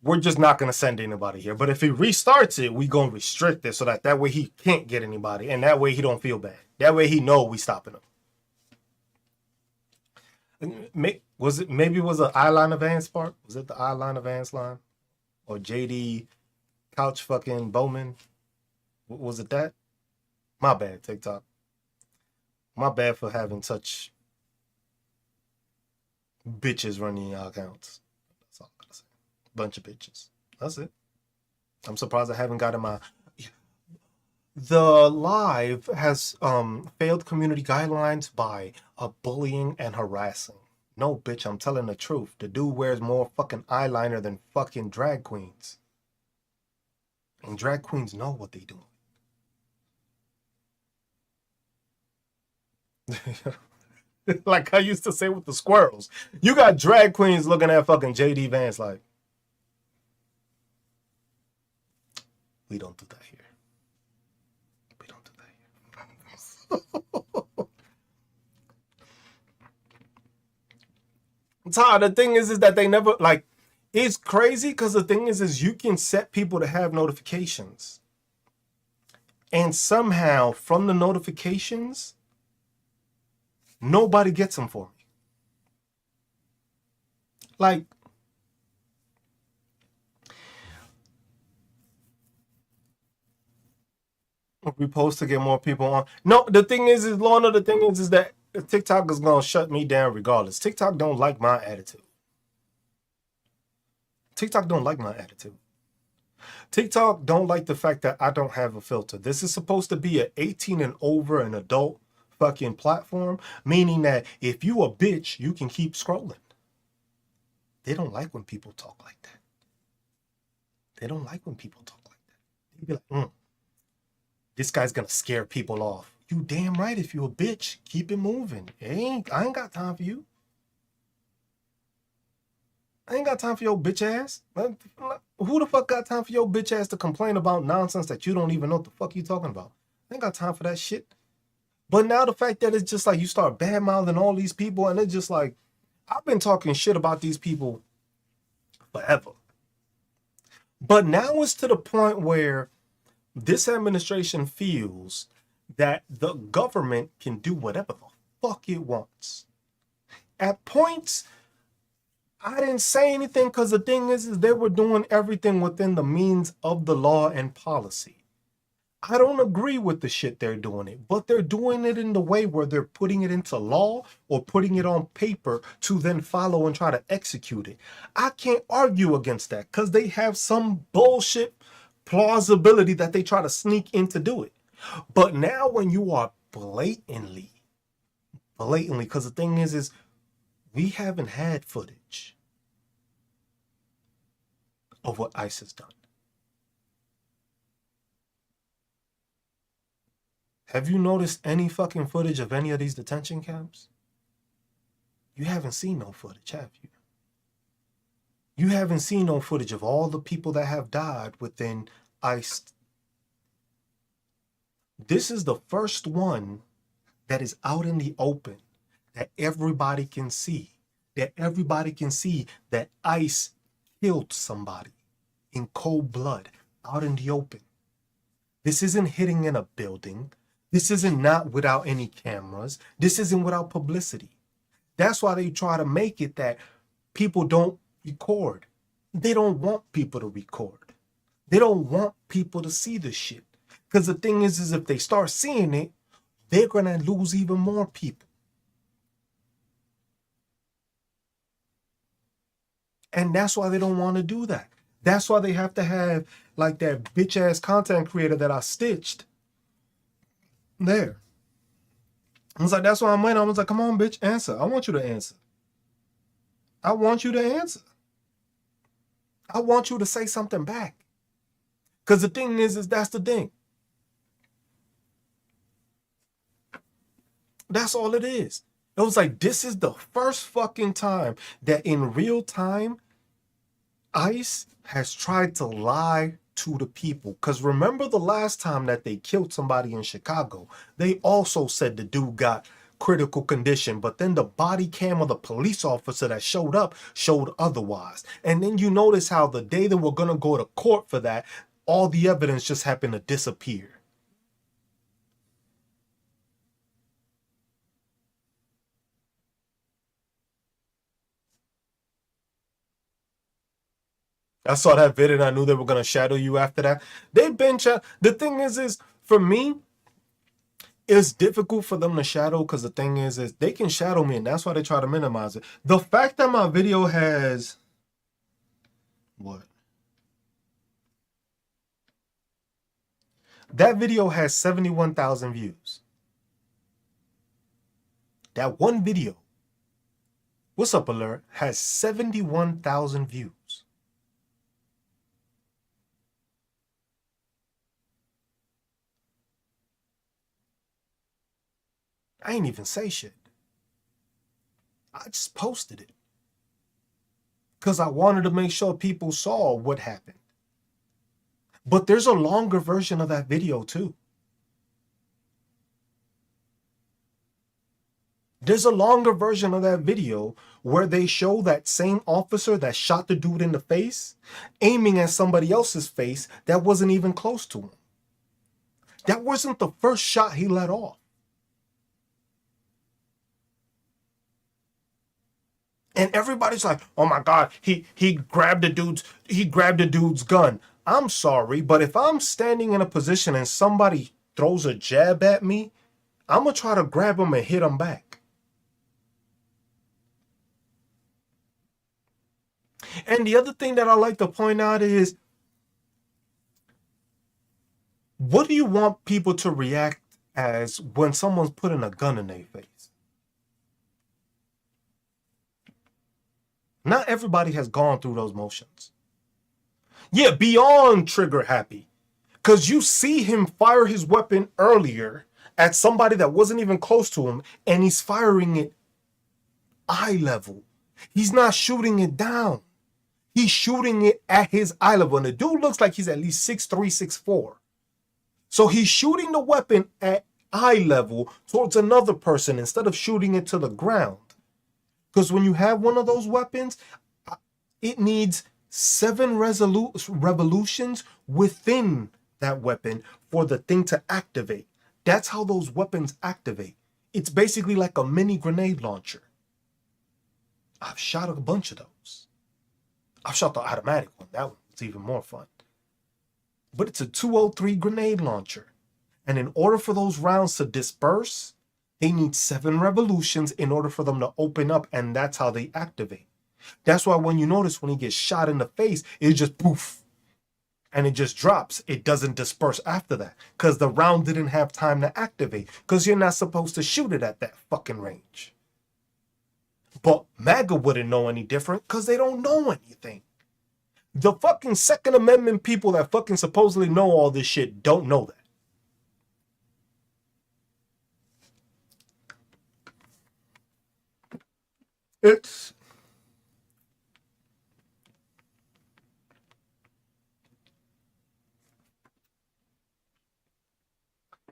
we're just not going to send anybody here. But if he restarts it, we going to restrict it so that way he can't get anybody. And that way he don't feel bad. That way he know we stopping him. Maybe it was the Eyeline Advance part? Was it the Eyeline Advance line? Or JD Couch fucking Bowman? Was it that? My bad, TikTok. My bad for having such bitches running your accounts. That's all I gotta say. Bunch of bitches. That's it. I'm surprised I haven't gotten my The live has failed community guidelines by bullying and harassing. No, bitch, I'm telling the truth. The dude wears more fucking eyeliner than fucking drag queens. And drag queens know what they do. Like I used to say with the squirrels. You got drag queens looking at fucking JD Vance like, we don't do that here. We don't do that here. Todd, the thing is that they never like. It's crazy because the thing is you can set people to have notifications, and somehow from the notifications, nobody gets them for me. Like, we supposed to get more people on. No, the thing is Lorna, the thing is that TikTok is gonna shut me down regardless. TikTok don't like my attitude. TikTok don't like my attitude. TikTok don't like the fact that I don't have a filter. This is supposed to be an 18 and over an adult fucking platform, meaning that if you a bitch, you can keep scrolling. They don't like when people talk like that. They don't like when people talk like that. They be like, this guy's gonna scare people off. You damn right. If you a bitch, keep it moving. I ain't got time for you. I ain't got time for your bitch ass. Who the fuck got time for your bitch ass to complain about nonsense that you don't even know what the fuck you talking about? I ain't got time for that shit. But now the fact that it's just like you start bad mouthing all these people, and it's just like, I've been talking shit about these people forever. But now it's to the point where this administration feels that the government can do whatever the fuck it wants. At points, I didn't say anything because the thing is they were doing everything within the means of the law and policy. I don't agree with the shit they're doing it, but they're doing it in the way where they're putting it into law or putting it on paper to then follow and try to execute it. I can't argue against that because they have some bullshit plausibility that they try to sneak in to do it. But now when you are blatantly, because the thing is we haven't had footage of what ICE has done. Have you noticed any fucking footage of any of these detention camps? You haven't seen no footage, have you? You haven't seen no footage of all the people that have died within ICE. This is the first one that is out in the open that everybody can see. That everybody can see that ICE killed somebody in cold blood out in the open. This isn't hitting in a building. This isn't not without any cameras. This isn't without publicity. That's why they try to make it that people don't record. They don't want people to record. They don't want people to see the shit. Because the thing is if they start seeing it, they're going to lose even more people. And that's why they don't want to do that. That's why they have to have like that bitch ass content creator that I stitched there. I was like, that's why I'm waiting. I was like, come on, bitch, answer. I want you to answer. I want you to answer. I want you to say something back. Because the thing is that's the thing. That's all it is. It was like, this is the first fucking time that in real time, ICE has tried to lie to the people. Because remember the last time that they killed somebody in Chicago, they also said the dude got critical condition, but then the body cam of the police officer that showed up showed otherwise. And then you notice how the day that we're going to go to court for that, all the evidence just happened to disappear. I saw that video and I knew they were going to shadow you after that. They've been the thing is for me, it's difficult for them to shadow because the thing is they can shadow me and that's why they try to minimize it. The fact that my video has what? That video has 71,000 views. That one video, What's Up Alert, has 71,000 views. I ain't even say shit. I just posted it. Because I wanted to make sure people saw what happened. But there's a longer version of that video too. There's a longer version of that video where they show that same officer that shot the dude in the face aiming at somebody else's face that wasn't even close to him. That wasn't the first shot he let off. And everybody's like, "Oh my God, he grabbed the dude's gun." I'm sorry, but if I'm standing in a position and somebody throws a jab at me, I'm gonna try to grab him and hit him back. And the other thing that I like to point out is, what do you want people to react as when someone's putting a gun in their face? Not everybody has gone through those motions. Yeah, beyond trigger happy. Because you see him fire his weapon earlier at somebody that wasn't even close to him, and he's firing it eye level. He's not shooting it down. He's shooting it at his eye level. And the dude looks like he's at least 6'3", 6'4". So he's shooting the weapon at eye level towards another person instead of shooting it to the ground. Because when you have one of those weapons, it needs 7 revolutions within that weapon for the thing to activate. That's how those weapons activate. It's basically like a mini grenade launcher. I've shot a bunch of those. I've shot the automatic one. That one's even more fun. But it's a 203 grenade launcher. And in order for those rounds to disperse, they need 7 revolutions in order for them to open up, and that's how they activate. That's why when you notice when he gets shot in the face, it just poof, and it just drops. It doesn't disperse after that because the round didn't have time to activate, because you're not supposed to shoot it at that fucking range. But MAGA wouldn't know any different because they don't know anything. The fucking Second Amendment people that fucking supposedly know all this shit don't know that. It's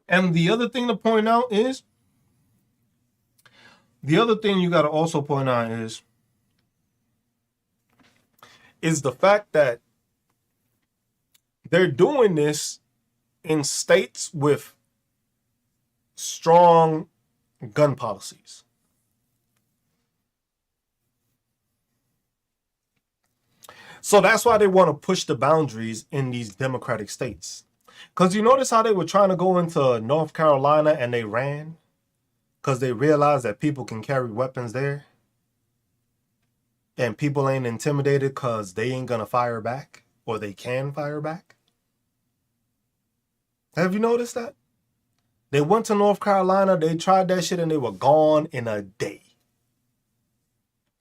and the other thing to point out is, the other thing you got to also point out is the fact that they're doing this in states with strong gun policies. So that's why they want to push the boundaries in these Democratic states. Because you notice how they were trying to go into North Carolina and they ran? Because they realized that people can carry weapons there. And people ain't intimidated because they ain't going to fire back. Or they can fire back. Have you noticed that? They went to North Carolina, they tried that shit, and they were gone in a day.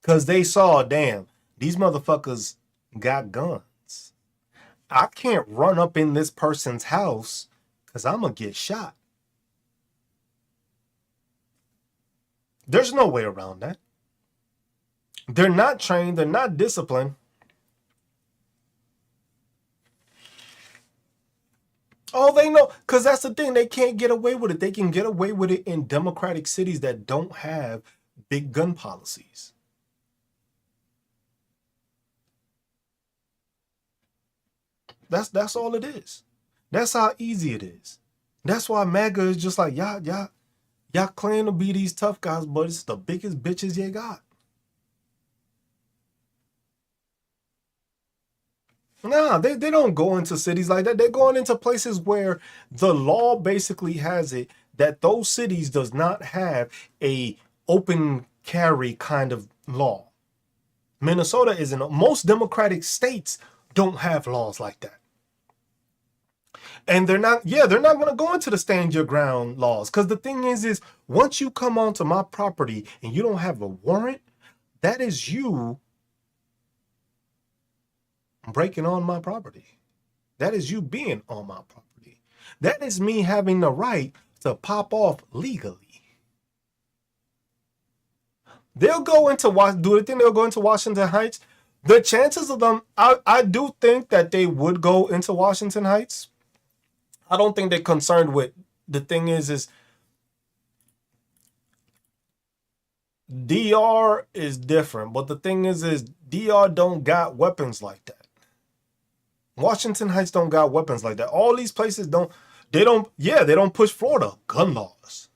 Because they saw, damn, these motherfuckers got guns. I can't run up in this person's house because I'm going to get shot. There's no way around that. They're not trained. They're not disciplined. Oh, they know. Because that's the thing. They can't get away with it. They can get away with it in democratic cities that don't have big gun policies. That's all it is. That's how easy it is. That's why MAGA is just like, y'all claim to be these tough guys, but it's the biggest bitches you got. Nah, they don't go into cities like that. They're going into places where the law basically has it that those cities does not have a open carry kind of law. Minnesota isn't. Most democratic states don't have laws like that. And they're not going to go into the stand your ground laws. Because the thing is once you come onto my property and you don't have a warrant, that is you breaking on my property. That is you being on my property. That is me having the right to pop off legally. They'll go into do they think they'll go into Washington Heights? The chances of them, I do think that they would go into Washington Heights. I don't think they're concerned with, the thing is DR is different, but the thing is DR don't got weapons like that. Washington Heights don't got weapons like that. All these places they don't push Florida gun laws.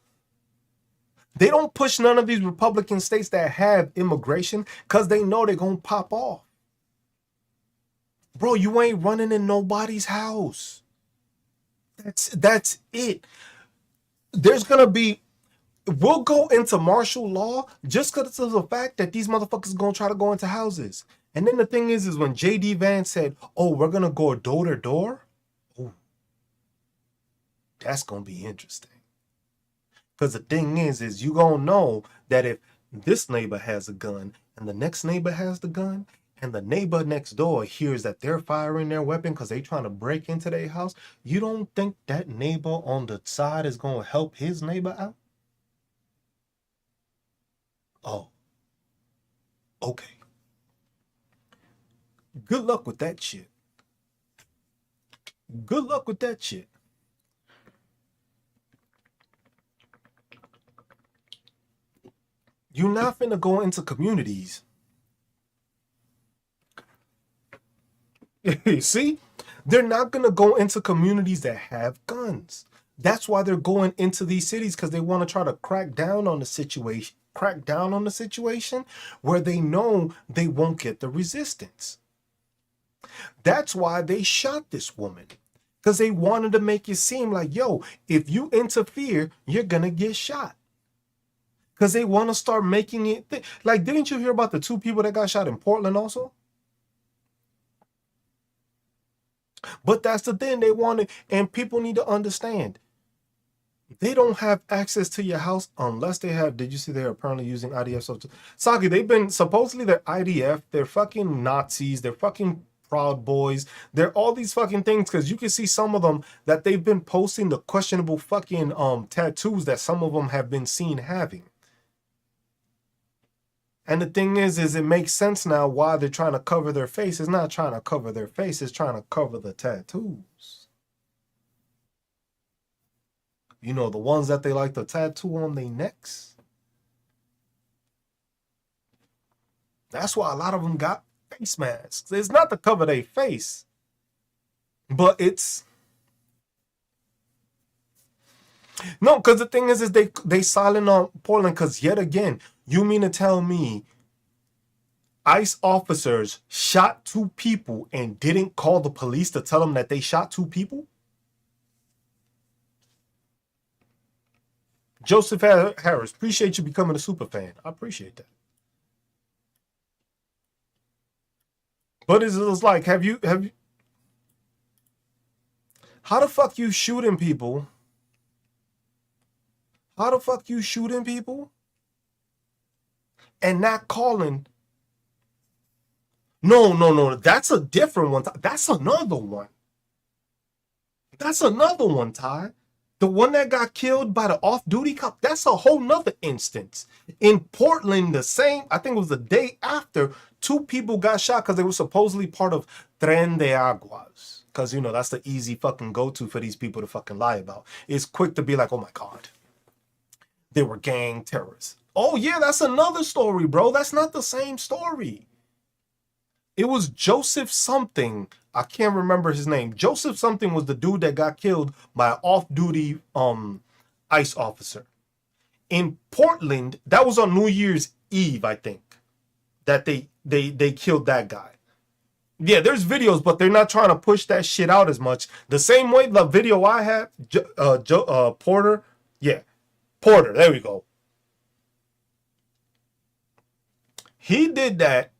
They don't push none of these Republican states that have immigration because they know they're going to pop off. Bro, you ain't running in nobody's house. That's it. There's going to be, we'll go into martial law just because of the fact that these motherfuckers are going to try to go into houses. And then the thing is when J.D. Vance said, oh, we're going to go door to door. Oh, that's going to be interesting. Because the thing is you going to know that if this neighbor has a gun and the next neighbor has the gun and the neighbor next door hears that they're firing their weapon because they trying to break into their house, you don't think that neighbor on the side is going to help his neighbor out? Oh, okay. Good luck with that shit. Good luck with that shit. You're not finna go into communities. See? They're not gonna go into communities that have guns. That's why they're going into these cities, because they want to try to crack down on the situation where they know they won't get the resistance. That's why they shot this woman. Because they wanted to make it seem like, yo, if you interfere, you're gonna get shot. Because they want to start making it like, didn't you hear about the 2 people that got shot in Portland also? But that's the thing they wanted, and people need to understand. They don't have access to your house unless they have, did you see they're apparently using IDF? So, Saki, they've been, supposedly they're IDF, they're fucking Nazis, they're fucking Proud Boys, they're all these fucking things, because you can see some of them that they've been posting the questionable fucking tattoos that some of them have been seen having. And the thing is it makes sense now why they're trying to cover their face. It's not trying to cover their face, it's trying to cover the tattoos. You know, the ones that they like to tattoo on their necks. That's why a lot of them got face masks. It's not to cover their face, but it's... No, because the thing is they silent on Portland, because yet again, you mean to tell me ICE officers shot 2 people and didn't call the police to tell them that they shot 2 people? Joseph Harris, appreciate you becoming a super fan. I appreciate that. But it's like, have you how the fuck you shooting people? How the fuck you shooting people and not calling? No. That's a different one. That's another one. That's another one, Ty. The one that got killed by the off-duty cop, that's a whole nother instance. In Portland, the same, I think it was the day after, 2 people got shot because they were supposedly part of Tren de Aguas. Because, you know, that's the easy fucking go-to for these people to fucking lie about. It's quick to be like, oh my God, they were gang terrorists. Oh yeah, that's another story, bro. That's not the same story. It was Joseph something. I can't remember his name. Joseph something was the dude that got killed by an off-duty ICE officer. In Portland, that was on New Year's Eve, I think, that they killed that guy. Yeah, there's videos, but they're not trying to push that shit out as much. The same way the video I have, Porter. Yeah, Porter, there we go. He did that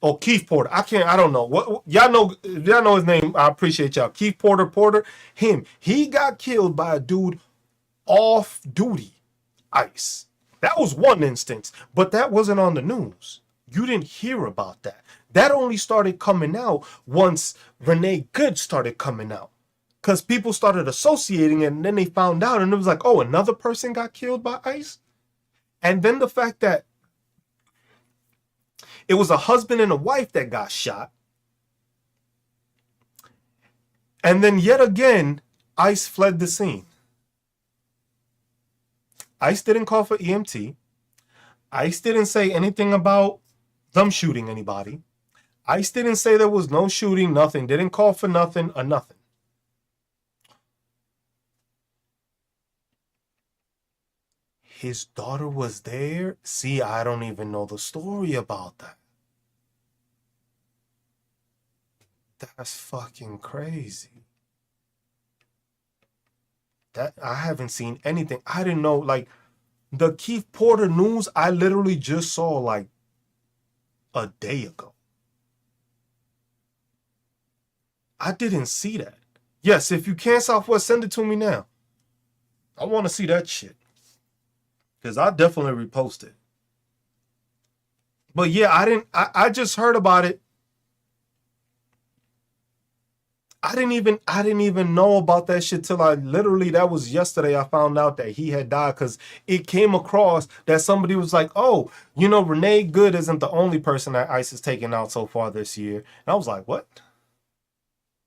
Oh, Keith Porter. I don't know. What y'all know, y'all know his name. I appreciate y'all. Keith Porter. Him. He got killed by a dude off duty. ICE. That was one instance, but that wasn't on the news. You didn't hear about that. That only started coming out once Renee Good started coming out. Because people started associating it, and then they found out, and it was like, oh, another person got killed by ICE? And then the fact that it was a husband and a wife that got shot. And then yet again, ICE fled the scene. ICE didn't call for EMT. ICE didn't say anything about them shooting anybody. ICE didn't say there was no shooting, nothing. Didn't call for nothing or nothing. His daughter was there? See, I don't even know the story about that. That's fucking crazy. That I haven't seen anything. I didn't know, like, the Keith Porter news, I literally just saw like a day ago. I didn't see that. Yes, if you can, Southwest, send it to me now. I want to see that shit. Because I definitely reposted. But yeah, I just heard about it. I didn't even know about that shit till I literally, that was yesterday, I found out that he had died, because it came across that somebody was like, oh, you know, Renee Good isn't the only person that ICE has taken out so far this year. And I was like, what?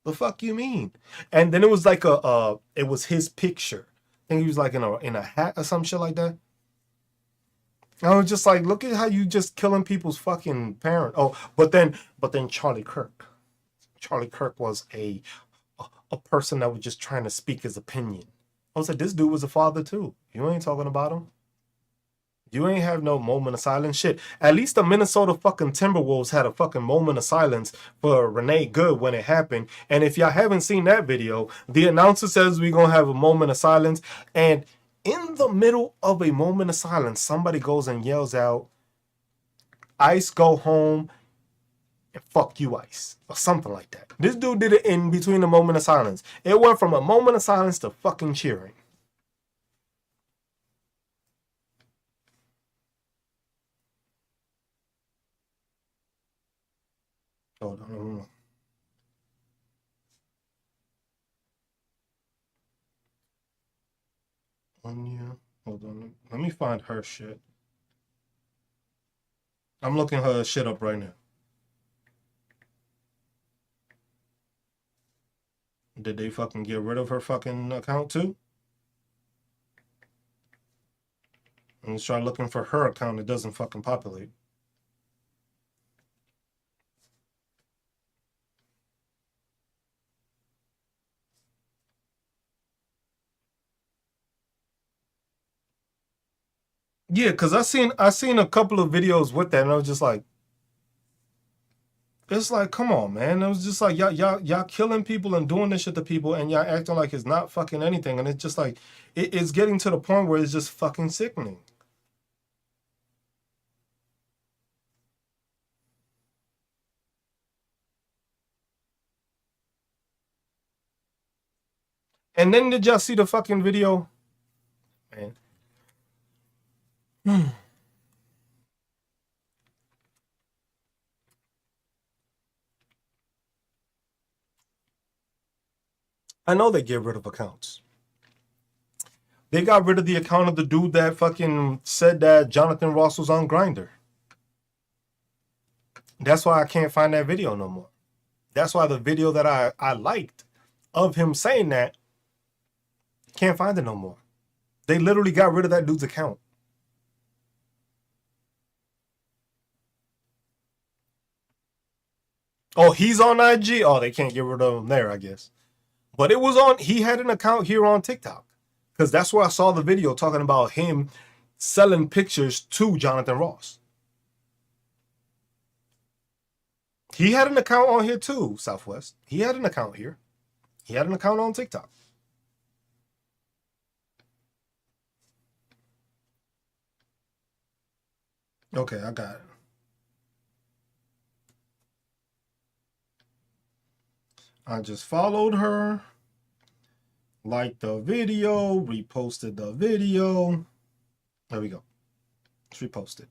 The fuck you mean? And then it was like it was his picture. I think he was like in a hat or some shit like that. I was just like, look at how you just killing people's fucking parent. Oh, but then Charlie Kirk. Charlie Kirk was a person that was just trying to speak his opinion. I was like, this dude was a father too. You ain't talking about him. You ain't have no moment of silence. Shit. At least the Minnesota fucking Timberwolves had a fucking moment of silence for Renee Good when it happened. And if y'all haven't seen that video, the announcer says we're gonna have a moment of silence. And in the middle of a moment of silence, somebody goes and yells out, ICE go home and fuck you, ICE. Or something like that. This dude did it in between the moment of silence. It went from a moment of silence to fucking cheering. Hold on. Anya. Hold on. Let me find her shit. I'm looking her shit up right now. Did they fucking get rid of her fucking account too? Let's try looking for her account. It doesn't fucking populate. Yeah, cause I seen a couple of videos with that, and I was just like, it's like, come on, man. It was just like y'all killing people and doing this shit to people, and y'all acting like it's not fucking anything, and it's just like it's getting to the point where it's just fucking sickening. And then did y'all see the fucking video, man? I know they get rid of accounts. They got rid of the account of the dude that fucking said that Jonathan Ross was on Grindr. That's why I can't find that video no more. That's why the video that I liked of him saying that, can't find it no more. They literally got rid of that dude's account. Oh, he's on IG? Oh, they can't get rid of him there, I guess. But it was on, he had an account here on TikTok. Because that's where I saw the video talking about him selling pictures to Jonathan Ross. He had an account on here too, Southwest. He had an account here. He had an account on TikTok. Okay, I got it. I just followed her, liked the video, reposted the video. There we go. It's reposted.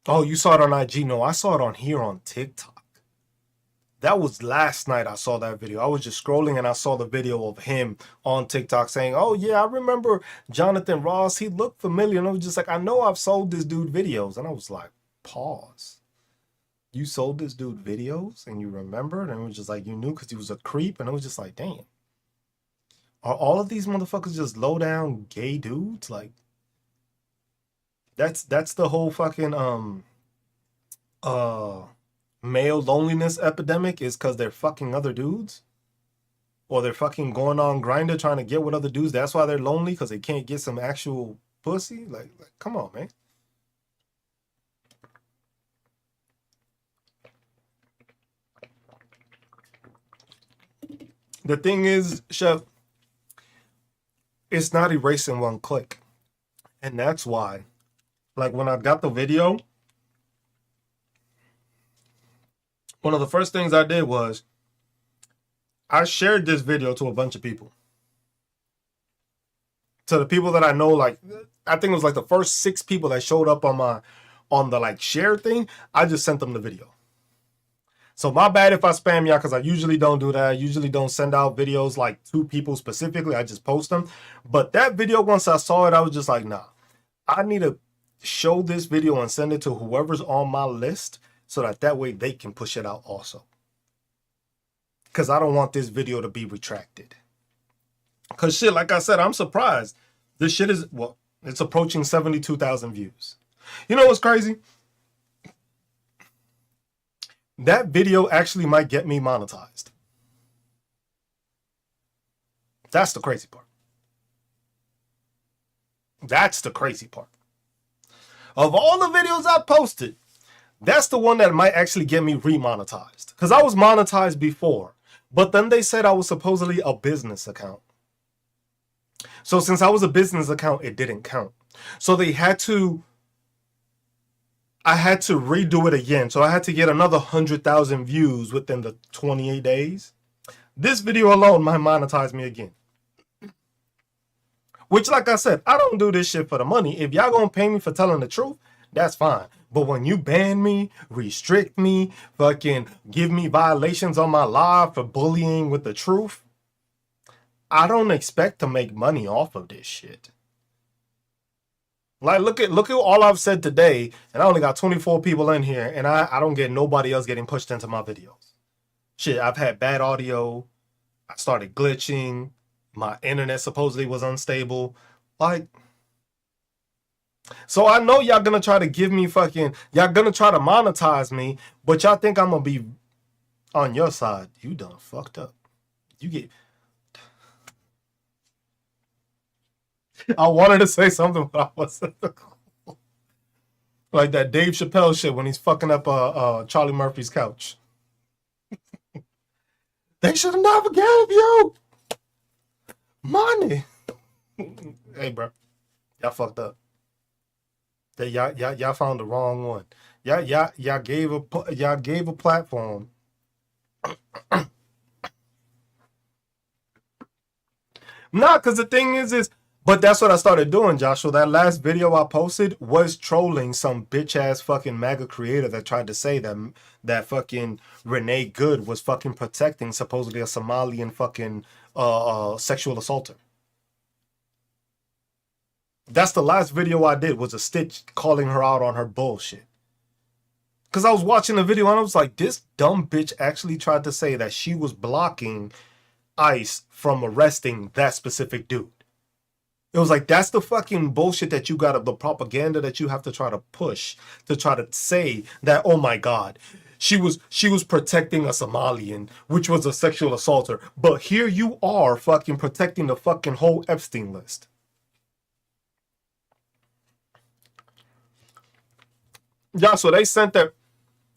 Oh, you saw it on IG? No, I saw it on here on TikTok. That was last night I saw that video. I was just scrolling and I saw the video of him on TikTok saying, oh yeah, I remember Jonathan Ross. He looked familiar. And I was just like, I know I've sold this dude videos. And I was like, pause. You sold this dude videos and you remembered? And it was just like, you knew because he was a creep. And it was just like, damn. Are all of these motherfuckers just low down gay dudes? Like, that's the whole fucking male loneliness epidemic is because they're fucking other dudes, or they're fucking going on Grindr trying to get with other dudes. That's why they're lonely, because they can't get some actual pussy. Like come on, man. The thing is, Chef, it's not erasing one click, and that's why, like when I got the video, one of the first things I did was I shared this video to a bunch of people. To the people that I know, like I think it was like the first 6 people that showed up on the like share thing, I just sent them the video. So my bad if I spam y'all, because I usually don't do that. I usually don't send out videos like to people specifically. I just post them. But that video, once I saw it, I was just like, nah, I need to show this video and send it to whoever's on my list, so that way they can push it out also. Because I don't want this video to be retracted. Because shit, like I said, I'm surprised. This shit is, well, it's approaching 72,000 views. You know what's crazy? That video actually might get me monetized. That's the crazy part. That's the crazy part. Of all the videos I posted, that's the one that might actually get me remonetized. Because I was monetized before, but then they said I was supposedly a business account. So since I was a business account, it didn't count. So I had to redo it again. So I had to get another 100,000 views within the 28 days. This video alone might monetize me again. Which, like I said, I don't do this shit for the money. If y'all gonna pay me for telling the truth, that's fine. But when you ban me, restrict me, fucking give me violations on my live for bullying with the truth, I don't expect to make money off of this shit. Like, look at all I've said today, and I only got 24 people in here, and I don't get nobody else getting pushed into my videos. Shit, I've had bad audio. I started glitching. My internet supposedly was unstable. Like, so I know y'all gonna try to give me y'all gonna try to monetize me, but y'all think I'm gonna be on your side. You done fucked up. You get... I wanted to say something, but I wasn't. Like that Dave Chappelle shit when he's fucking up Charlie Murphy's couch. They should have never gave you money. Hey, bro, y'all fucked up. Y'all found the wrong one. Y'all gave a platform. Nah, because the thing is, but that's what I started doing, Joshua. That last video I posted was trolling some bitch ass fucking MAGA creator that tried to say that fucking Renee Good was fucking protecting supposedly a Somalian fucking sexual assaulter. That's the last video I did, was a Stitch calling her out on her bullshit. Because I was watching the video and I was like, this dumb bitch actually tried to say that she was blocking ICE from arresting that specific dude. It was like, that's the fucking bullshit that you got, the propaganda that you have to try to push to try to say that, oh my God, she was protecting a Somalian, which was a sexual assaulter. But here you are fucking protecting the fucking whole Epstein list. Yeah, so they sent that.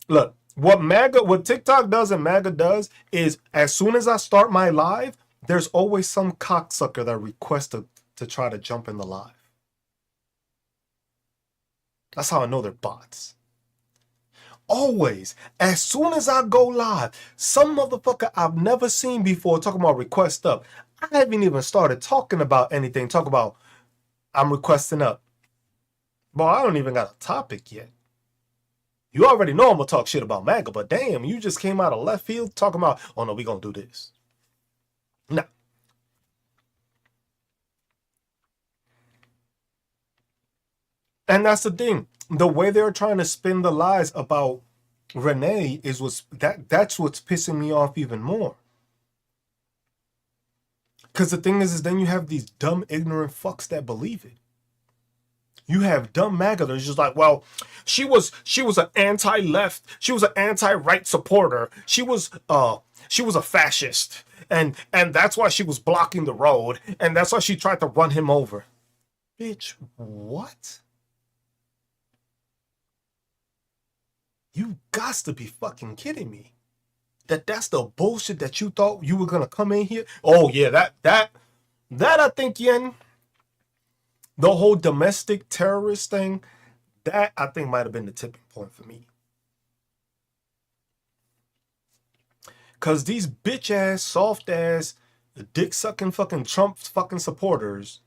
Look, what TikTok does and MAGA does is, as soon as I start my live, there's always some cocksucker that requests to try to jump in the live. That's how I know they're bots. Always, as soon as I go live, some motherfucker I've never seen before talking about request up. I haven't even started talking about anything. Talk about I'm requesting up. Boy, I don't even got a topic yet. You already know I'm gonna talk shit about MAGA, but damn, you just came out of left field talking about, oh no, we gonna do this. Nah. And that's the thing. The way they're trying to spin the lies about Renee is that's what's pissing me off even more. Because the thing is then you have these dumb, ignorant fucks that believe it. You have dumb MAGA that's just like, well, she was an anti-left, she was an anti-right supporter, she was a fascist, and that's why she was blocking the road, and that's why she tried to run him over. Bitch, what? You got to be fucking kidding me. That's the bullshit that you thought you were gonna come in here. Oh yeah, that I think, Yen, the whole domestic terrorist thing, that I think might have been the tipping point for me. Cause these bitch ass, soft ass, dick sucking fucking Trump fucking supporters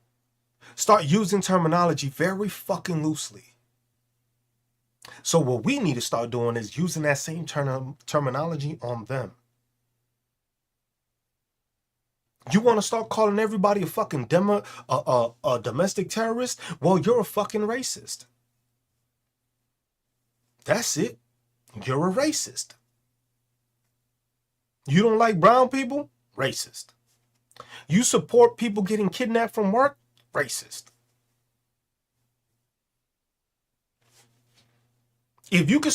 start using terminology very fucking loosely. So what we need to start doing is using that same terminology on them. You want to start calling everybody a fucking domestic terrorist? Well, you're a fucking racist. That's it. You're a racist. You don't like brown people? Racist. You support people getting kidnapped from work? Racist. If you can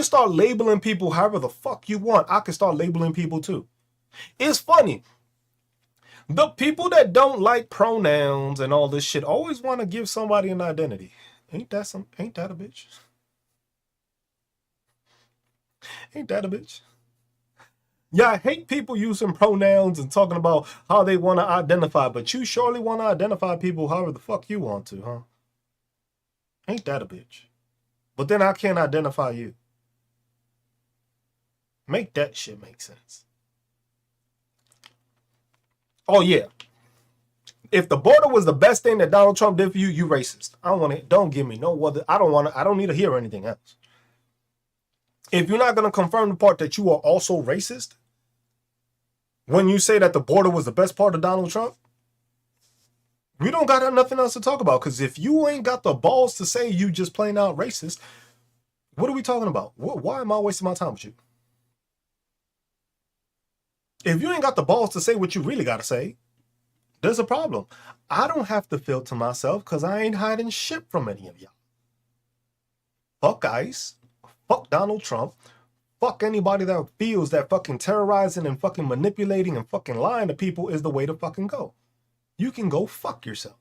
start labeling people however the fuck you want, I can start labeling people too. It's funny. The people that don't like pronouns and all this shit always want to give somebody an identity. Ain't that a bitch? Ain't that a bitch? Yeah, I hate people using pronouns and talking about how they want to identify, but you surely want to identify people however the fuck you want to, huh? Ain't that a bitch? But then I can't identify you. Make that shit make sense. Oh yeah. If the border was the best thing that Donald Trump did for you, you racist. I don't want it. Don't give me no other. I don't need to hear anything else. If you're not going to confirm the part that you are also racist, when you say that the border was the best part of Donald Trump, we don't got nothing else to talk about. Because if you ain't got the balls to say you just plain out racist, what are we talking about? Why am I wasting my time with you? If you ain't got the balls to say what you really got to say, there's a problem. I don't have to filter myself because I ain't hiding shit from any of y'all. Fuck ICE. Fuck Donald Trump. Fuck anybody that feels that fucking terrorizing and fucking manipulating and fucking lying to people is the way to fucking go. You can go fuck yourself.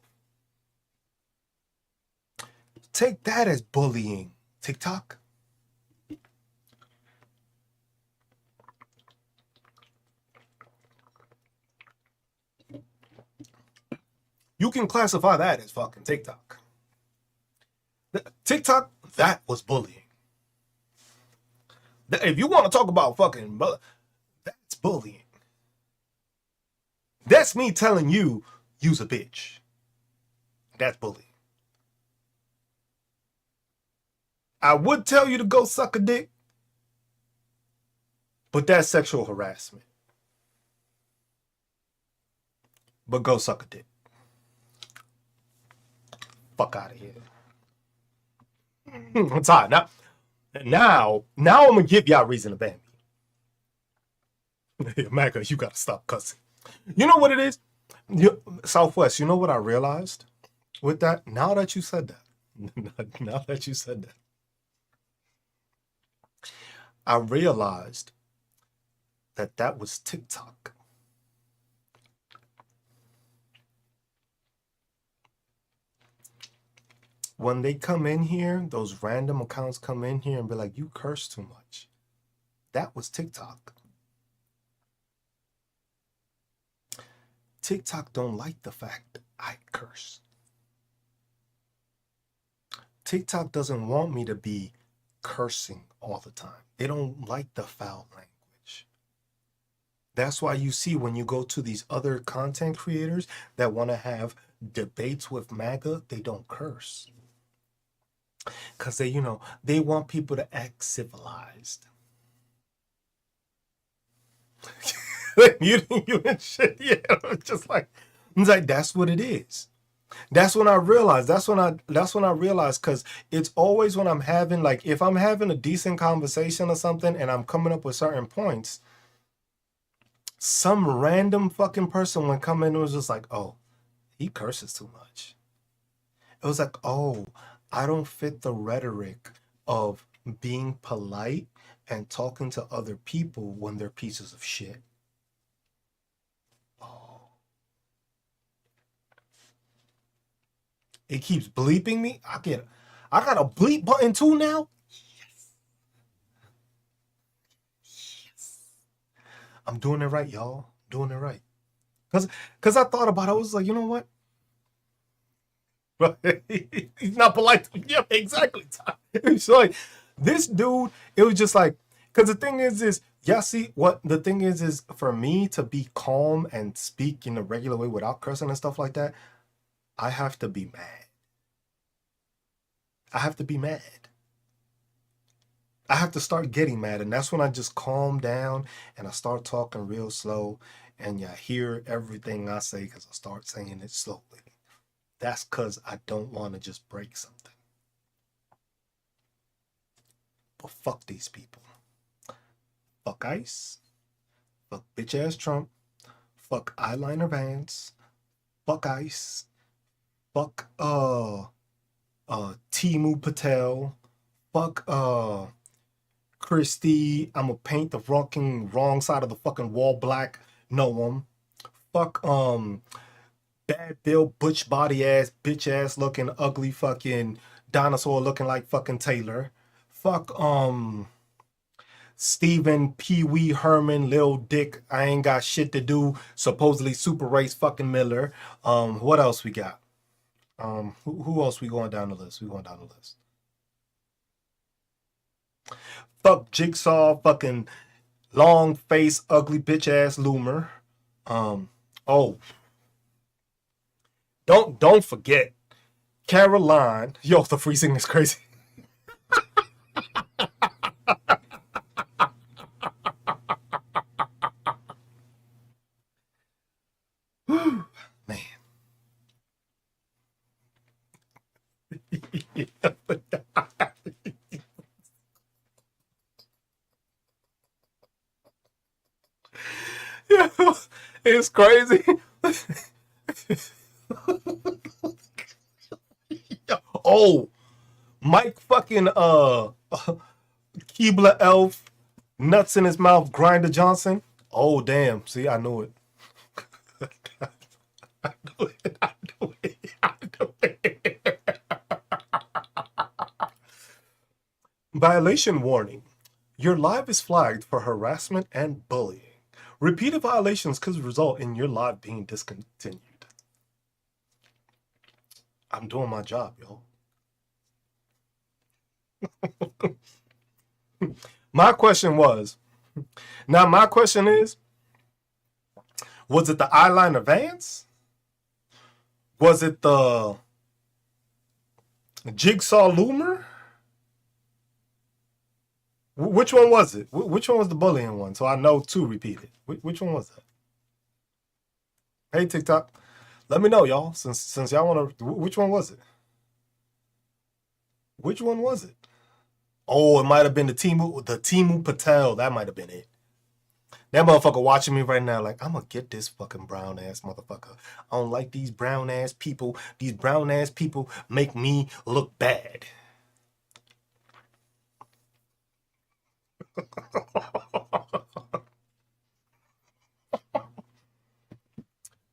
Take that as bullying, TikTok. You can classify that as fucking TikTok. TikTok, that was bullying. If you want to talk about fucking, that's bullying. That's me telling you, use a bitch. That's bullying. I would tell you to go suck a dick, but that's sexual harassment. But go suck a dick. Fuck out of here. I'm tired. Now I'm gonna give y'all reason to ban me. MAGA, you gotta stop cussing. You know what it is? Southwest, you know what I realized with that? Now that you said that, I realized that was TikTok. When they come in here, those random accounts come in here and be like, you curse too much. That was TikTok. TikTok don't like the fact I curse. TikTok doesn't want me to be cursing all the time. They don't like the foul language. That's why you see when you go to these other content creators that want to have debates with MAGA, they don't curse. Because they, they want people to act civilized. you and shit, yeah. Just like, it's like, that's what it is. That's when I realized. That's when I realized, because it's always when I'm having, like, if I'm having a decent conversation or something and I'm coming up with certain points, some random fucking person would come in and was just like, oh, he curses too much. It was like, oh, I don't fit the rhetoric of being polite and talking to other people when they're pieces of shit. Oh. It keeps bleeping me. I got a bleep button too now. Yes. I'm doing it right, y'all. Doing it right. Cause I thought about it. I was like, you know what? He's not polite. Yeah, exactly. It's like this dude. It was just like, because the thing is y'all see what the thing is for me to be calm and speak in a regular way without cursing and stuff like that. I have to be mad. I have to be mad. I have to start getting mad, and that's when I just calm down and I start talking real slow, and you hear everything I say because I start saying it slowly. That's because I don't want to just break something. But fuck these people. Fuck ICE. Fuck bitch ass Trump. Fuck eyeliner Vance. Fuck ICE. Fuck Timu Patel. Fuck Christie. I'ma paint the fucking wrong side of the fucking wall black. Noam. Fuck Bad Bill, butch body ass, bitch ass looking, ugly fucking dinosaur looking like fucking Taylor. Fuck Stephen Pee Wee Herman, Lil Dick, I ain't got shit to do, supposedly super race fucking Miller. What else we got? Who else we going down the list? We going down the list. Fuck Jigsaw, fucking long face, ugly bitch ass Loomer. Oh, don't forget Caroline. Yo, the freezing is crazy. Man. Yeah, it's crazy. Oh, Mike fucking Keebler Elf, nuts in his mouth, Grinder Johnson. Oh damn! See, I knew it. I knew it. I knew it. I knew it. Violation warning. Your live is flagged for harassment and bullying. Repeated violations could result in your live being discontinued. I'm doing my job, yo. My question is, was it the eyeliner Vance? Was it the Jigsaw Loomer? Which one was it? Which one was the bullying one? So I know two repeated. Which one was that? Hey TikTok, let me know, y'all. Since y'all want to, which one was it? Which one was it? Oh, it might have been the Timu Patel. That might have been it. That motherfucker watching me right now, like, I'm gonna get this fucking brown ass motherfucker. I don't like these brown ass people. These brown ass people make me look bad.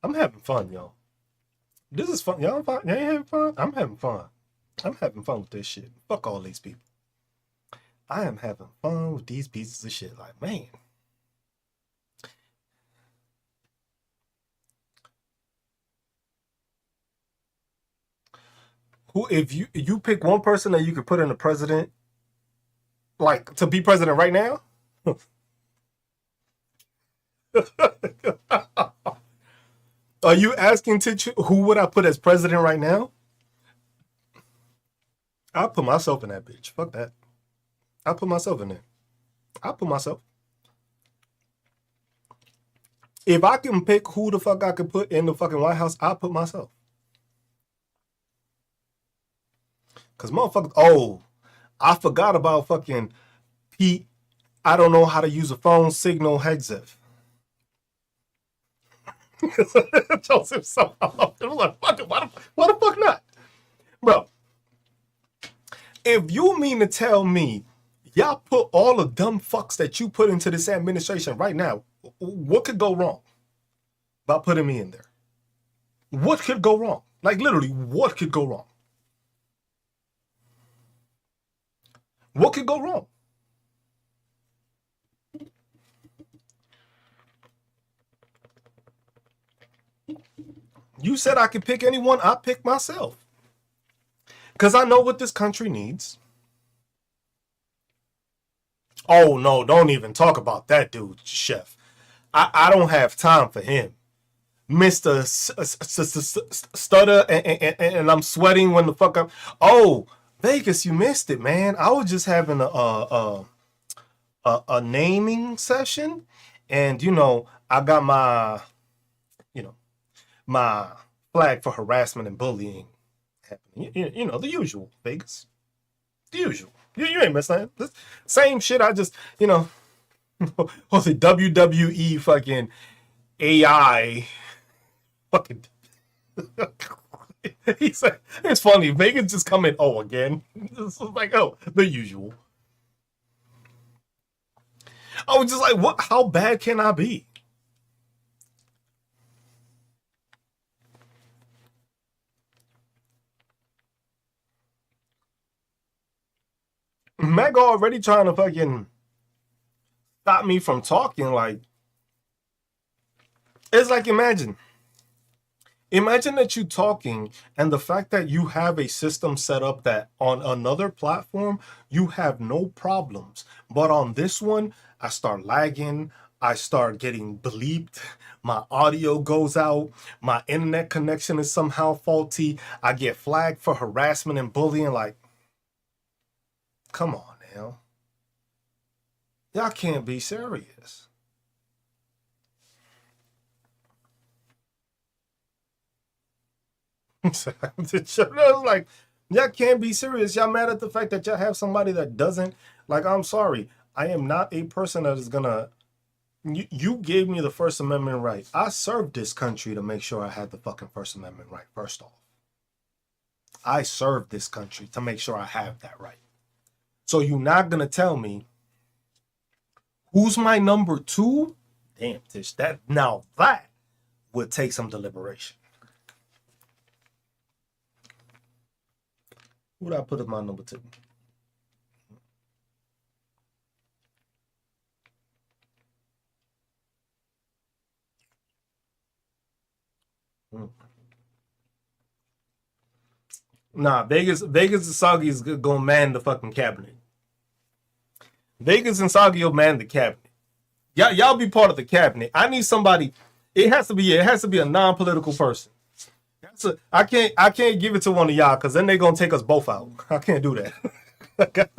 I'm having fun, y'all. This is fun. Y'all ain't having fun? I'm having fun. I'm having fun with this shit. Fuck all these people. I am having fun with these pieces of shit. Like, man. Who, if you pick one person that you could put in the president, Like to be president right now? Are you asking to who would I put as president right now? I'll put myself in that bitch. Fuck that. I'll put myself in there. I'll put myself. If I can pick who the fuck I could put in the fucking White House, I'll put myself. Cause motherfuckers, oh, I forgot about fucking Pete. I don't know how to use a phone signal Hegseth. Joseph so like, why the fuck not? Bro, if you mean to tell me y'all put all the dumb fucks that you put into this administration right now, what could go wrong by putting me in there? What could go wrong? Like literally, what could go wrong? What could go wrong? You said I could pick anyone, I pick myself. Because I know what this country needs. Oh, no, don't even talk about that dude, Chef. I don't have time for him. Mr. Stutter, and I'm sweating when the fuck I'm. Oh, Vegas, you missed it, man. I was just having a naming session, and I got my my flag for harassment and bullying happening. The usual, Vegas. The usual. You ain't missing that. Same shit. I just what's it? WWE fucking AI fucking. He said it's funny. Vegas just come in. Oh, again. It's like the usual. I was just like, what? How bad can I be? Meg already trying to fucking stop me from talking. Like, it's like imagine that you talking and the fact that you have a system set up that on another platform you have no problems, but on this one I start lagging, I start getting bleeped, my audio goes out, my internet connection is somehow faulty, I get flagged for harassment and bullying. Like, come on now, y'all can't be serious. I was like, y'all can't be serious. Y'all mad at the fact that y'all have somebody that doesn't. Like, I'm sorry. I am not a person that is gonna. You gave me the First Amendment right. I served this country to make sure I had the fucking First Amendment right. First off, I served this country to make sure I have that right. So you're not gonna tell me who's my number two? Damn, Tish. That would take some deliberation. Who would I put as my number two? Nah, Vegas and Soggy is gonna man the fucking cabinet. Vegas and Soggy will man the cabinet. Y'all be part of the cabinet. I need somebody. It has to be a non-political person. I can't give it to one of y'all because then they're gonna take us both out. I can't do that.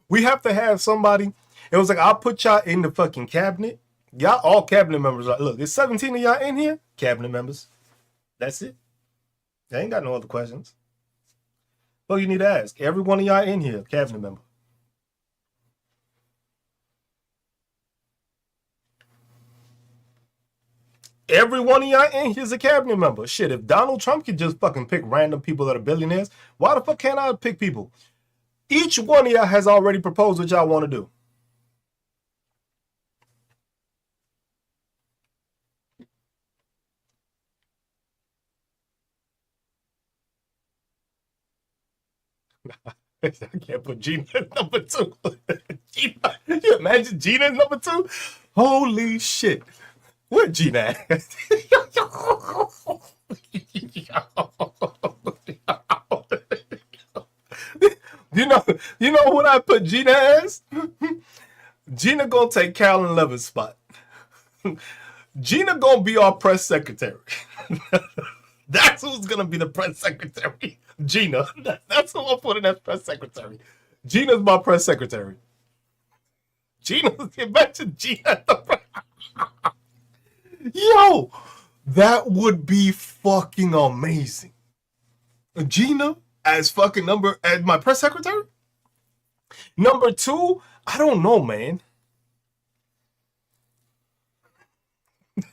We have to have somebody. It was like, I'll put y'all in the fucking cabinet. Y'all all cabinet members. Like, look, there's 17 of y'all in here. Cabinet members. That's it. I ain't got no other questions. Well, you need to ask. Every one of y'all in here, cabinet member. Every one of y'all in here's a cabinet member. Shit, if Donald Trump could just fucking pick random people that are billionaires, why the fuck can't I pick people? Each one of y'all has already proposed what y'all want to do. I can't put Gina as number two. Gina, you imagine Gina as number two? Holy shit. Where Gina at? You know, you know what I put Gina as? Gina gonna take Carolyn Levitt's spot. Gina gonna be our press secretary. That's who's gonna be the press secretary. Gina. That's who I'm putting as press secretary. Gina's my press secretary. Gina, imagine Gina at the press. Yo, that would be fucking amazing. Gina as fucking number as my press secretary. Number two, I don't know, man.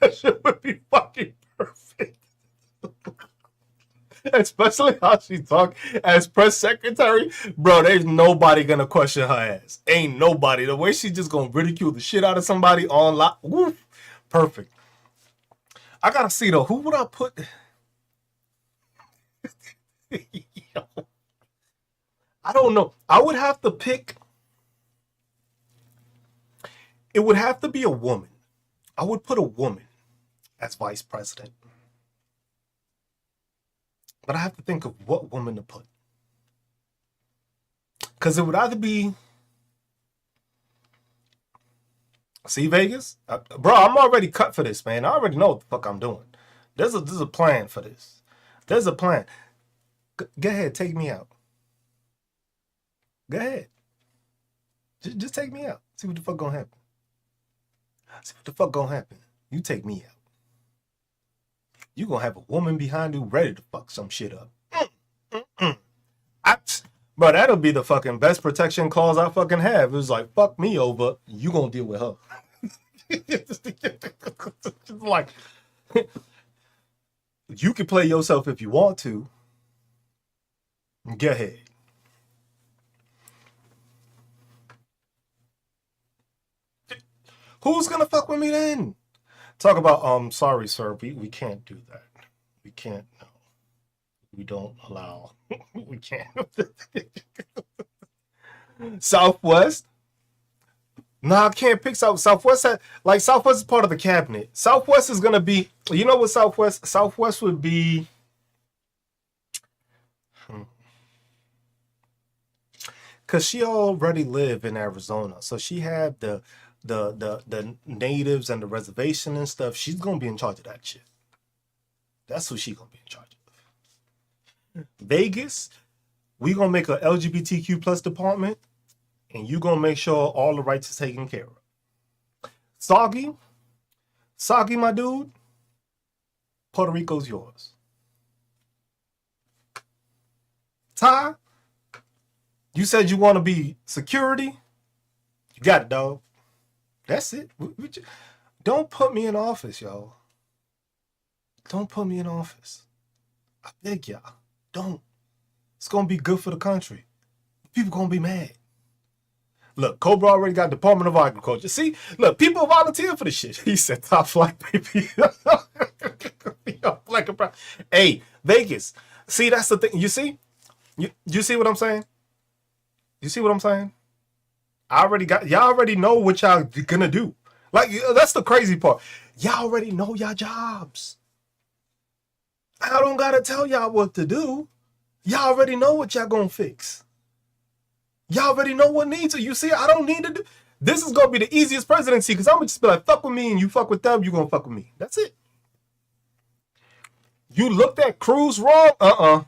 That shit would be fucking perfect. Especially how she talk as press secretary. Bro, there's nobody gonna question her ass. Ain't nobody. The way she just gonna ridicule the shit out of somebody online. Woof. Perfect. I gotta see though. Who would I put? I don't know. I would have to pick. It would have to be a woman. I would put a woman as vice president. But I have to think of what woman to put. Because it would either be. See, Vegas? Bro, I'm already cut for this, man. I already know what the fuck I'm doing. There's a plan for this. There's a plan. Go ahead, take me out. Go ahead. Just take me out. See what the fuck gonna happen. See what the fuck gonna happen. You take me out. You gonna have a woman behind you ready to fuck some shit up. Bro, that'll be the fucking best protection clause I fucking have. It was like, fuck me over, you gonna deal with her. Like, you can play yourself if you want to. Go ahead. Who's gonna fuck with me then? Talk about sorry sir, we can't do that. We can't, no. We don't allow. We can't. Southwest. Nah, I can't pick Southwest. Like Southwest is part of the cabinet. Southwest is gonna be. You know what Southwest? Southwest would be. Cause she already lived in Arizona, so she had the natives and the reservation and stuff. She's gonna be in charge of that shit. That's who she gonna be in charge of. Vegas, we gonna make a LGBTQ plus department, and you gonna make sure all the rights is taken care of. Soggy, my dude, Puerto Rico's yours. Ty, you said you want to be security. You got it, dog. That's it. Don't put me in office, y'all. Don't put me in office. I beg y'all. Don't. It's gonna be good for the country. People gonna be mad. Look, Cobra already got Department of Agriculture. See, look, people volunteer for the shit. He said top flight, baby. Hey, Vegas. See, that's the thing. You see? You see what I'm saying? You see what I'm saying? Y'all already know what y'all gonna do. Like, that's the crazy part. Y'all already know y'all jobs. I don't gotta tell y'all what to do. Y'all already know what y'all gonna fix. Y'all already know what needs it. You see, I don't need to do. This is gonna be the easiest presidency because I'm gonna just be like, fuck with me, and you fuck with them, you gonna fuck with me. That's it. You looked at Cruz wrong?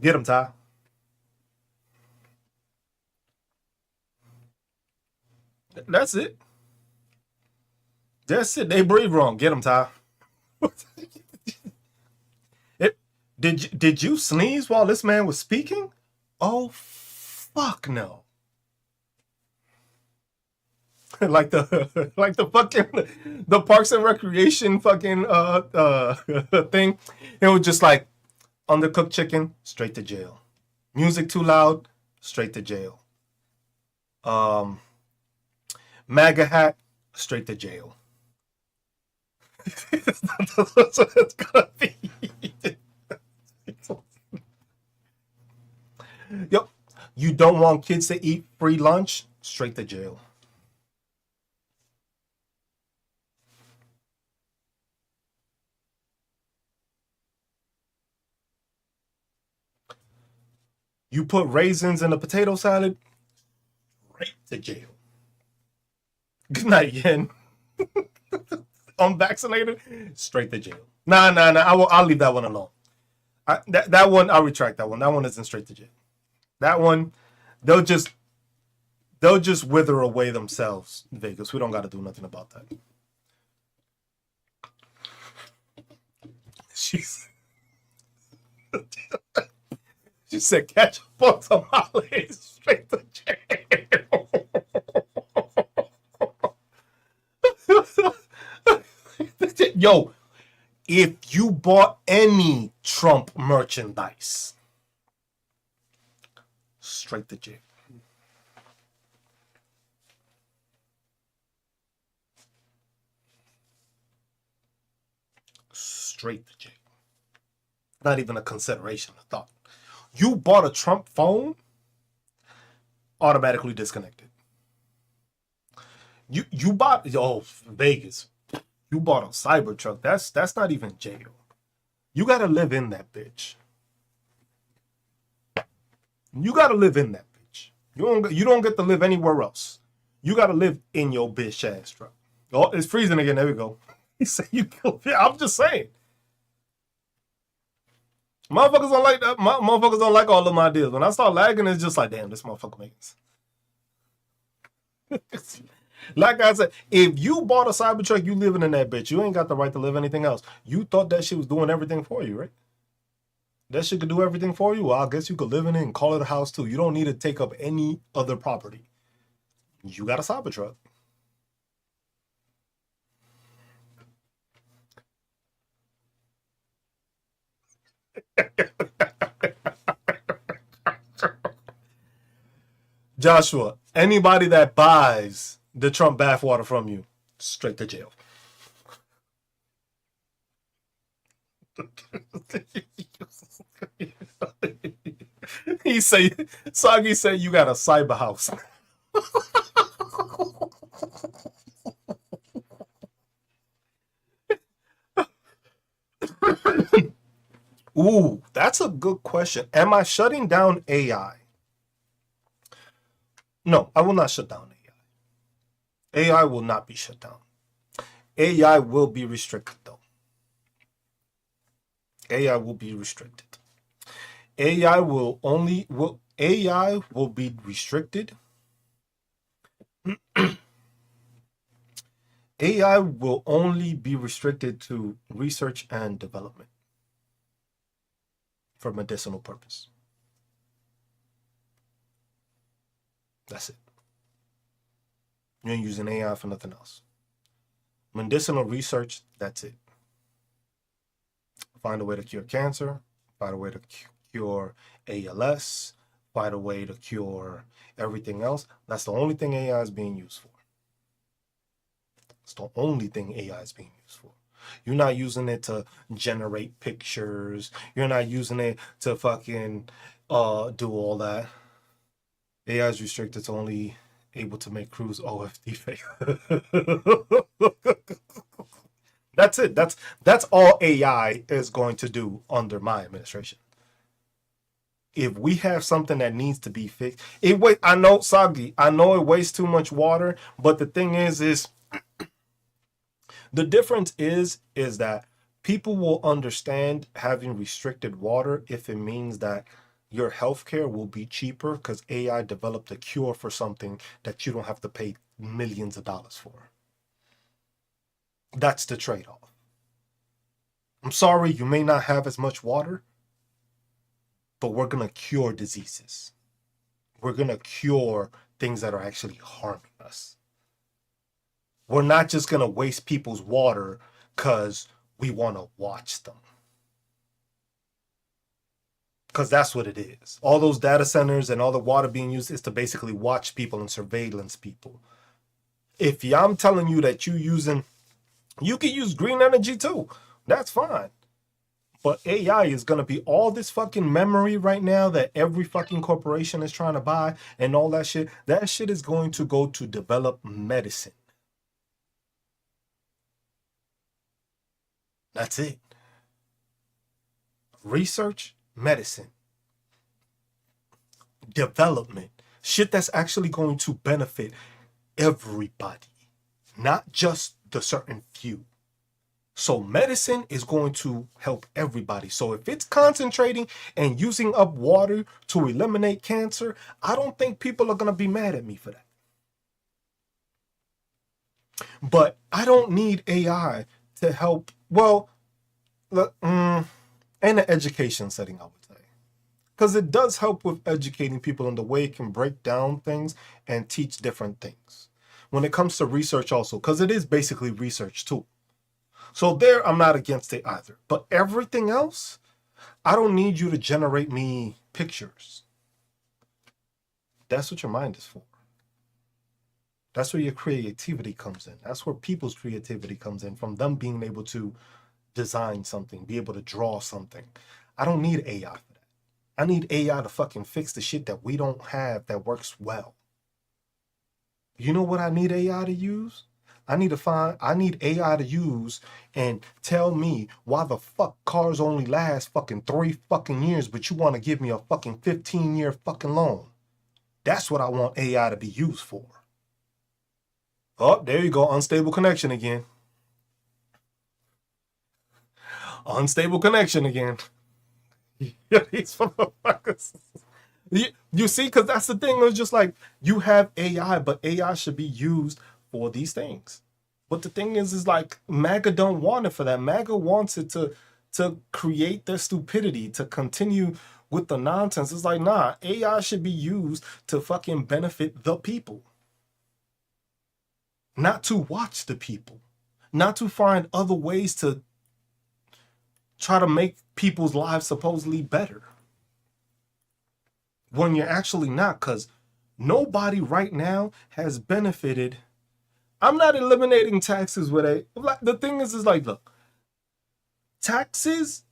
Get him, Ty. That's it. That's it. They breathe wrong. Get him, Ty. Did you sneeze while this man was speaking? Oh, fuck no. like the fucking the Parks and Recreation fucking thing. It was just like undercooked chicken, straight to jail. Music too loud, straight to jail. Um, MAGA hat, straight to jail. That's what it's gonna be. Yep. You don't want kids to eat free lunch? Straight to jail. You put raisins in a potato salad, right to jail. Good night, Yen. Unvaccinated, straight to jail. Nah. I'll leave that one alone. That one, I'll retract that one. That one isn't straight to jail. That one, they'll just wither away themselves. Vegas, we don't got to do nothing about that. She's she said catch a on tamales straight to jail. Yo, if you bought any Trump merchandise, straight to jail. Straight to jail. Not even a consideration, a thought. You bought a Trump phone, automatically disconnected. You bought Vegas. You bought a Cybertruck. That's not even jail. You gotta live in that bitch. You gotta live in that bitch. You don't get to live anywhere else. You gotta live in your bitch ass truck. Oh, it's freezing again. There we go. He said you killed it. I'm just saying. Motherfuckers don't like that. Motherfuckers don't like all of my ideas. When I start lagging, it's just like, damn, this motherfucker makes. Like I said, if you bought a Cybertruck, you living in that bitch. You ain't got the right to live anything else. You thought that shit was doing everything for you, right? That shit could do everything for you. Well, I guess you could live in it and call it a house too. You don't need to take up any other property. You got a Cybertruck. Joshua, anybody that buys the Trump bathwater from you, straight to jail. He say, Soggy said you got a cyber house. Ooh, that's a good question. Am I shutting down AI? No, I will not shut down AI. AI will not be shut down. AI will be restricted though. AI will be restricted. AI will be restricted. AI will only be restricted to research and development for medicinal purpose. That's it. You ain't using AI for nothing else. Medicinal research, that's it. Find a way to cure cancer, find a way to cure ALS, find a way to cure everything else. That's the only thing AI is being used for. It's the only thing AI is being used for. You're not using it to generate pictures. You're not using it to fucking do all that. AI is restricted to only able to make Cruise OFD fake. That's it. That's all AI is going to do under my administration. If we have something that needs to be fixed, I know, Soggy, I know it wastes too much water, but the thing is the difference is that people will understand having restricted water if it means that your healthcare will be cheaper because AI developed a cure for something that you don't have to pay millions of dollars for. That's the trade-off. I'm sorry, you may not have as much water, but we're going to cure diseases. We're going to cure things that are actually harming us. We're not just going to waste people's water because we want to watch them. Because that's what it is. All those data centers and all the water being used is to basically watch people and surveillance people. If I'm telling you that you can use green energy too. That's fine. But AI is going to be all this fucking memory right now that every fucking corporation is trying to buy and all that shit. That shit is going to go to develop medicine. That's it. Research, medicine. development, shit that's actually going to benefit everybody, not just the certain few. So medicine is going to help everybody. So if it's concentrating and using up water to eliminate cancer, I don't think people are going to be mad at me for that. But I don't need AI to help. Well, in an education setting, I would say. Because it does help with educating people in the way it can break down things and teach different things. When it comes to research also, because it is basically research too. So there, I'm not against it either. But everything else, I don't need you to generate me pictures. That's what your mind is for. That's where your creativity comes in. That's where people's creativity comes in, from them being able to design something, be able to draw something. I don't need AI for that. I need AI to fucking fix the shit that we don't have that works well. You know what I need AI to use? I need AI to use and tell me why the fuck cars only last fucking 3 fucking years, but you want to give me a fucking 15-year fucking loan. That's what I want AI to be used for. Oh, there you go. Unstable connection again. Unstable connection again. These motherfuckers. You see, because that's the thing. It's just like, you have AI, but AI should be used for these things. But the thing is like, MAGA don't want it for that. MAGA wants it to create their stupidity, to continue with the nonsense. It's like, nah, AI should be used to fucking benefit the people. Not to watch the people. Not to find other ways to try to make people's lives supposedly better. When you're actually not, because nobody right now has benefited. I'm not eliminating taxes with a, like, the thing is like, look, taxes,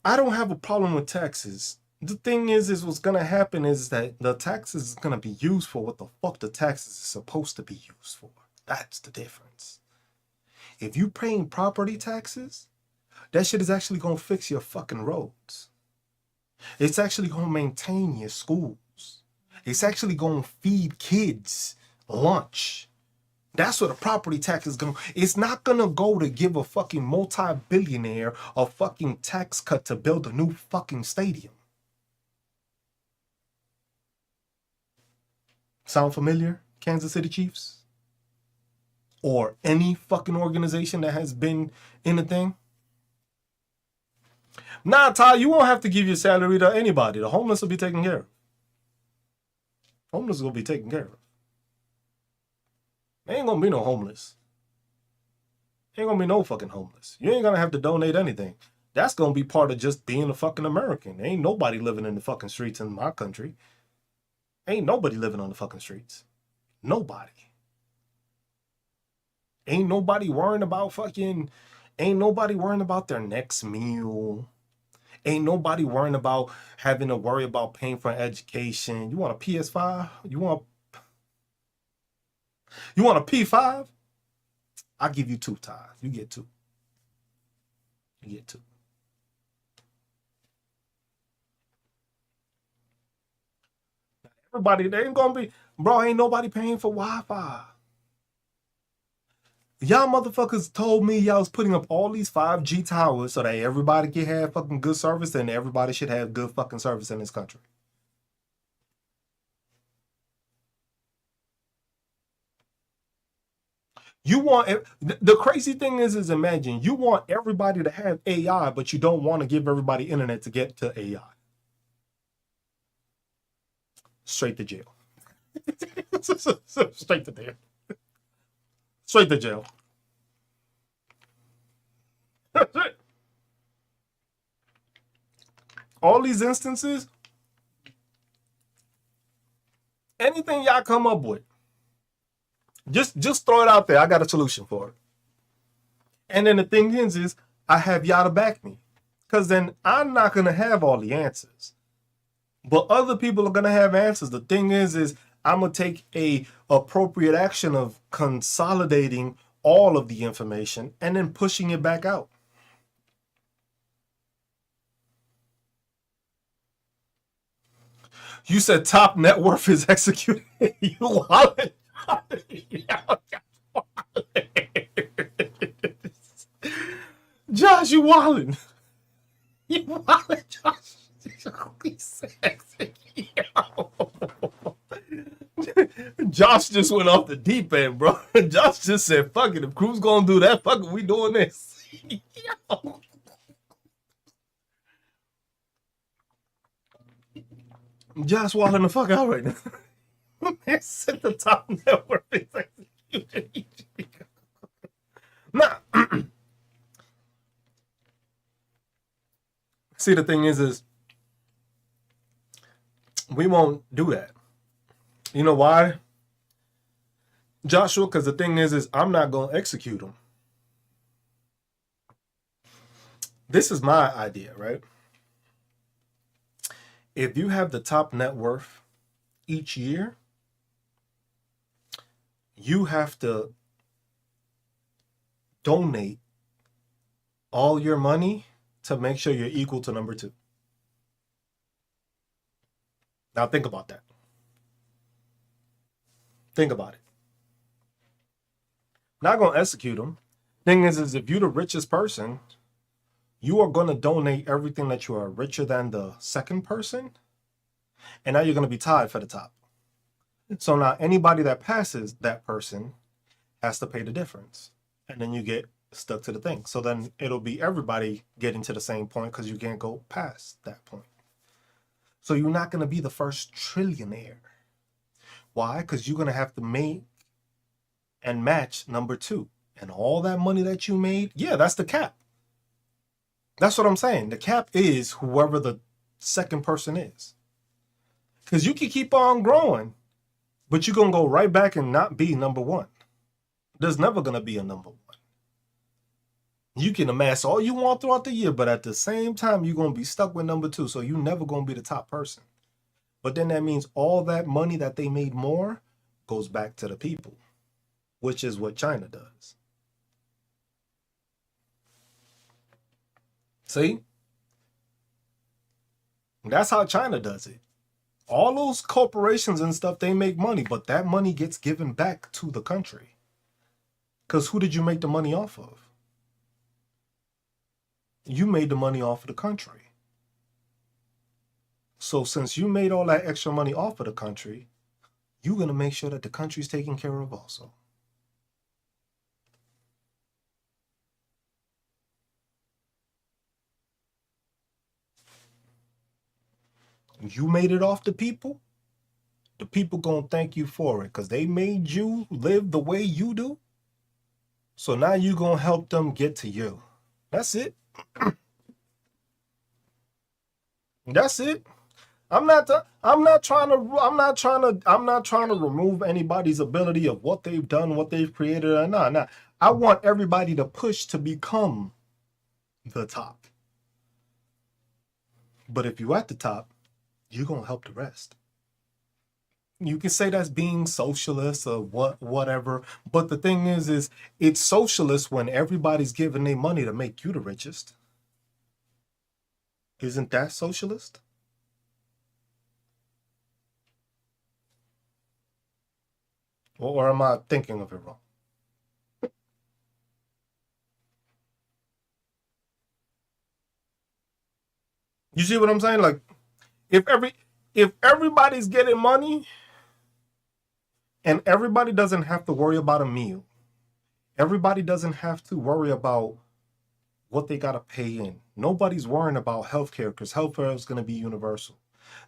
I don't have a problem with taxes. The thing is what's gonna happen is that the taxes is gonna be used for what the fuck the taxes is supposed to be used for. That's the difference. If you paying property taxes, that shit is actually gonna fix your fucking roads. It's actually gonna maintain your schools. It's actually gonna feed kids lunch. That's what a property tax is going to. It's not going to go to give a fucking multi-billionaire a fucking tax cut to build a new fucking stadium. Sound familiar, Kansas City Chiefs? Or any fucking organization that has been in the thing? Nah, Ty, you won't have to give your salary to anybody. The homeless will be taken care of. Homeless will be taken care of. Ain't gonna be no homeless. Ain't gonna be no fucking homeless. You ain't gonna have to donate anything. That's gonna be part of just being a fucking American. Ain't nobody living in the fucking streets in my country. Ain't nobody living on the fucking streets. Nobody. Ain't nobody worrying about their next meal. Ain't nobody worrying about having to worry about paying for education. You want a PS5? You want a P5? I'll give you 2 ties. You get 2. You get 2. Everybody, they ain't gonna be, bro, ain't nobody paying for Wi-Fi. Y'all motherfuckers told me y'all was putting up all these 5G towers so that everybody can have fucking good service, and everybody should have good fucking service in this country. You want, the crazy thing is imagine you want everybody to have AI, but you don't want to give everybody internet to get to AI. Straight to jail. Straight to jail. Straight to jail. All these instances, anything y'all come up with, just throw it out there. I got a solution for it. And then the thing is I have y'all to back me, because then I'm not gonna have all the answers, but other people are gonna have answers. The thing is I'm gonna take a appropriate action of consolidating all of the information and then pushing it back out. You said top net worth is executed. You wallet. Josh, you wildin'. You wildin', Josh. He said, Josh just went off the deep end, bro. Josh just said, fuck it. If Crew's gonna do that, fuck it, we doing this. Josh walking the fuck out right now. It's at the top network. Nah. See, the thing is we won't do that. You know why, Joshua? Because the thing is I'm not gonna execute them. This is my idea, right? If you have the top net worth each year, you have to donate all your money to make sure you're equal to number 2. Now think about that. Think about it. Not gonna execute them. Thing is if you're the richest person, you are gonna donate everything that you are richer than the second person, and now you're gonna be tied for the top. So now anybody that passes that person has to pay the difference, and then you get stuck to the thing. So then it'll be everybody getting to the same point because you can't go past that point. So you're not going to be the first trillionaire. Why? Because you're going to have to make and match number 2. And all that money that you made, yeah, that's the cap. That's what I'm saying. The cap is whoever the second person is. Because you can keep on growing, but you're going to go right back and not be number 1. There's never going to be a number 1. You can amass all you want throughout the year, but at the same time, you're going to be stuck with number 2. So you're never going to be the top person. But then that means all that money that they made more goes back to the people, which is what China does. See? That's how China does it. All those corporations and stuff, they make money, but that money gets given back to the country. Because who did you make the money off of? You made the money off of the country. So since you made all that extra money off of the country, you're going to make sure that the country's taken care of also. You made it off the people going to thank you for it because they made you live the way you do. So now you're going to help them get to you. That's it. That's it. I'm not trying to remove anybody's ability of what they've done, what they've created. Nah. I want everybody to push to become the top. But if you're at the top, you're going to help the rest. You can say that's being socialist or whatever, but the thing is it's socialist when everybody's giving their money to make you the richest. Isn't that socialist? Or am I thinking of it wrong? You see what I'm saying? Like, if everybody's getting money and everybody doesn't have to worry about a meal, everybody doesn't have to worry about what they got to pay in. Nobody's worrying about healthcare because healthcare is going to be universal.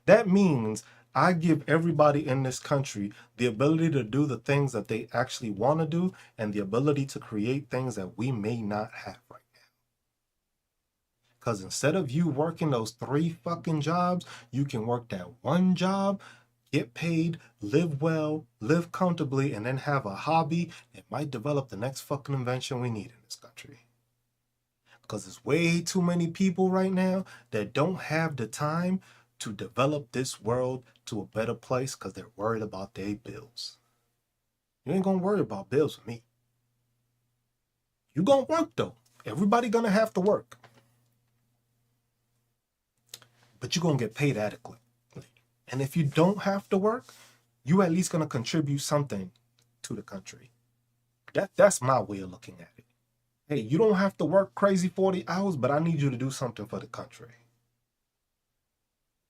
That means I give everybody in this country the ability to do the things that they actually want to do and the ability to create things that we may not have right now. Because instead of you working those 3 fucking jobs, you can work that one job, get paid, live well, live comfortably, and then have a hobby that might develop the next fucking invention we need in this country. Because there's way too many people right now that don't have the time to develop this world to a better place because they're worried about their bills. You ain't gonna worry about bills with me. You gonna work though. Everybody gonna have to work. But you're gonna get paid adequately. And if you don't have to work, you at least gonna contribute something to the country. That's my way of looking at it. Hey, you don't have to work crazy 40 hours, but I need you to do something for the country.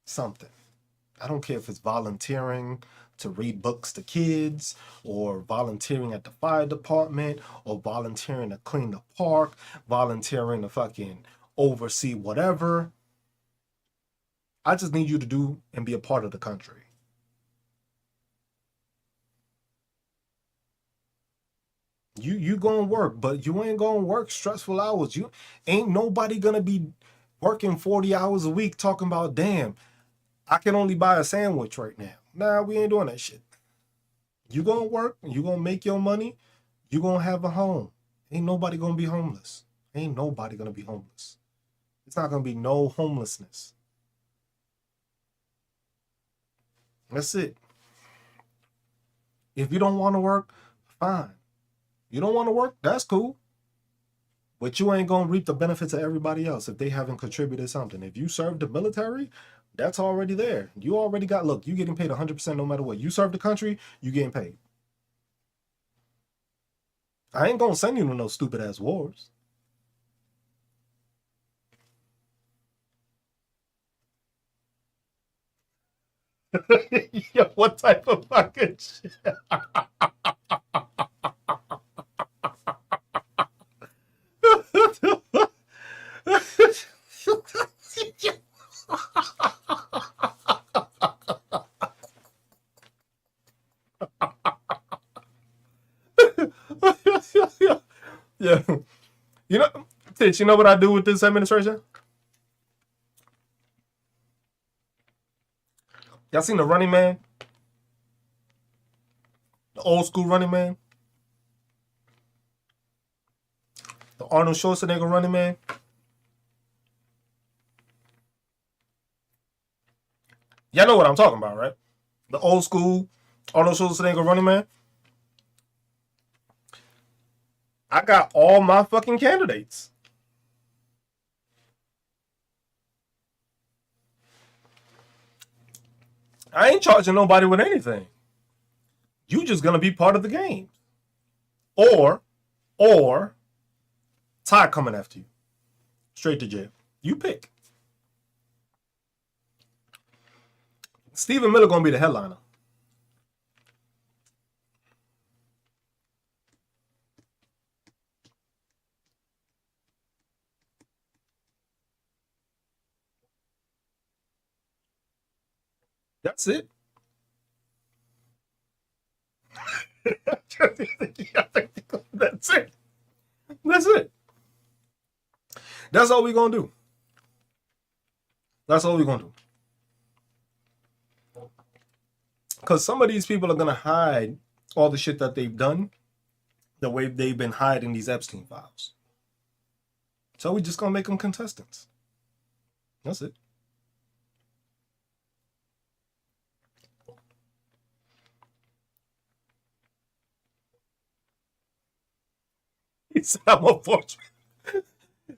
Something. I don't care if it's volunteering to read books to kids, or volunteering at the fire department, or volunteering to clean the park, volunteering to fucking oversee whatever. I just need you to do and be a part of the country. You gonna work, but you ain't gonna work stressful hours. You ain't nobody gonna be working 40 hours a week talking about, damn, I can only buy a sandwich right now. Nah, we ain't doing that shit. You gonna work, you gonna make your money, you gonna have a home. Ain't nobody gonna be homeless. Ain't nobody gonna be homeless. It's not gonna be no homelessness. That's it. If you don't want to work, fine. You don't want to work, that's cool. But you ain't gonna reap the benefits of everybody else if they haven't contributed something. If you serve the military, that's already there. You already got, look, you getting paid 100% no matter what. You serve the country, you getting paid. I ain't gonna send you to no stupid ass wars. Yeah, what type of fucking shit? Yeah. You know, Tish, you know what I do with this administration? Y'all seen the Running Man? The old school Running Man? The Arnold Schwarzenegger Running Man? Y'all know what I'm talking about, right? The old school Arnold Schwarzenegger Running Man? I got all my fucking candidates. I ain't charging nobody with anything. You just gonna be part of the game. Or Ty coming after you. Straight to jail. You pick. Stephen Miller gonna be the headliner. That's it. That's it. That's it. That's all we gonna do. That's all we gonna do. Because some of these people are gonna hide all the shit that they've done the way they've been hiding these Epstein files. So we just gonna make them contestants. That's it. He said I'm a fortune.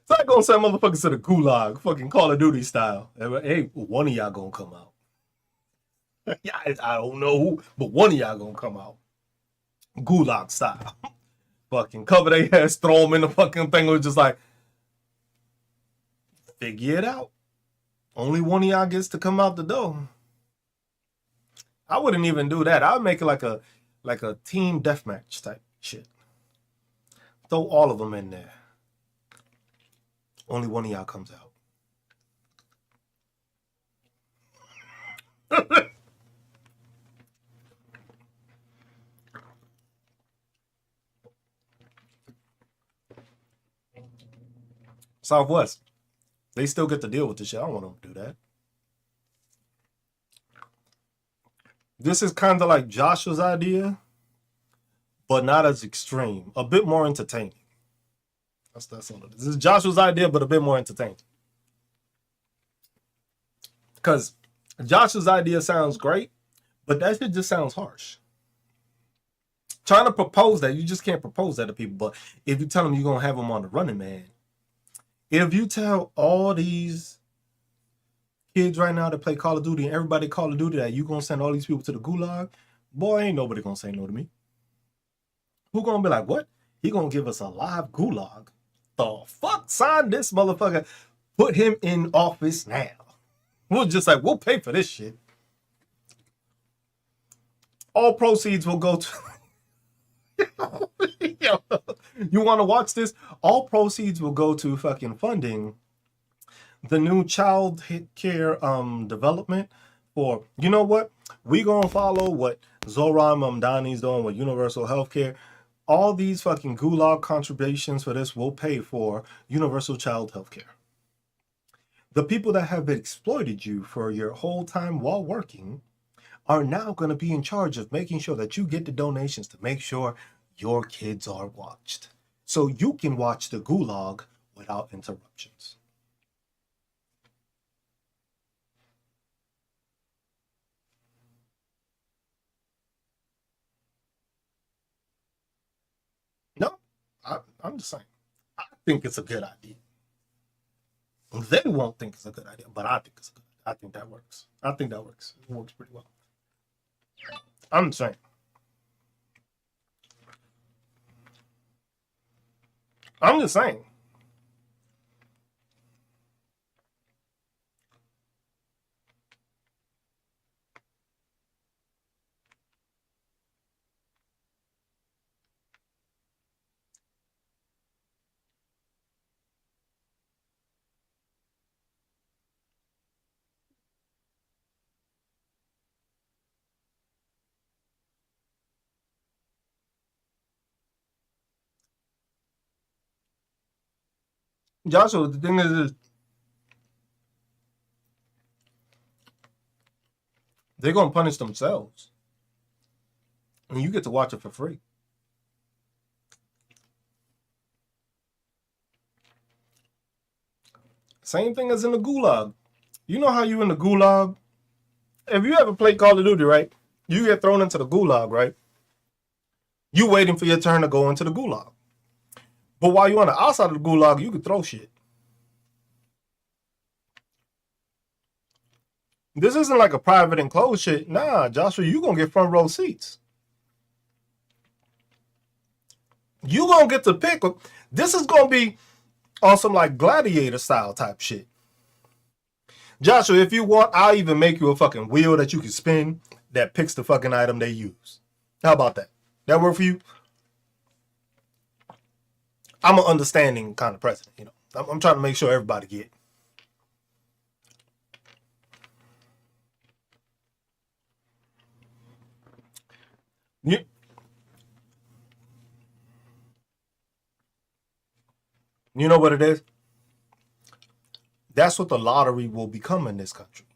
So I gonna send motherfuckers to the gulag, fucking Call of Duty style. Hey, one of y'all gonna come out. Yeah, I don't know who, but one of y'all gonna come out. Gulag style. Fucking cover their heads, throw them in the fucking thing. It was just like, figure it out. Only one of y'all gets to come out the door. I wouldn't even do that. I would make it like a team deathmatch type shit. Throw all of them in there. Only one of y'all comes out. Southwest, they still get to deal with this shit. I don't want them to do that. This is kind of like Joshua's idea, but not as extreme. A bit more entertaining. That's all it is. This is Joshua's idea, but a bit more entertaining. Because Joshua's idea sounds great, but that shit just sounds harsh. Trying to propose that, you just can't propose that to people. But if you tell them you're gonna have them on the Running Man, if you tell all these kids right now that play Call of Duty and everybody Call of Duty that you gonna send all these people to the gulag, boy, ain't nobody gonna say no to me. Who gonna be like, what? He gonna give us a live gulag? The fuck? Sign this motherfucker. Put him in office now. We'll just like, we'll pay for this shit. All proceeds will go to. You want to watch this? All proceeds will go to fucking funding the new child care development for, you know what? We gonna follow what Zohran Mamdani's doing with universal healthcare. All these fucking gulag contributions for this will pay for universal child healthcare. The people that have exploited you for your whole time while working are now going to be in charge of making sure that you get the donations to make sure your kids are watched. So you can watch the gulag without interruptions. No, I'm just saying. I think it's a good idea. They won't think it's a good idea, but I think it's a good idea. I think that works. I think that works. It works pretty well. I'm just saying. I'm just saying. Joshua, the thing is they're gonna punish themselves, and you get to watch it for free. Same thing as in the gulag. You know how you in the gulag? If you ever played Call of Duty, right? You get thrown into the gulag, right? You waiting for your turn to go into the gulag. But while you're on the outside of the gulag, you can throw shit. This isn't like a private enclosed shit. Nah, Joshua, you gonna get front row seats. You gonna get to pick. This is gonna be on some like gladiator style type shit. Joshua, if you want, I'll even make you a fucking wheel that you can spin that picks the fucking item they use. How about that? That work for you? I'm an understanding kind of president, you know. I'm trying to make sure everybody get. You, you know what it is? That's what the lottery will become in this country.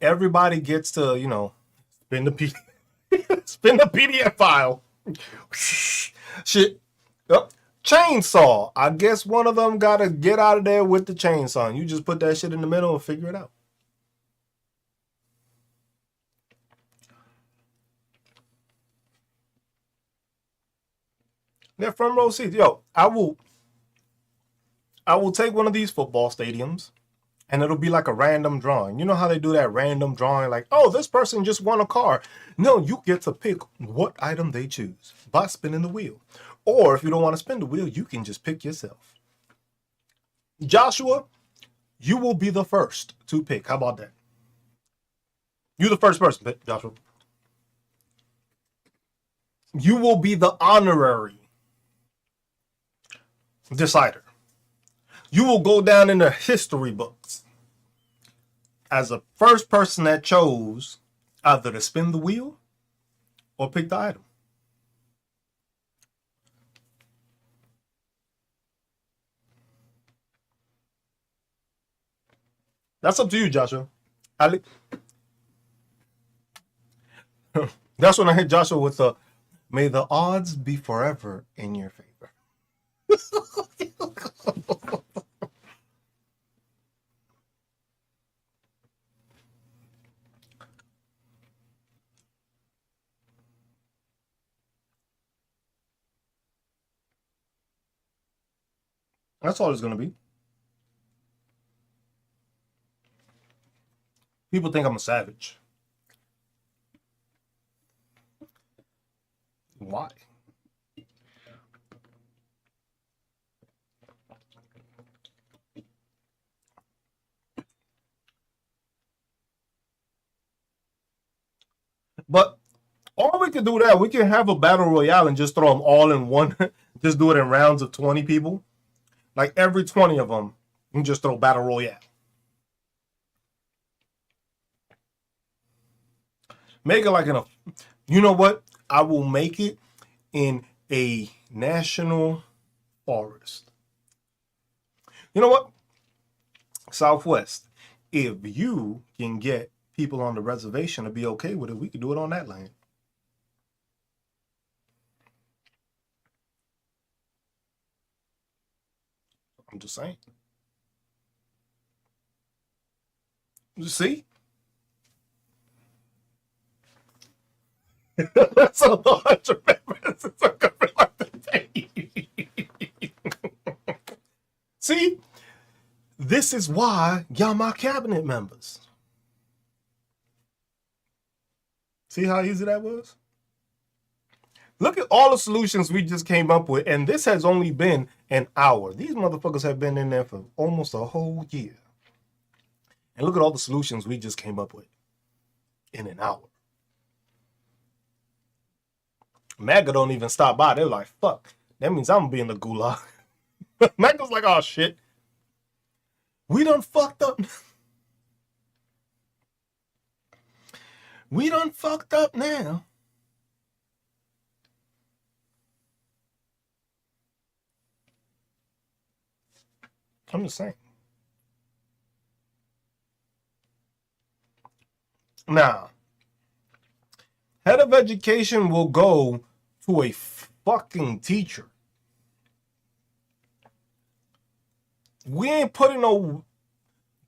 Everybody gets to, you know, spin the spin the PDF file. Shit. Yep. Chainsaw. I guess one of them gotta get out of there with the chainsaw. You just put that shit in the middle and figure it out. They're front row seats. Yo, I will take one of these football stadiums and it'll be like a random drawing. You know how they do that random drawing, like, oh, this person just won a car. No, you get to pick what item they choose by spinning the wheel. Or if you don't want to spin the wheel, you can just pick yourself. Joshua, you will be the first to pick. How about that? You the first person, Joshua. You will be the honorary decider. You will go down in the history books as the first person that chose either to spin the wheel or pick the item. That's up to you, Joshua. That's when I hit Joshua with the "May the odds be forever in your favor." That's all it's gonna be. People think I'm a savage. Why? But or we could do that. We can have a battle royale and just throw them all in one. Just do it in rounds of 20 people. Like every 20 of them, you can just throw battle royale. Make it like in a. You know what? I will make it in a national forest. You know what? Southwest. If you can get people on the reservation to be okay with it, we can do it on that land. I'm just saying. You see? That's a large amendment. See? This is why y'all my cabinet members. See how easy that was? Look at all the solutions we just came up with, and this has only been an hour. These motherfuckers have been in there for almost a whole year. And look at all the solutions we just came up with in an hour. MAGA don't even stop by. They're like, fuck, that means I'm gonna be in the gulag. MAGA's like, oh shit. We done fucked up. We done fucked up now. I'm just saying. Now, head of education will go to a fucking teacher. We ain't putting no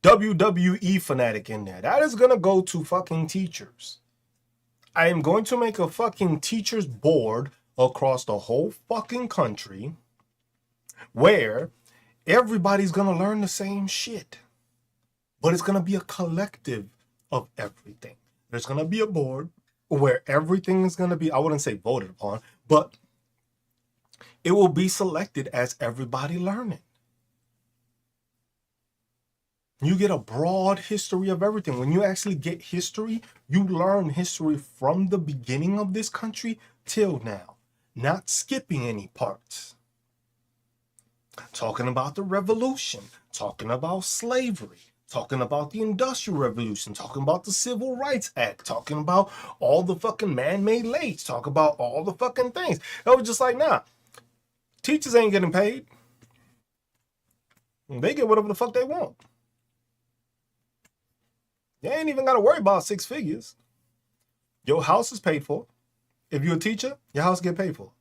WWE fanatic in there. That is gonna go to fucking teachers. I am going to make a fucking teachers board across the whole fucking country where everybody's gonna learn the same shit. But it's gonna be a collective of everything. There's gonna be a board where everything is gonna be, I wouldn't say voted upon, but it will be selected as everybody learning. You get a broad history of everything. When you actually get history, you learn history from the beginning of this country till now, not skipping any parts. Talking about the revolution, talking about slavery, talking about the Industrial Revolution, talking about the Civil Rights Act, talking about all the fucking man-made lakes, talking about all the fucking things. I was just like, nah, teachers ain't getting paid. They get whatever the fuck they want. You ain't even got to worry about 6 figures. Your house is paid for. If you're a teacher, your house get paid for.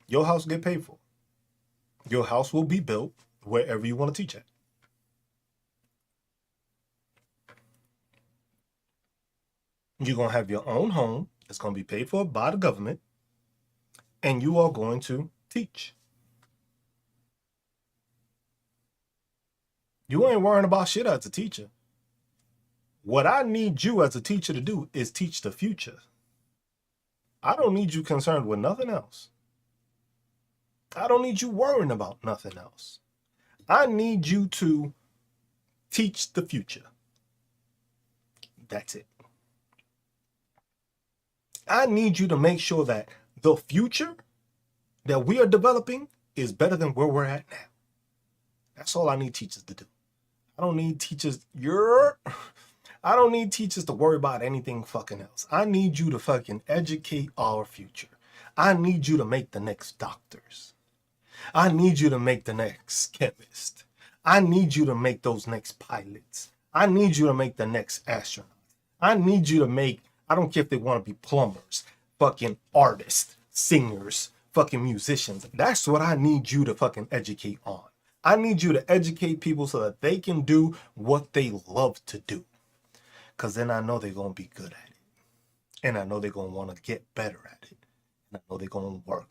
Your house get paid for. Your house will be built wherever you want to teach at. You're going to have your own home. It's going to be paid for by the government. And you are going to teach. You ain't worrying about shit as a teacher. What I need you as a teacher to do is teach the future. I don't need you concerned with nothing else. I don't need you worrying about nothing else. I need you to teach the future. That's it. I need you to make sure that the future that we are developing is better than where we're at now. That's all I need teachers to do. I don't need teachers. I don't need teachers to worry about anything fucking else. I need you to fucking educate our future. I need you to make the next doctors. I need you to make the next chemist. I need you to make those next pilots. I need you to make the next astronaut. I need you to make, I don't care if they want to be plumbers, fucking artists, singers, fucking musicians. That's what I need you to fucking educate on. I need you to educate people so that they can do what they love to do. Because then I know they're going to be good at it. And I know they're going to want to get better at it. And I know they're going to work.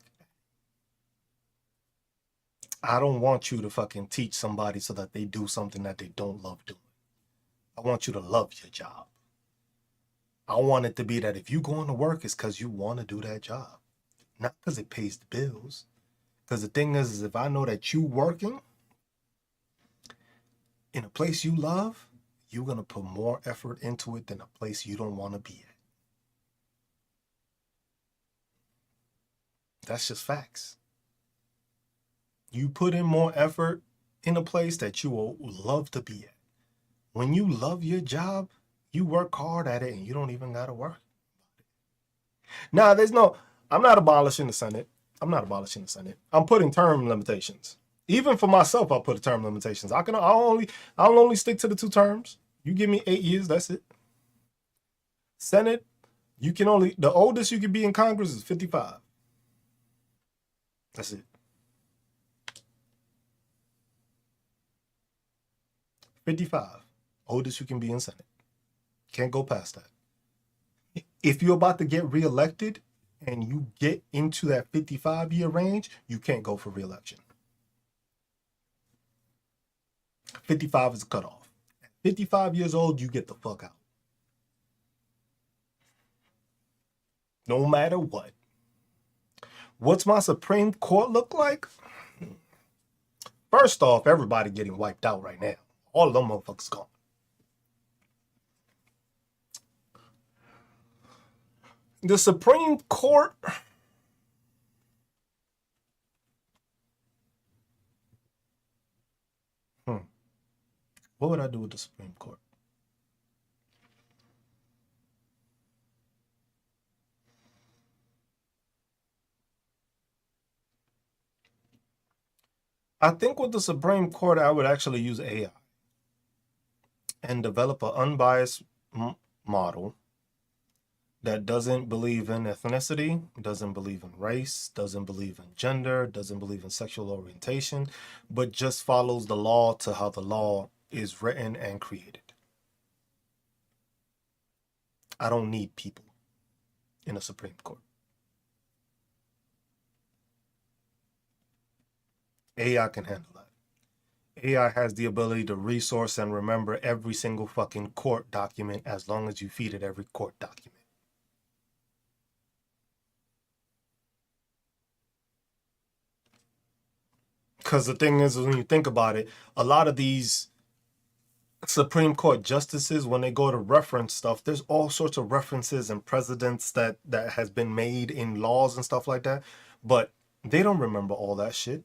I don't want you to fucking teach somebody so that they do something that they don't love doing. I want you to love your job. I want it to be that if you going to work, it's because you want to do that job, not because it pays the bills. Because the thing is if I know that you working in a place you love, you're going to put more effort into it than a place you don't want to be at. That's just facts. You put in more effort in a place that you will love to be at. When you love your job, you work hard at it and you don't even got to work. Now, I'm not abolishing the Senate. I'm putting term limitations. Even for myself, I'll put term limitations. I'll only stick to the 2 terms. You give me 8 years, that's it. Senate, the oldest you can be in Congress is 55. That's it. 55. Oldest you can be in Senate. Can't go past that. If you're about to get reelected and you get into that 55-year range, you can't go for reelection. 55 is a cutoff. At 55 years old, you get the fuck out. No matter what. What's my Supreme Court look like? First off, everybody getting wiped out right now. All of them motherfuckers gone. The Supreme Court. What would I do with the Supreme Court? I think with the Supreme Court, I would actually use AI and develop an unbiased model that doesn't believe in ethnicity, doesn't believe in race, doesn't believe in gender, doesn't believe in sexual orientation, but just follows the law to how the law is written and created. I don't need people in a Supreme Court. AI can handle that. AI has the ability to resource and remember every single fucking court document as long as you feed it every court document. Because the thing is, when you think about it, a lot of these Supreme Court justices, when they go to reference stuff, there's all sorts of references and precedents that has been made in laws and stuff like that. But they don't remember all that shit.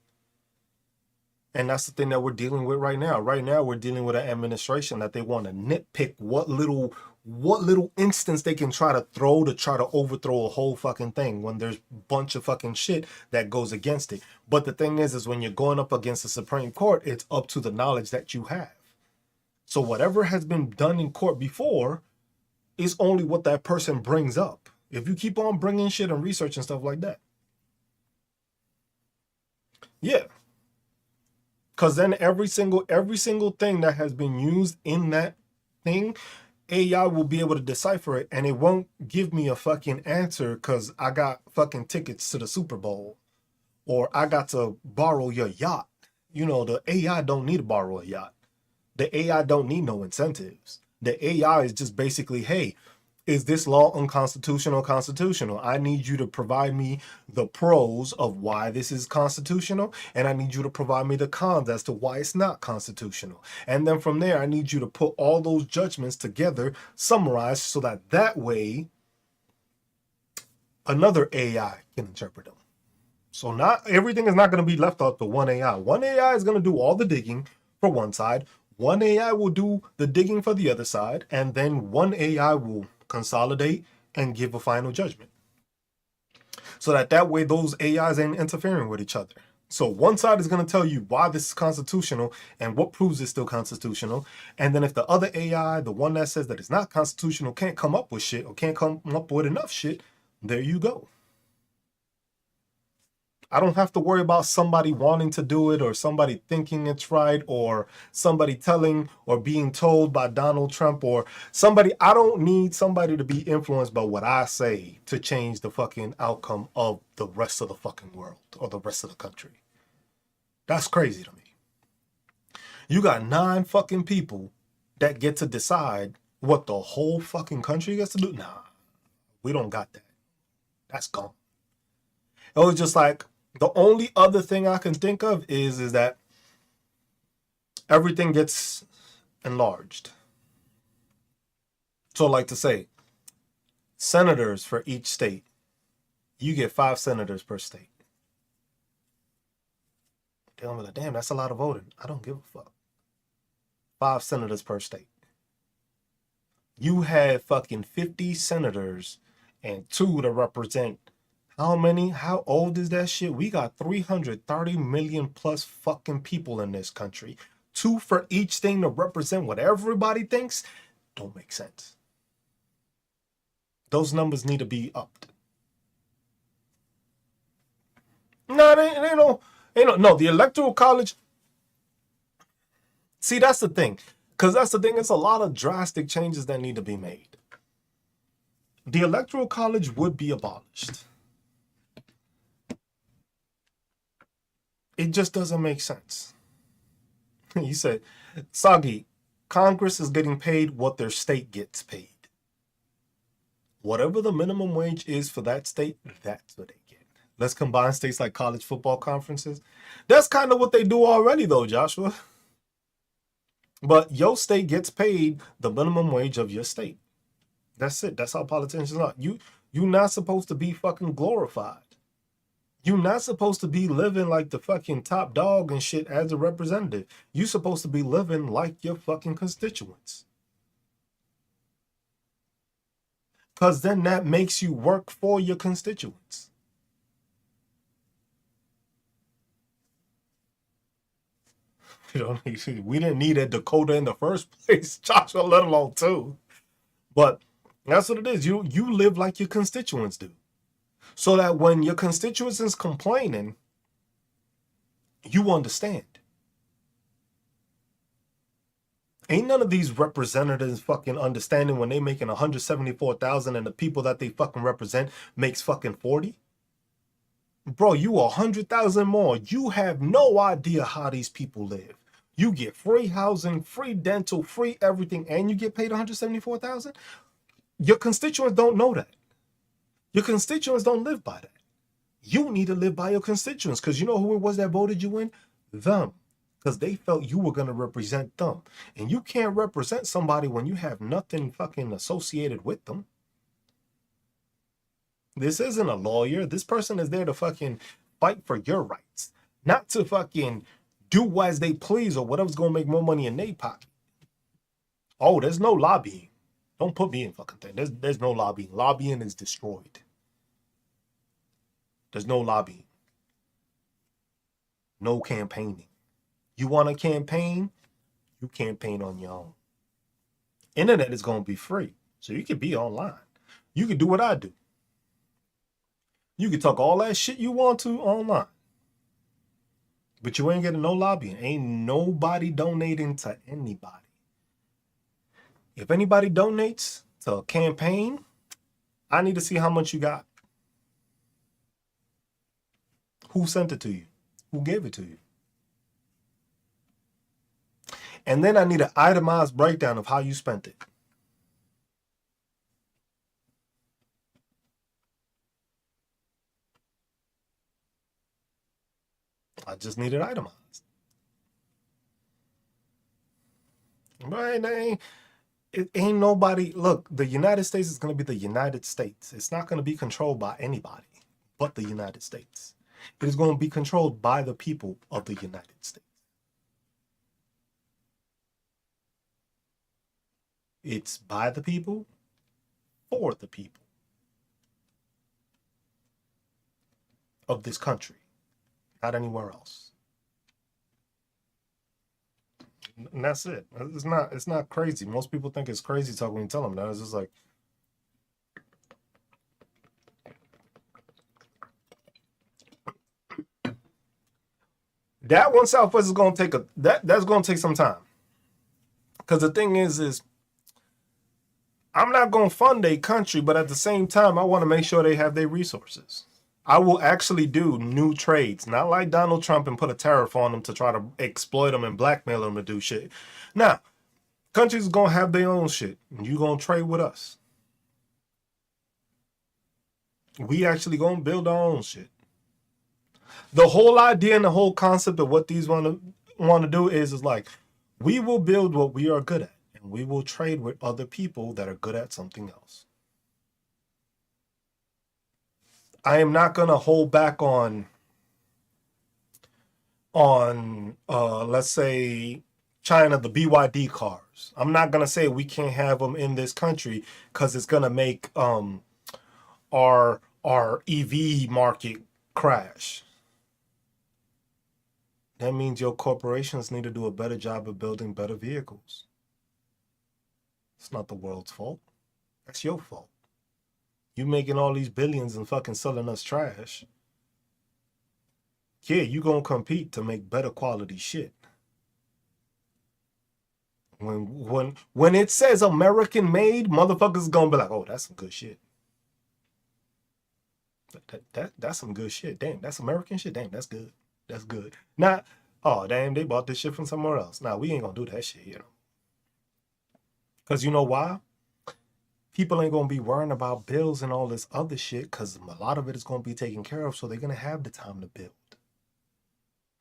And that's the thing that we're dealing with right now. Right now, we're dealing with an administration that they want to nitpick what little instance they can try to overthrow a whole fucking thing when there's a bunch of fucking shit that goes against it. But the thing is when you're going up against the Supreme Court, it's up to the knowledge that you have. So whatever has been done in court before is only what that person brings up. If you keep on bringing shit and research and stuff like that. Yeah. Because then every single thing that has been used in that thing, AI will be able to decipher it, and it won't give me a fucking answer because I got fucking tickets to the Super Bowl, or I got to borrow your yacht. You know, the AI don't need to borrow a yacht. The AI don't need no incentives. The AI is just basically, hey, is this law unconstitutional, constitutional? I need you to provide me the pros of why this is constitutional, and I need you to provide me the cons as to why it's not constitutional. And then from there, I need you to put all those judgments together, summarized, so that way another AI can interpret them. So not everything is not going to be left up to one AI. One AI is going to do all the digging for one side. One AI will do the digging for the other side, and then one AI will consolidate and give a final judgment. So that way those AIs ain't interfering with each other. So one side is going to tell you why this is constitutional and what proves it's still constitutional. And then if the other AI, the one that says that it's not constitutional, can't come up with shit or can't come up with enough shit, there you go. I don't have to worry about somebody wanting to do it or somebody thinking it's right or somebody telling or being told by Donald Trump or somebody. I don't need somebody to be influenced by what I say to change the fucking outcome of the rest of the fucking world or the rest of the country. That's crazy to me. You got 9 fucking people that get to decide what the whole fucking country gets to do. Nah, we don't got that. That's gone. It was just like the only other thing I can think of is that everything gets enlarged. So, like to say, senators for each state, you get 5 senators per state. They'll be like, damn, that's a lot of voting. I don't give a fuck. 5 senators per state. You have fucking 50 senators and 2 to represent how many? How old is that shit? We got 330 million plus fucking people in this country. 2 for each thing to represent what everybody thinks. Don't make sense. Those numbers need to be upped. No, no, the Electoral College. See, that's the thing. Because that's the thing. It's a lot of drastic changes that need to be made. The Electoral College would be abolished. It just doesn't make sense. He said, Sagi, Congress is getting paid what their state gets paid. Whatever the minimum wage is for that state, that's what they get. Let's combine states like college football conferences. That's kind of what they do already, though, Joshua. But your state gets paid the minimum wage of your state. That's it. That's how politicians are. You're not supposed to be fucking glorified. You're not supposed to be living like the fucking top dog and shit as a representative. You're supposed to be living like your fucking constituents. Because then that makes you work for your constituents. We didn't need a Dakota in the first place, Joshua, let alone 2. But that's what it is. You live like your constituents do. So that when your constituents is complaining, you understand. Ain't none of these representatives fucking understanding when they making 174,000 and the people that they fucking represent makes fucking 40. Bro, you 100,000 more. You have no idea how these people live. You get free housing, free dental, free everything, and you get paid 174,000. Your constituents don't know that. Your constituents don't live by that. You need to live by your constituents, because you know who it was that voted you in? Them. Because they felt you were going to represent them. And you can't represent somebody when you have nothing fucking associated with them. This isn't a lawyer. This person is there to fucking fight for your rights, not to fucking do as they please or whatever's going to make more money in their pocket. Oh, there's no lobbying. Don't put me in fucking thing. There's no lobbying. Lobbying is destroyed. There's no lobbying. No campaigning. You want to campaign? You campaign on your own. Internet is going to be free. So you can be online. You can do what I do. You can talk all that shit you want to online. But you ain't getting no lobbying. Ain't nobody donating to anybody. If anybody donates to a campaign, I need to see how much you got. Who sent it to you? Who gave it to you? And then I need an itemized breakdown of how you spent it. I just need it itemized. Right? It ain't nobody. Look, the United States is going to be the United States. It's not going to be controlled by anybody but the United States. It is going to be controlled by the people of the United States. It's by the people, for the people of this country, not anywhere else. And that's it. It's not crazy. Most people think it's crazy talk when you tell them that. It's just like, that one Southwest is gonna take that's gonna take some time. Because the thing is I'm not gonna fund a country, but at the same time, I want to make sure they have their resources. I will actually do new trades, not like Donald Trump and put a tariff on them to try to exploit them and blackmail them to do shit. Now, Countries gonna have their own shit, and you gonna trade with us. We actually gonna build our own shit. The whole idea and the whole concept of what these want to do is like, we will build what we are good at, and we will trade with other people that are good at something else. I am not gonna hold back on let's say China, the BYD cars. I'm not gonna say we can't have them in this country because it's gonna make our EV market crash. That means your corporations need to do a better job of building better vehicles. It's not the world's fault. That's your fault. You making all these billions and fucking selling us trash. Yeah, you gonna compete to make better quality shit. When it says American made, motherfuckers gonna be like, oh, that's some good shit. That's some good shit. Damn, that's American shit. Damn, that's good. That's good. Not, oh damn, they bought this shit from somewhere else. Nah, we ain't gonna do that shit, you know. Cause you know why? People ain't gonna be worrying about bills and all this other shit, cause a lot of it is gonna be taken care of, so they're gonna have the time to build.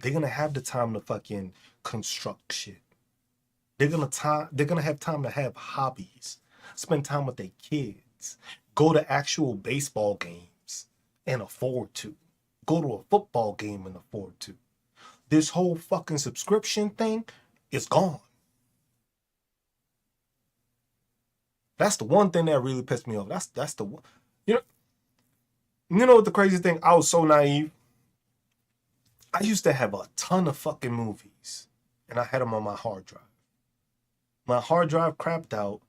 They're gonna have the time to fucking construct shit. They're gonna have time to have hobbies, spend time with their kids, go to actual baseball games and afford to, go to a football game and afford to. This whole fucking subscription thing is gone. That's the one thing that really pissed me off. That's the one. You know what the crazy thing? I was so naive. I used to have a ton of fucking movies, and I had them on my hard drive. My hard drive crapped out.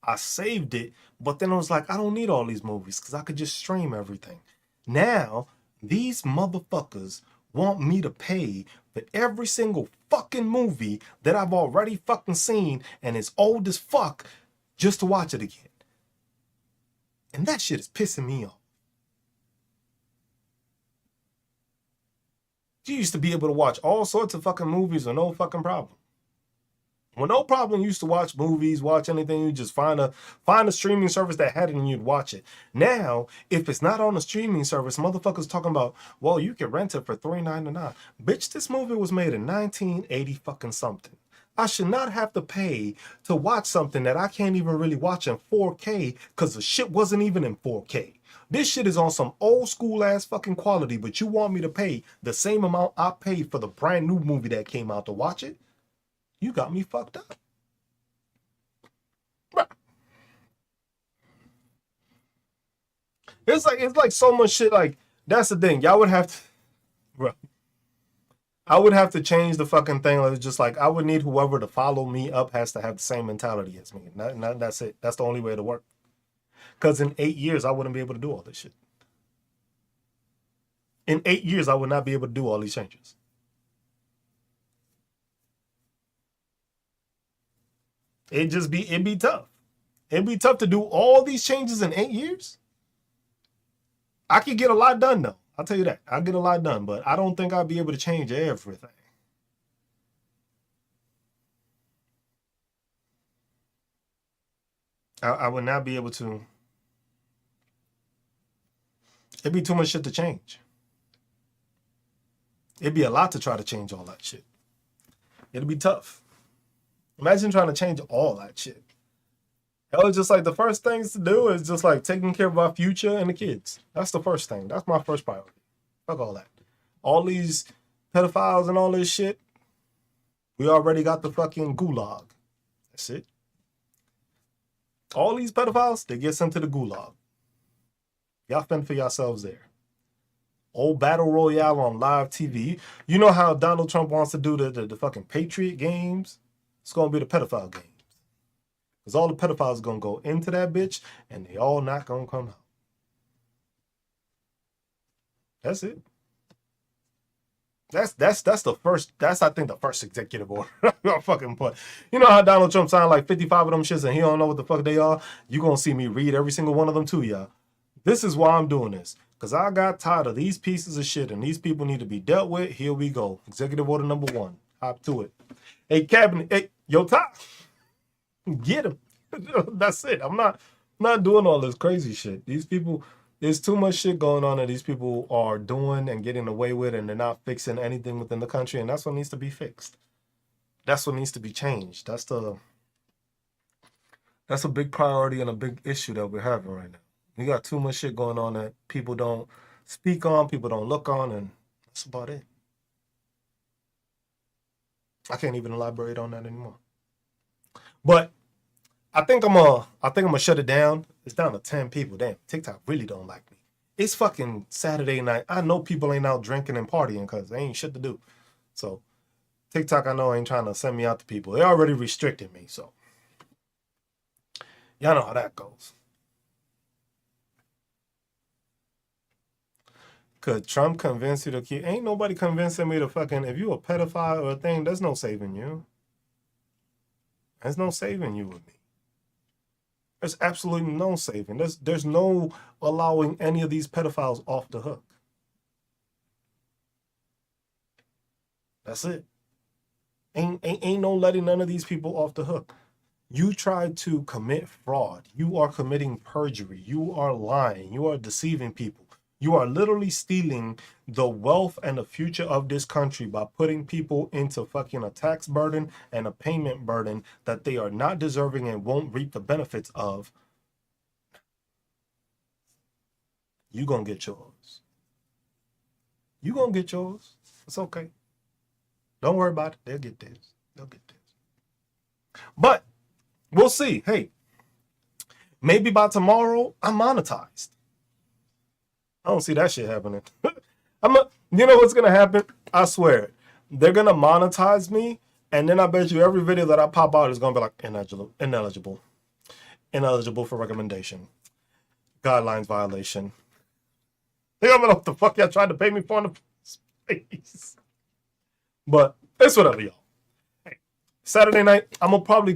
I saved it, but then I was like, I don't need all these movies because I could just stream everything. Now, these motherfuckers want me to pay for every single fucking movie that I've already fucking seen and is old as fuck just to watch it again. And that shit is pissing me off. You used to be able to watch all sorts of fucking movies with no fucking problem. With no problem, you used to watch movies, watch anything. You just find a streaming service that had it and you'd watch it. Now, if it's not on a streaming service, motherfuckers talking about, well, you can rent it for $3.99. Bitch, this movie was made in 1980 fucking something. I should not have to pay to watch something that I can't even really watch in 4K because the shit wasn't even in 4K. This shit is on some old school ass fucking quality, but you want me to pay the same amount I paid for the brand new movie that came out to watch it? You got me fucked up. It's like so much shit. Like, that's the thing. Y'all would have to, bro. I would have to change the fucking thing. It's just like, I would need whoever to follow me up has to have the same mentality as me. That's it. That's the only way to work. Because in 8 years, I wouldn't be able to do all this shit. In 8 years, I would not be able to do all these changes. It'd be tough. It'd be tough to do all these changes in 8 years. I could get a lot done though. I'll tell you that. I'll get a lot done, but I don't think I'll be able to change everything. I would not be able to. It'd be too much shit to change. It'd be a lot to try to change all that shit. It'd be tough. Imagine trying to change all that shit. It was just like the first things to do is just like taking care of our future and the kids. That's the first thing. That's my first priority. Fuck all that. All these pedophiles and all this shit, we already got the fucking gulag. That's it. All these pedophiles, they get sent to the gulag. Y'all fend for yourselves there. Old battle royale on live TV. You know how Donald Trump wants to do the fucking Patriot games? It's gonna be the pedophile games. Because all the pedophiles are gonna go into that bitch and they all not gonna come out. That's it. That's the first, that's I think the first executive order. Fucking put. You know how Donald Trump signed like 55 of them shits and he don't know what the fuck they are? You gonna see me read every single one of them to y'all. This is why I'm doing this. Because I got tired of these pieces of shit and these people need to be dealt with. Here we go. Executive order number 1. Hop to it. Hey, cabinet. Hey, yo, Ty. Get him. That's it. I'm not doing all this crazy shit. These people, there's too much shit going on that these people are doing and getting away with, and they're not fixing anything within the country, and that's what needs to be fixed. That's what needs to be changed. That's a big priority and a big issue that we're having right now. We got too much shit going on that people don't speak on, people don't look on, and that's about it. I can't even elaborate on that anymore. But I think I'm gonna shut it down. It's down to 10 people. Damn, TikTok really don't like me. It's fucking Saturday night. I know people ain't out drinking and partying because they ain't shit to do. So TikTok, I know, ain't trying to send me out to people. They already restricted me, so y'all know how that goes. Could Trump convince you to keep? Ain't nobody convincing me to fucking. If you a pedophile or a thing, there's no saving you. There's no saving you with me. There's absolutely no saving. There's no allowing any of these pedophiles off the hook. That's it. Ain't no letting none of these people off the hook. You tried to commit fraud. You are committing perjury. You are lying. You are deceiving people. You are literally stealing the wealth and the future of this country by putting people into fucking a tax burden and a payment burden that they are not deserving and won't reap the benefits of. You gonna get yours. You gonna get yours. It's okay. Don't worry about it. They'll get this. They'll get this. But we'll see. Hey, maybe by tomorrow I'm monetized. I don't see that shit happening. You know what's gonna happen? I swear, they're gonna monetize me, and then I bet you every video that I pop out is gonna be like ineligible for recommendation, guidelines violation. They don't know what the fuck y'all tried to pay me for in the space. But it's whatever, y'all. Hey, Saturday night, I'm gonna probably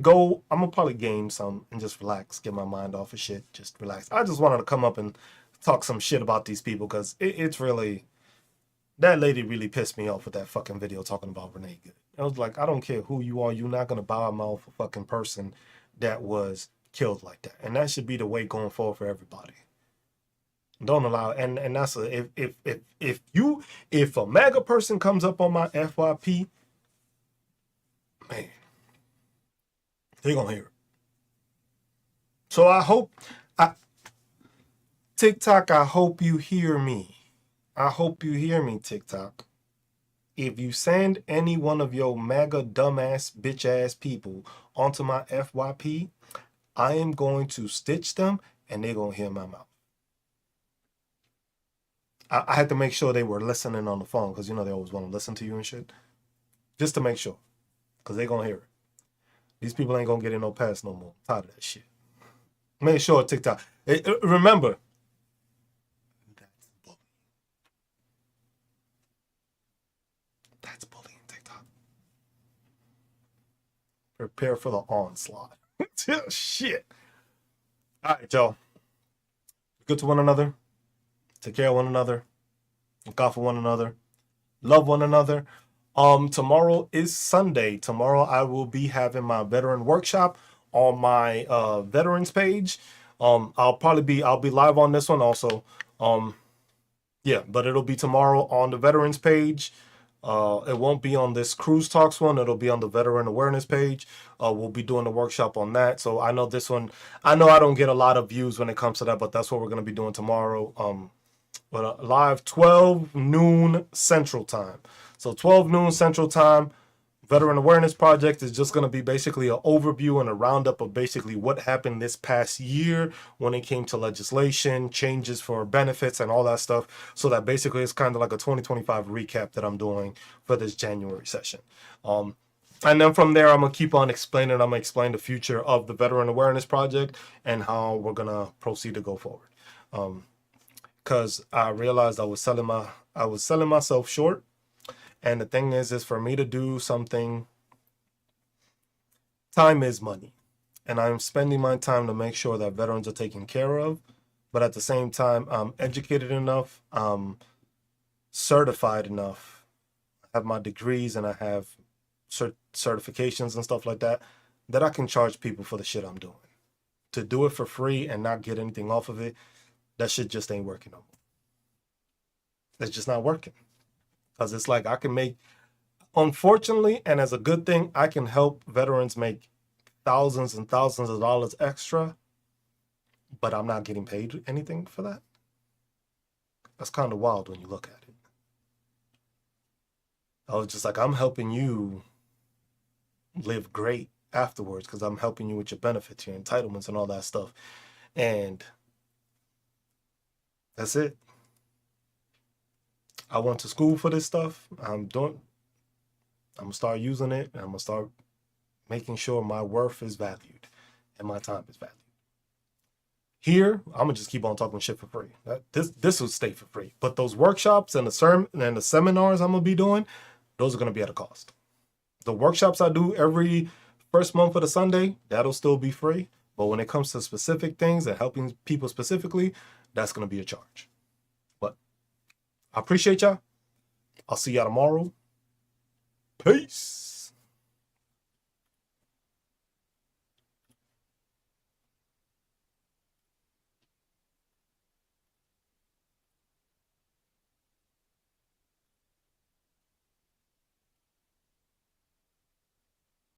game some and just relax, get my mind off of shit, just relax. I just wanted to come up and talk some shit about these people because it's really, that lady really pissed me off with that fucking video talking about Renee Good. I was like, I don't care who you are, you're not gonna bow mouth a fucking person that was killed like that, and that should be the way going forward for everybody. Don't allow, and that's if a MAGA person comes up on my FYP, man, they gonna hear it. So I TikTok, I hope you hear me. I hope you hear me, TikTok. If you send any one of your MAGA dumbass bitch ass people onto my FYP, I am going to stitch them and they're gonna hear my mouth. I had to make sure they were listening on the phone because you know they always want to listen to you and shit. Just to make sure. Because they gonna hear it. These people ain't gonna get in no pass no more. I'm tired of that shit. Make sure TikTok. Remember, that's bullying TikTok. Prepare for the onslaught. Shit. All right, y'all. Good to one another. Take care of one another. Look out for one another. Love one another. Tomorrow is Sunday. Tomorrow I will be having my veteran workshop on my veterans page. I'll be live on this one also. Yeah, but it'll be tomorrow on the veterans page. It won't be on this Cruise Talks one. It'll be on the veteran awareness page. We'll be doing the workshop on that. So I know this one, I know I don't get a lot of views when it comes to that, but that's what we're going to be doing tomorrow. But live 12 noon Central Time. So 12 noon Central Time, Veteran Awareness Project is just going to be basically an overview and a roundup of basically what happened this past year when it came to legislation, changes for benefits, and all that stuff. So that basically it's kind of like a 2025 recap that I'm doing for this January session. And then from there, I'm going to keep on explaining. I'm going to explain the future of the Veteran Awareness Project and how we're going to proceed to go forward. Because I realized I was selling myself short. And the thing is for me to do something, time is money. And I'm spending my time to make sure that veterans are taken care of. But at the same time, I'm educated enough, I'm certified enough, I have my degrees and I have certifications and stuff like that. that I can charge people for the shit I'm doing. To do it for free and not get anything off of it, that shit just ain't working no more. It's just not working. Because it's like I can make, unfortunately, and as a good thing, I can help veterans make thousands and thousands of dollars extra, but I'm not getting paid anything for that. That's kind of wild when you look at it. I was just like, I'm helping you live great afterwards because I'm helping you with your benefits, your entitlements, and all that stuff. And that's it. I went to school for this stuff. I'm gonna start using it, and I'm gonna start making sure my worth is valued and my time is valued. Here, I'm gonna just keep on talking shit for free. This will stay for free. But those workshops and the seminars I'm gonna be doing, those are gonna be at a cost. The workshops I do every first month of the Sunday, that'll still be free. But when it comes to specific things and helping people specifically, that's gonna be a charge. But I appreciate y'all. I'll see y'all tomorrow. Peace.